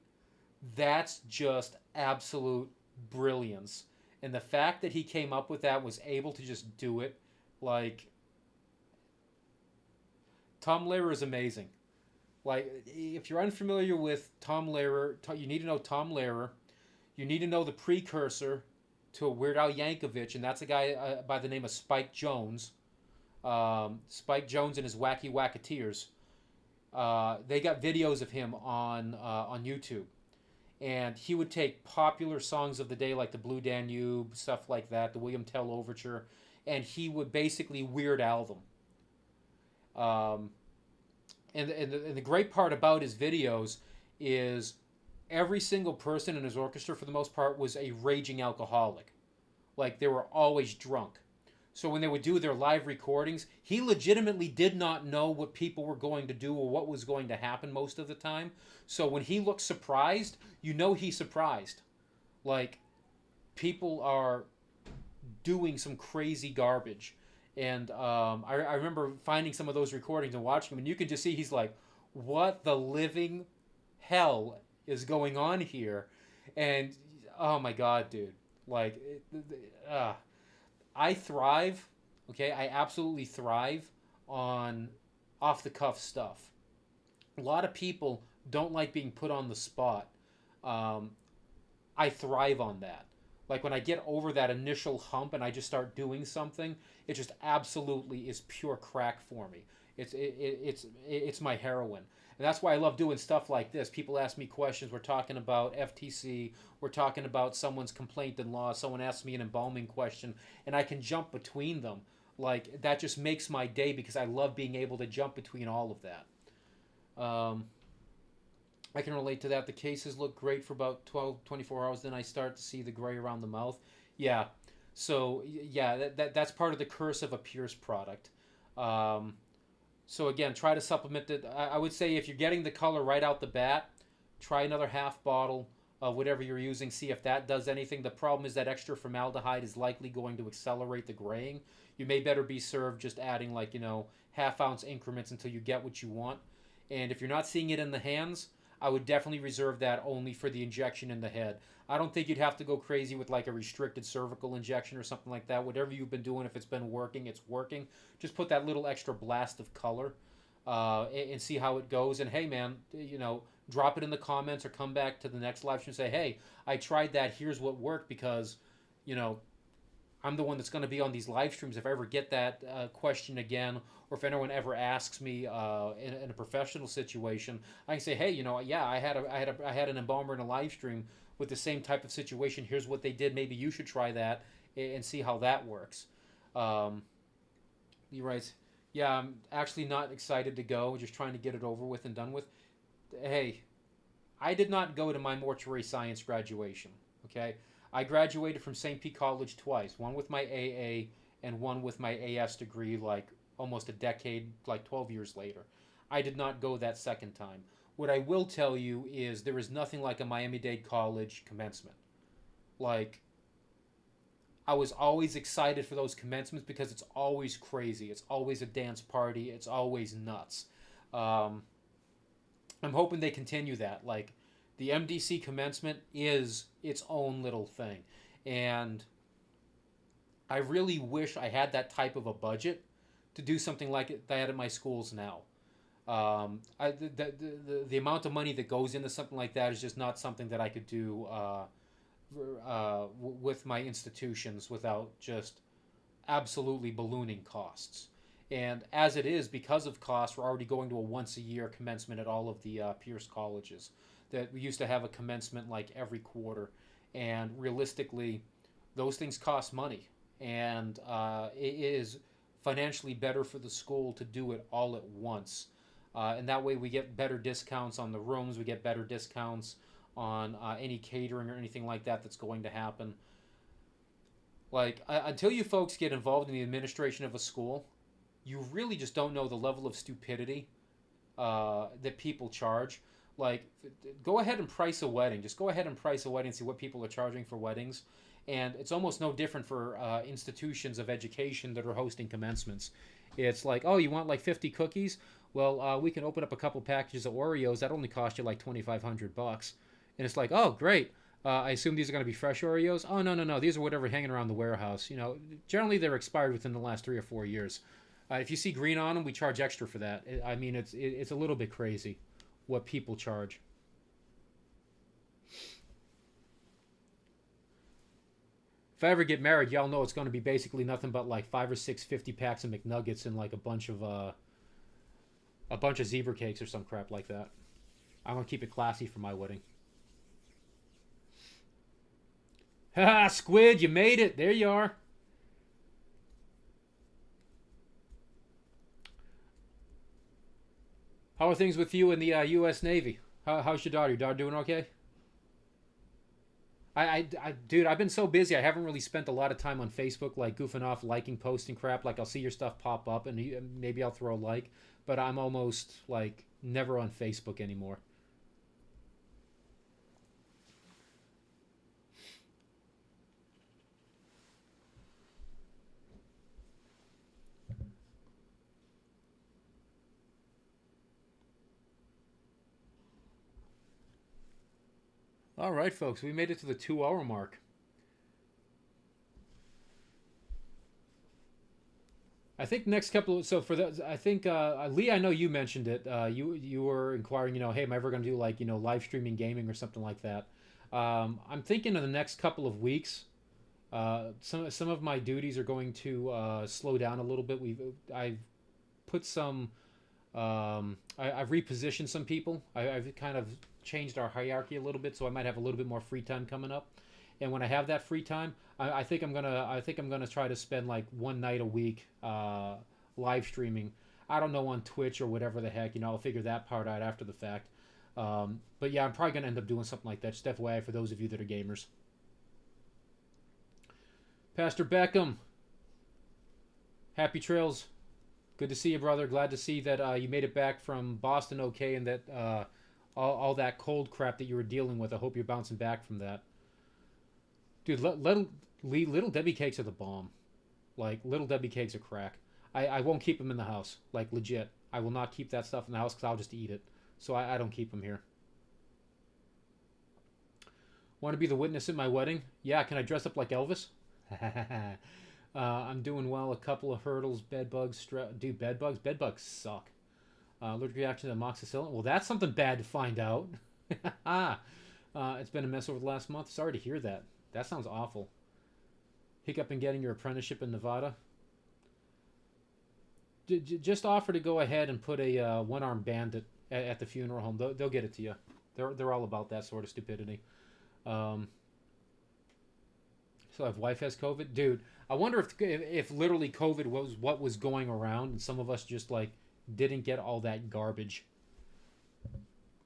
that's just absolute brilliance. And the fact that he came up with that, was able to just do it, like, Tom Lehrer is amazing. Like, if you're unfamiliar with Tom Lehrer, you need to know Tom Lehrer. You need to know the precursor to Weird Al Yankovic, and that's a guy by the name of Spike Jones. Spike Jones and his Wacky Wacketeers. They got videos of him on YouTube. And he would take popular songs of the day, like the Blue Danube, stuff like that, the William Tell Overture, and he would basically Weird Al them. And the great part about his videos is every single person in his orchestra, for the most part, was a raging alcoholic. Like, they were always drunk. So when they would do their live recordings, he legitimately did not know what people were going to do or what was going to happen most of the time. So when he looked surprised, you know he's surprised. Like, people are doing some crazy garbage. And I remember finding some of those recordings and watching them, and you can just see he's like, what the living hell is going on here? And oh my god, dude. Like, I thrive, okay? I absolutely thrive on off the cuff stuff. A lot of people don't like being put on the spot. Um, I thrive on that. Like, when I get over that initial hump and I just start doing something, it just absolutely is pure crack for me. It's my heroin. And that's why I love doing stuff like this. People ask me questions. We're talking about FTC. We're talking about someone's complaint in law. Someone asks me an embalming question, and I can jump between them. Like, that just makes my day because I love being able to jump between all of that. I can relate to that. The cases look great for about 12, 24 hours. Then I start to see the gray around the mouth. Yeah. So, yeah, that's part of the curse of a Pierce product. So again, try to supplement it. I would say if you're getting the color right out the bat, try another half bottle of whatever you're using. See if that does anything. The problem is that extra formaldehyde is likely going to accelerate the graying. You may better be served just adding, like, half-ounce increments until you get what you want. And if you're not seeing it in the hands, I would definitely reserve that only for the injection in the head. I don't think you'd have to go crazy with like a restricted cervical injection or something like that. Whatever you've been doing, if it's been working, it's working. Just put that little extra blast of color and see how it goes. And hey, man, drop it in the comments or come back to the next live stream and say, hey, I tried that. Here's what worked because, I'm the one that's going to be on these live streams. If I ever get that question again, or if anyone ever asks me in a professional situation, I can say, hey, yeah, I had an embalmer in a live stream with the same type of situation. Here's what they did. Maybe you should try that and see how that works. He writes, yeah, I'm actually not excited to go. Just trying to get it over with and done with. Hey, I did not go to my mortuary science graduation. Okay. I graduated from St. Pete College twice, one with my AA and one with my AS degree, like almost a decade, like 12 years later. I did not go that second time. What I will tell you is there is nothing like a Miami-Dade College commencement. Like, I was always excited for those commencements because it's always crazy. It's always a dance party. It's always nuts. I'm hoping they continue that. Like, the MDC commencement is its own little thing. And I really wish I had that type of a budget to do something like that at my schools now. The amount of money that goes into something like that is just not something that I could do with my institutions without just absolutely ballooning costs. And as it is, because of costs, we're already going to a once-a-year commencement at all of the Pierce colleges. That we used to have a commencement like every quarter, and realistically, those things cost money, and it is financially better for the school to do it all at once, and that way we get better discounts on the rooms, we get better discounts on any catering or anything like that that's going to happen. Like, until you folks get involved in the administration of a school, you really just don't know the level of stupidity that people charge. Like, go ahead and price a wedding. Just go ahead and price a wedding and see what people are charging for weddings. And it's almost no different for institutions of education that are hosting commencements. It's like, oh, you want like 50 cookies? Well, we can open up a couple packages of Oreos. That only cost you like $2,500. And it's like, oh, great. I assume these are going to be fresh Oreos? Oh, no. These are whatever hanging around the warehouse. Generally they're expired within the last 3 or 4 years. If you see green on them, we charge extra for that. I mean, it's a little bit crazy what people charge. If I ever get married, y'all know it's going to be basically nothing but like 5 or 6 50-packs of McNuggets and like a bunch of zebra cakes or some crap like that. I'm going to keep it classy for my wedding. Ha, Squid, you made it. There you are. How are things with you in the U.S. Navy? How's your daughter? Your daughter doing okay? Dude, I've been so busy. I haven't really spent a lot of time on Facebook, like goofing off, liking, posting crap. Like I'll see your stuff pop up, and maybe I'll throw a like. But I'm almost like never on Facebook anymore. All right, folks, we made it to the 2 hour mark. I think next couple. So for the, I think Lee, I know you mentioned it. You were inquiring. Hey, am I ever going to do like live streaming gaming or something like that? I'm thinking in the next couple of weeks. Some of my duties are going to slow down a little bit. I've put some. I've repositioned some people. I've kind of changed our hierarchy a little bit, so I might have a little bit more free time coming up. And when I have that free time, I think I'm gonna try to spend like one night a week live streaming. I don't know, on Twitch or whatever the heck. I'll figure that part out after the fact. But yeah, I'm probably gonna end up doing something like that. Just FYI for those of you that are gamers. Pastor Beckham, happy trails. Good to see you, brother. Glad to see that you made it back from Boston okay, and that all that cold crap that you were dealing with. I hope you're bouncing back from that. Dude, little Debbie cakes are the bomb. Like, little Debbie cakes are crack. I won't keep them in the house. Like, legit. I will not keep that stuff in the house because I'll just eat it. So I don't keep them here. Want to be the witness at my wedding? Yeah, can I dress up like Elvis? I'm doing well. A couple of hurdles, bed bugs. Dude, bed bugs? Bed bugs suck. Allergic reaction to amoxicillin? Well, that's something bad to find out. It's been a mess over the last month. Sorry to hear that. That sounds awful. Hiccup in getting your apprenticeship in Nevada? Just offer to go ahead and put a one-armed bandit at the funeral home. They'll get it to you. They're all about that sort of stupidity. So if wife has COVID, dude, I wonder if literally COVID was what was going around, and some of us just like didn't get all that garbage.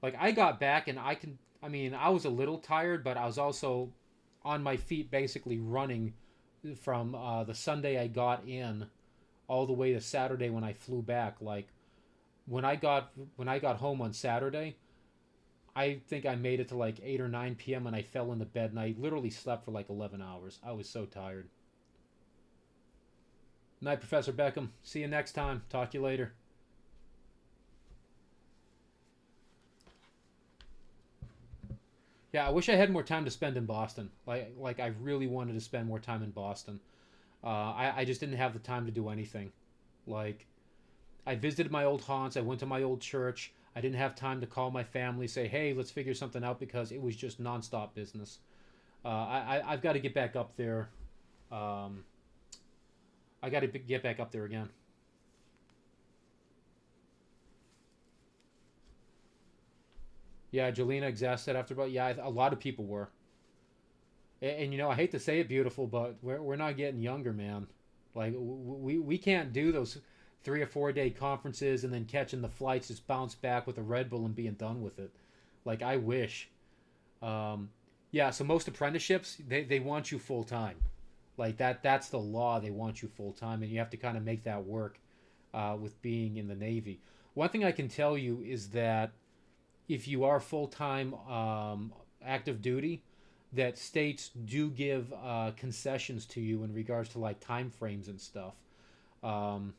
Like I got back, and I was a little tired, but I was also on my feet, basically running from the Sunday I got in all the way to Saturday when I flew back. Like when I got home on Saturday, I think I made it to like 8 or 9 p.m. and I fell into bed, and I literally slept for like 11 hours. I was so tired. Night, Professor Beckham. See you next time. Talk to you later. Yeah, I wish I had more time to spend in Boston. Like I really wanted to spend more time in Boston. I just didn't have the time to do anything. Like, I visited my old haunts. I went to my old church. I didn't have time to call my family, say, hey, let's figure something out, because it was just nonstop business. I've got to get back up there. I got to get back up there again. Yeah, Jelena exhausted after about. Yeah, a lot of people were. And I hate to say it, beautiful, but we're not getting younger, man. Like we can't do those 3 or 4 day conferences and then catching the flights, just bounce back with a Red Bull and being done with it. Like I wish. Yeah, so most apprenticeships they want you full time. Like that's the law. They want you full time, and you have to kind of make that work with being in the Navy. One thing I can tell you is that if you are full time active duty, that states do give concessions to you in regards to like time frames and stuff. Um,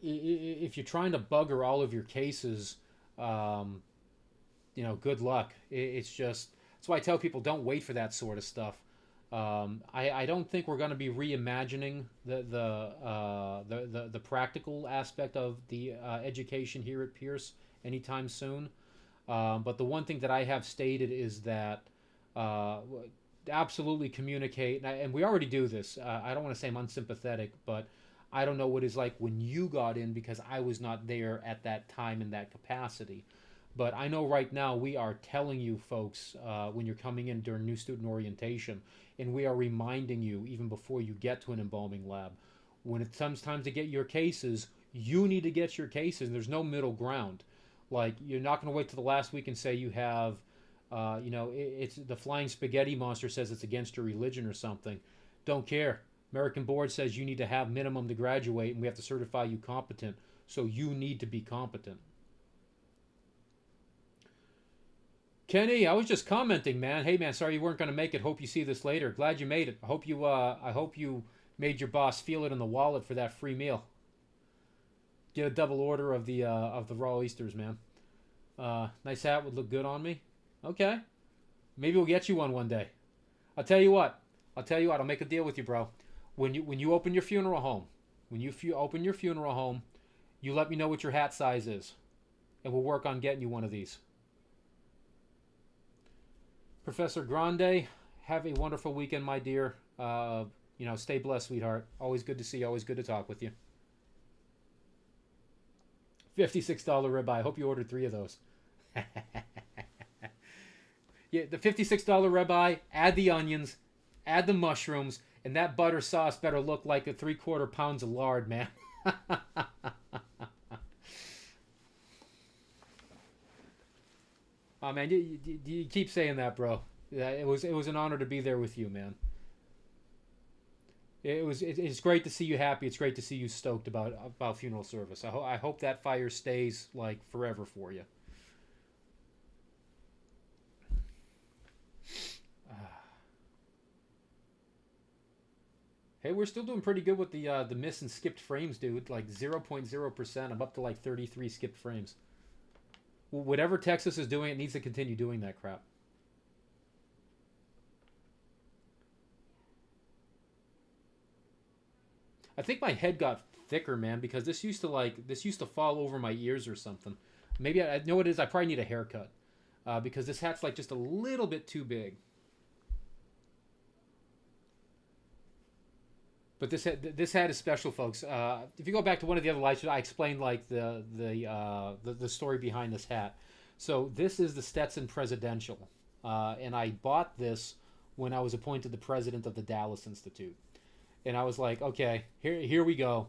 if you're trying to bugger all of your cases, um, good luck. It's just that's why I tell people don't wait for that sort of stuff. I don't think we're going to be reimagining the practical aspect of the education here at Pierce anytime soon. But the one thing that I have stated is that absolutely communicate, and we already do this. I don't want to say I'm unsympathetic, but I don't know what it's like when you got in, because I was not there at that time in that capacity. But I know right now we are telling you folks when you're coming in during new student orientation, and we are reminding you even before you get to an embalming lab, when it comes time to get your cases, you need to get your cases. There's no middle ground. Like, you're not going to wait till the last week and say you have It's the flying spaghetti monster says it's against your religion or something. Don't care. American board says you need to have minimum to graduate, and we have to certify you competent. So you need to be competent. Kenny, I was just commenting, man. Hey, man, sorry you weren't going to make it. Hope you see this later. Glad you made it. I hope you made your boss feel it in the wallet for that free meal. Get a double order of the raw oysters, man. Nice hat would look good on me. Okay, maybe we'll get you one day. I'll tell you what. I'll make a deal with you, bro. When you open your funeral home, you let me know what your hat size is, and we'll work on getting you one of these. Professor Grande, have a wonderful weekend, my dear. Stay blessed, sweetheart. Always good to see you. Always good to talk with you. $56 ribeye. I hope you ordered 3 of those. Yeah, the $56 ribeye, add the onions, add the mushrooms, and that butter sauce better look like 3/4 pounds of lard, man. Oh man, you keep saying that, bro. It was an honor to be there with you, man. It's great to see you happy. It's great to see you stoked about funeral service. I hope that fire stays like forever for you. Hey, we're still doing pretty good with the miss and skipped frames, dude. Like 0.0%. I'm up to like 33 skipped frames. Whatever Texas is doing, it needs to continue doing that crap. I think my head got thicker, man, because this used to fall over my ears or something. Maybe I know what it is. I probably need a haircut because this hat's like just a little bit too big. But this hat is special, folks. If you go back to one of the other lives, I explained like the story behind this hat. So this is the Stetson Presidential, and I bought this when I was appointed the president of the Dallas Institute, and I was like, okay, here we go.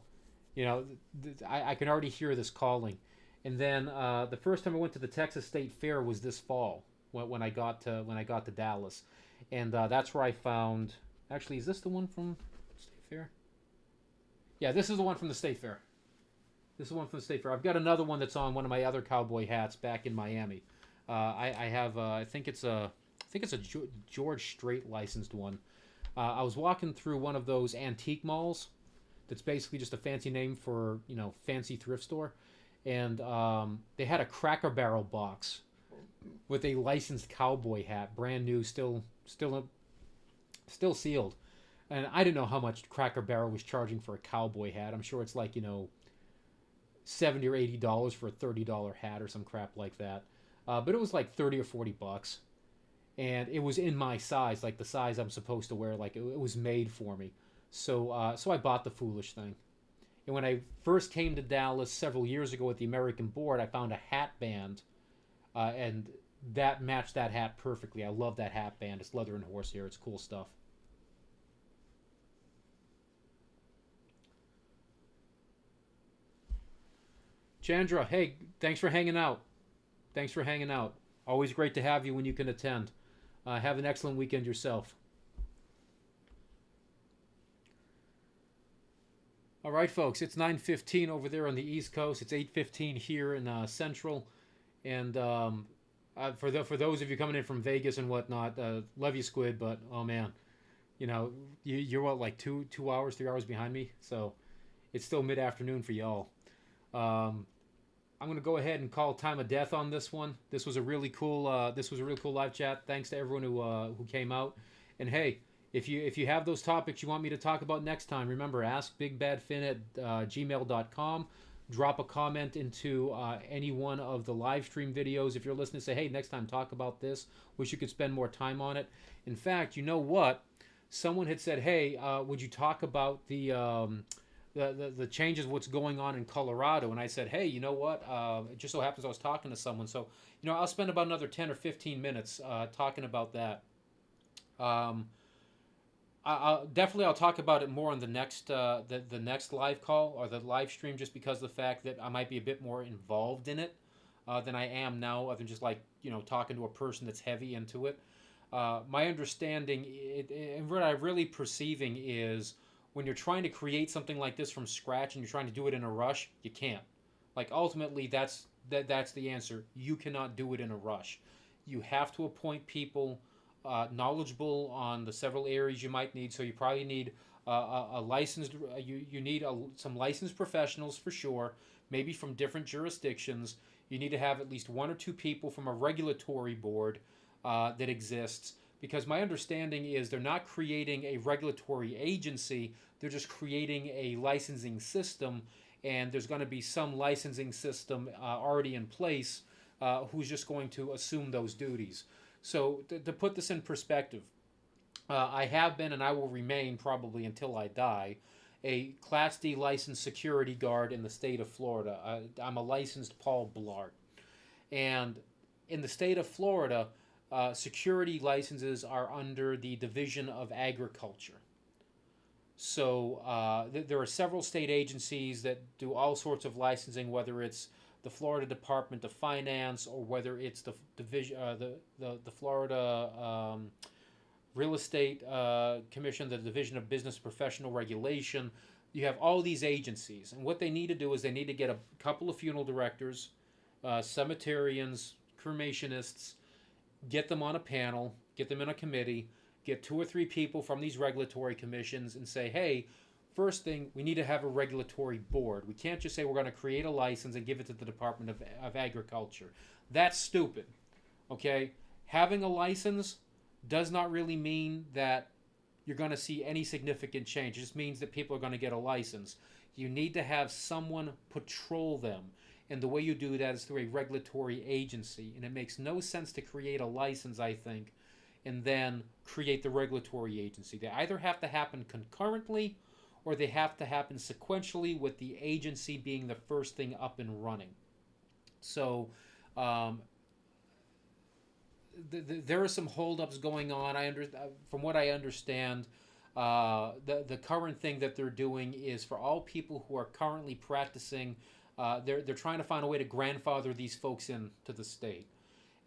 I can already hear this calling. And then the first time I went to the Texas State Fair was this fall when I got to Dallas, and that's where I found. Actually, is this the one from State Fair? Yeah, this is the one from the State Fair. This is one from the State Fair. I've got another one that's on one of my other cowboy hats back in Miami. I have. I think it's a George Strait licensed one. I was walking through one of those antique malls. That's basically just a fancy name for fancy thrift store, and they had a Cracker Barrel box with a licensed cowboy hat, brand new, still sealed. And I didn't know how much Cracker Barrel was charging for a cowboy hat. I'm sure it's like, $70 or $80 for a $30 hat or some crap like that. But it was like 30 or $40. And it was in my size, like the size I'm supposed to wear. Like it was made for me. So I bought the foolish thing. And when I first came to Dallas several years ago at the American Board, I found a hat band. And that matched that hat perfectly. I love that hat band. It's leather and horsehair. It's cool stuff. Chandra, hey, thanks for hanging out. Always great to have you when you can attend. Have an excellent weekend yourself. All right, folks, it's 9:15 over there on the East Coast. It's 8:15 here in Central. And for those of you coming in from Vegas and whatnot, love you, Squid, but oh man, you're what, like 3 hours behind me, so it's still mid-afternoon for y'all. I'm gonna go ahead and call time of death on this one. This was a really cool live chat. Thanks to everyone who came out. And hey, if you have those topics you want me to talk about next time, remember, askbigbadfin@gmail.com. Drop a comment into any one of the live stream videos. If you're listening, say, hey, next time talk about this. Wish you could spend more time on it. In fact, you know what? Someone had said, hey, would you talk about the changes, what's going on in Colorado? And I said, hey, you know what? It just so happens I was talking to someone. So, I'll spend about another 10 or 15 minutes talking about that. I'll talk about it more on the next live call or the live stream, just because of the fact that I might be a bit more involved in it than I am now, other than just like talking to a person that's heavy into it. My understanding, and what I'm really perceiving is when you're trying to create something like this from scratch and you're trying to do it in a rush, you can't. Like ultimately, that's the answer. You cannot do it in a rush. You have to appoint people knowledgeable on the several areas you might need. So you probably need a licensed. You need some licensed professionals for sure. Maybe from different jurisdictions. You need to have at least one or two people from a regulatory board that exists. Because my understanding is they're not creating a regulatory agency. They're just creating a licensing system, and there's going to be some licensing system already in place who's just going to assume those duties. So to put this in perspective, I have been and I will remain probably until I die a Class D licensed security guard in the state of Florida. I'm a licensed Paul Blart. And in the state of Florida, security licenses are under the Division of Agriculture. So there are several state agencies that do all sorts of licensing, whether it's the Florida Department of Finance or whether it's the division, the Florida Real Estate Commission, the Division of Business Professional Regulation. You have all these agencies, and what they need to do is they need to get a couple of funeral directors, cemeterians, cremationists, get them on a panel, get them in a committee, get 2 or 3 people from these regulatory commissions and say, hey, first thing, we need to have a regulatory board. We can't just say we're going to create a license and give it to the Department of Agriculture. That's stupid, okay? Having a license does not really mean that you're going to see any significant change. It just means that people are going to get a license. You need to have someone patrol them. And the way you do that is through a regulatory agency. And it makes no sense to create a license, I think, and then create the regulatory agency. They either have to happen concurrently or they have to happen sequentially, with the agency being the first thing up and running. So there are some holdups going on. From what I understand, the current thing that they're doing is for all people who are currently practicing, they're trying to find a way to grandfather these folks into the state.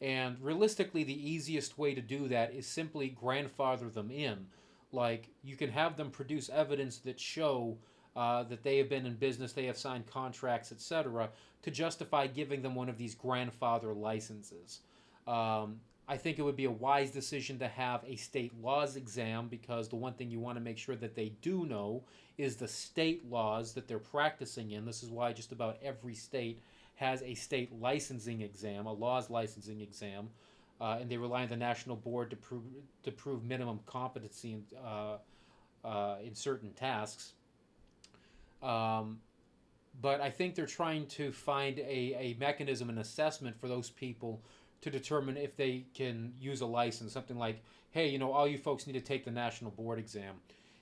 And realistically, the easiest way to do that is simply grandfather them in. Like, you can have them produce evidence that show that they have been in business, they have signed contracts, etc., to justify giving them one of these grandfather licenses. I think it would be a wise decision to have a state laws exam, because the one thing you want to make sure that they do know is the state laws that they're practicing in. This is why just about every state has a state licensing exam, a laws licensing exam, and they rely on the national board to prove minimum competency in certain tasks. But I think they're trying to find a mechanism, an assessment for those people to determine if they can use a license. Something like, hey, all you folks need to take the national board exam.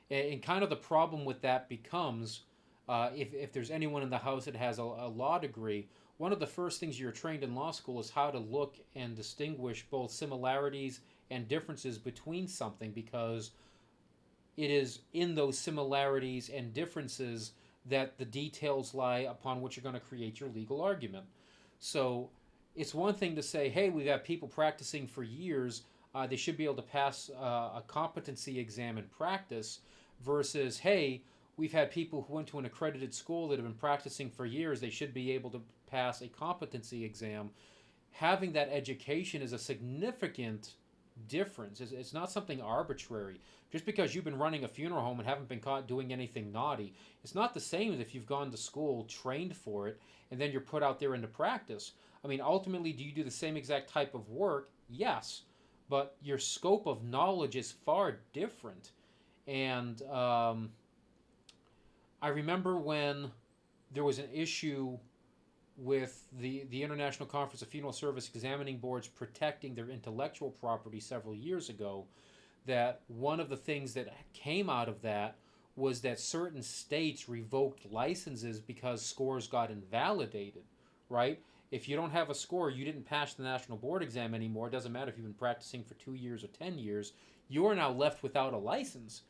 And kind of the problem with that becomes, if there's anyone in the house that has a law degree, one of the first things you're trained in law school is how to look and distinguish both similarities and differences between something, because it is in those similarities and differences that the details lie upon which you're going to create your legal argument. So it's one thing to say, hey, we've got people practicing for years, they should be able to pass a competency exam in practice, versus, hey, we've had people who went to an accredited school that have been practicing for years, they should be able to pass a competency exam. Having that education is a significant difference. It's not something arbitrary. Just because you've been running a funeral home and haven't been caught doing anything naughty, it's not the same as if you've gone to school, trained for it, and then you're put out there into practice. I mean, ultimately, do you do the same exact type of work? Yes. But your scope of knowledge is far different. And I remember when there was an issue with the International Conference of Funeral Service Examining Boards protecting their intellectual property several years ago, that one of the things that came out of that was that certain states revoked licenses because scores got invalidated, right? If you don't have a score, you didn't pass the national board exam anymore. It doesn't matter if you've been practicing for 2 years or 10 years. You are now left without a license.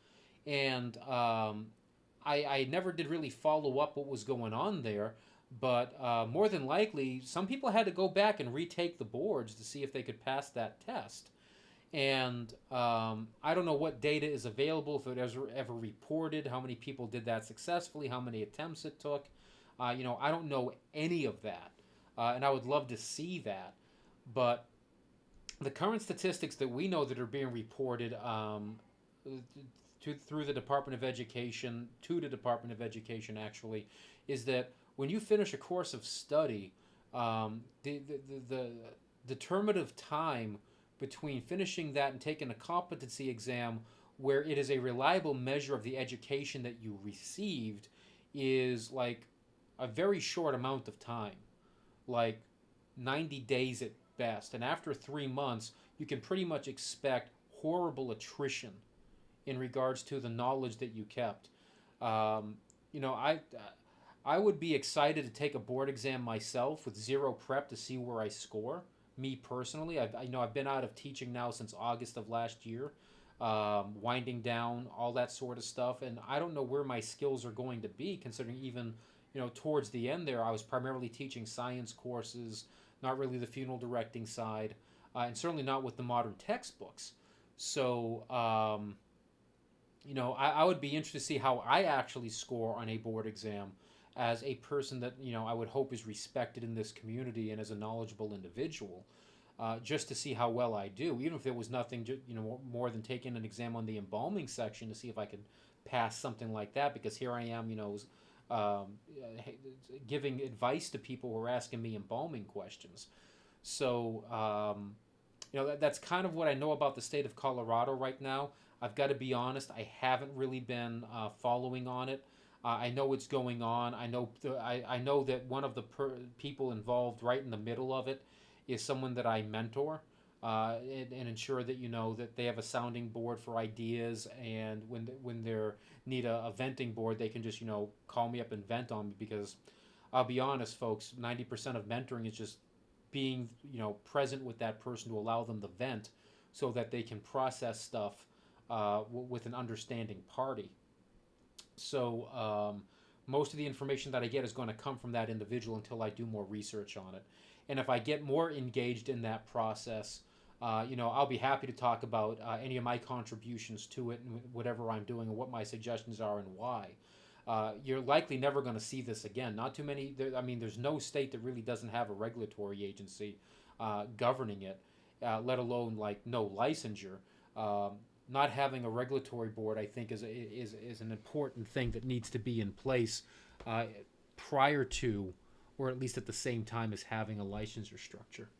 And I never did really follow up what was going on there. But more than likely, some people had to go back and retake the boards to see if they could pass that test. And I don't know what data is available, if it was ever reported, how many people did that successfully, how many attempts it took. I don't know any of that. And I would love to see that. But the current statistics that we know that are being reported through the Department of Education, to the Department of Education actually, is that when you finish a course of study, the determinative time between finishing that and taking a competency exam where it is a reliable measure of the education that you received is like a very short amount of time, like 90 days at best. And after 3 months, you can pretty much expect horrible attrition in regards to the knowledge that you kept. Um, you know, I would be excited to take a board exam myself with zero prep to see where I score. Me personally, I've been out of teaching now since August of last year, winding down all that sort of stuff, and I don't know where my skills are going to be. Considering even towards the end there, I was primarily teaching science courses, not really the funeral directing side, and certainly not with the modern textbooks. So I would be interested to see how I actually score on a board exam as a person that I would hope is respected in this community and as a knowledgeable individual, just to see how well I do, even if there was nothing more than taking an exam on the embalming section to see if I could pass something like that. Because here I am, um, giving advice to people who are asking me embalming questions. So that's kind of what I know about the state of Colorado right now. I've got to be honest, I haven't really been following on it. I know what's going on. I know that one of the people involved right in the middle of it is someone that I mentor, and ensure that that they have a sounding board for ideas, and when they need a venting board, they can just call me up and vent on me. Because I'll be honest, folks, 90% of mentoring is just being present with that person to allow them to vent, so that they can process stuff with an understanding party. So most of the information that I get is going to come from that individual until I do more research on it. And if I get more engaged in that process, I'll be happy to talk about any of my contributions to it and whatever I'm doing and what my suggestions are and why. You're likely never going to see this again. Not too many. There's no state that really doesn't have a regulatory agency governing it, let alone like no licensure. Not having a regulatory board, I think, is an important thing that needs to be in place prior to, or at least at the same time as having a licensure structure.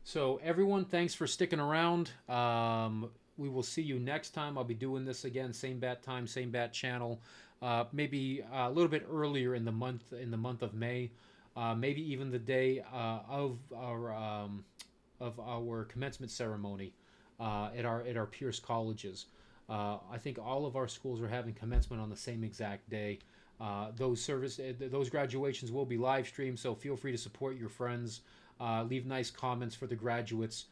So everyone, thanks for sticking around. We will see you next time. I'll be doing this again, same bat time, same bat channel. Maybe a little bit earlier in the month of May, maybe even the day of our commencement ceremony at our Pierce colleges. I think all of our schools are having commencement on the same exact day. Those graduations will be live streamed, so feel free to support your friends. Leave nice comments for the graduates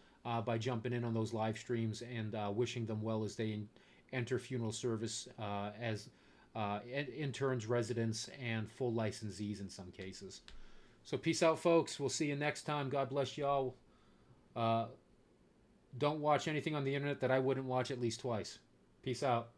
by jumping in on those live streams and wishing them well as they enter funeral service as interns, residents, and full licensees in some cases. So peace out, folks. We'll see you next time. God bless y'all. Don't watch anything on the internet that I wouldn't watch at least twice. Peace out.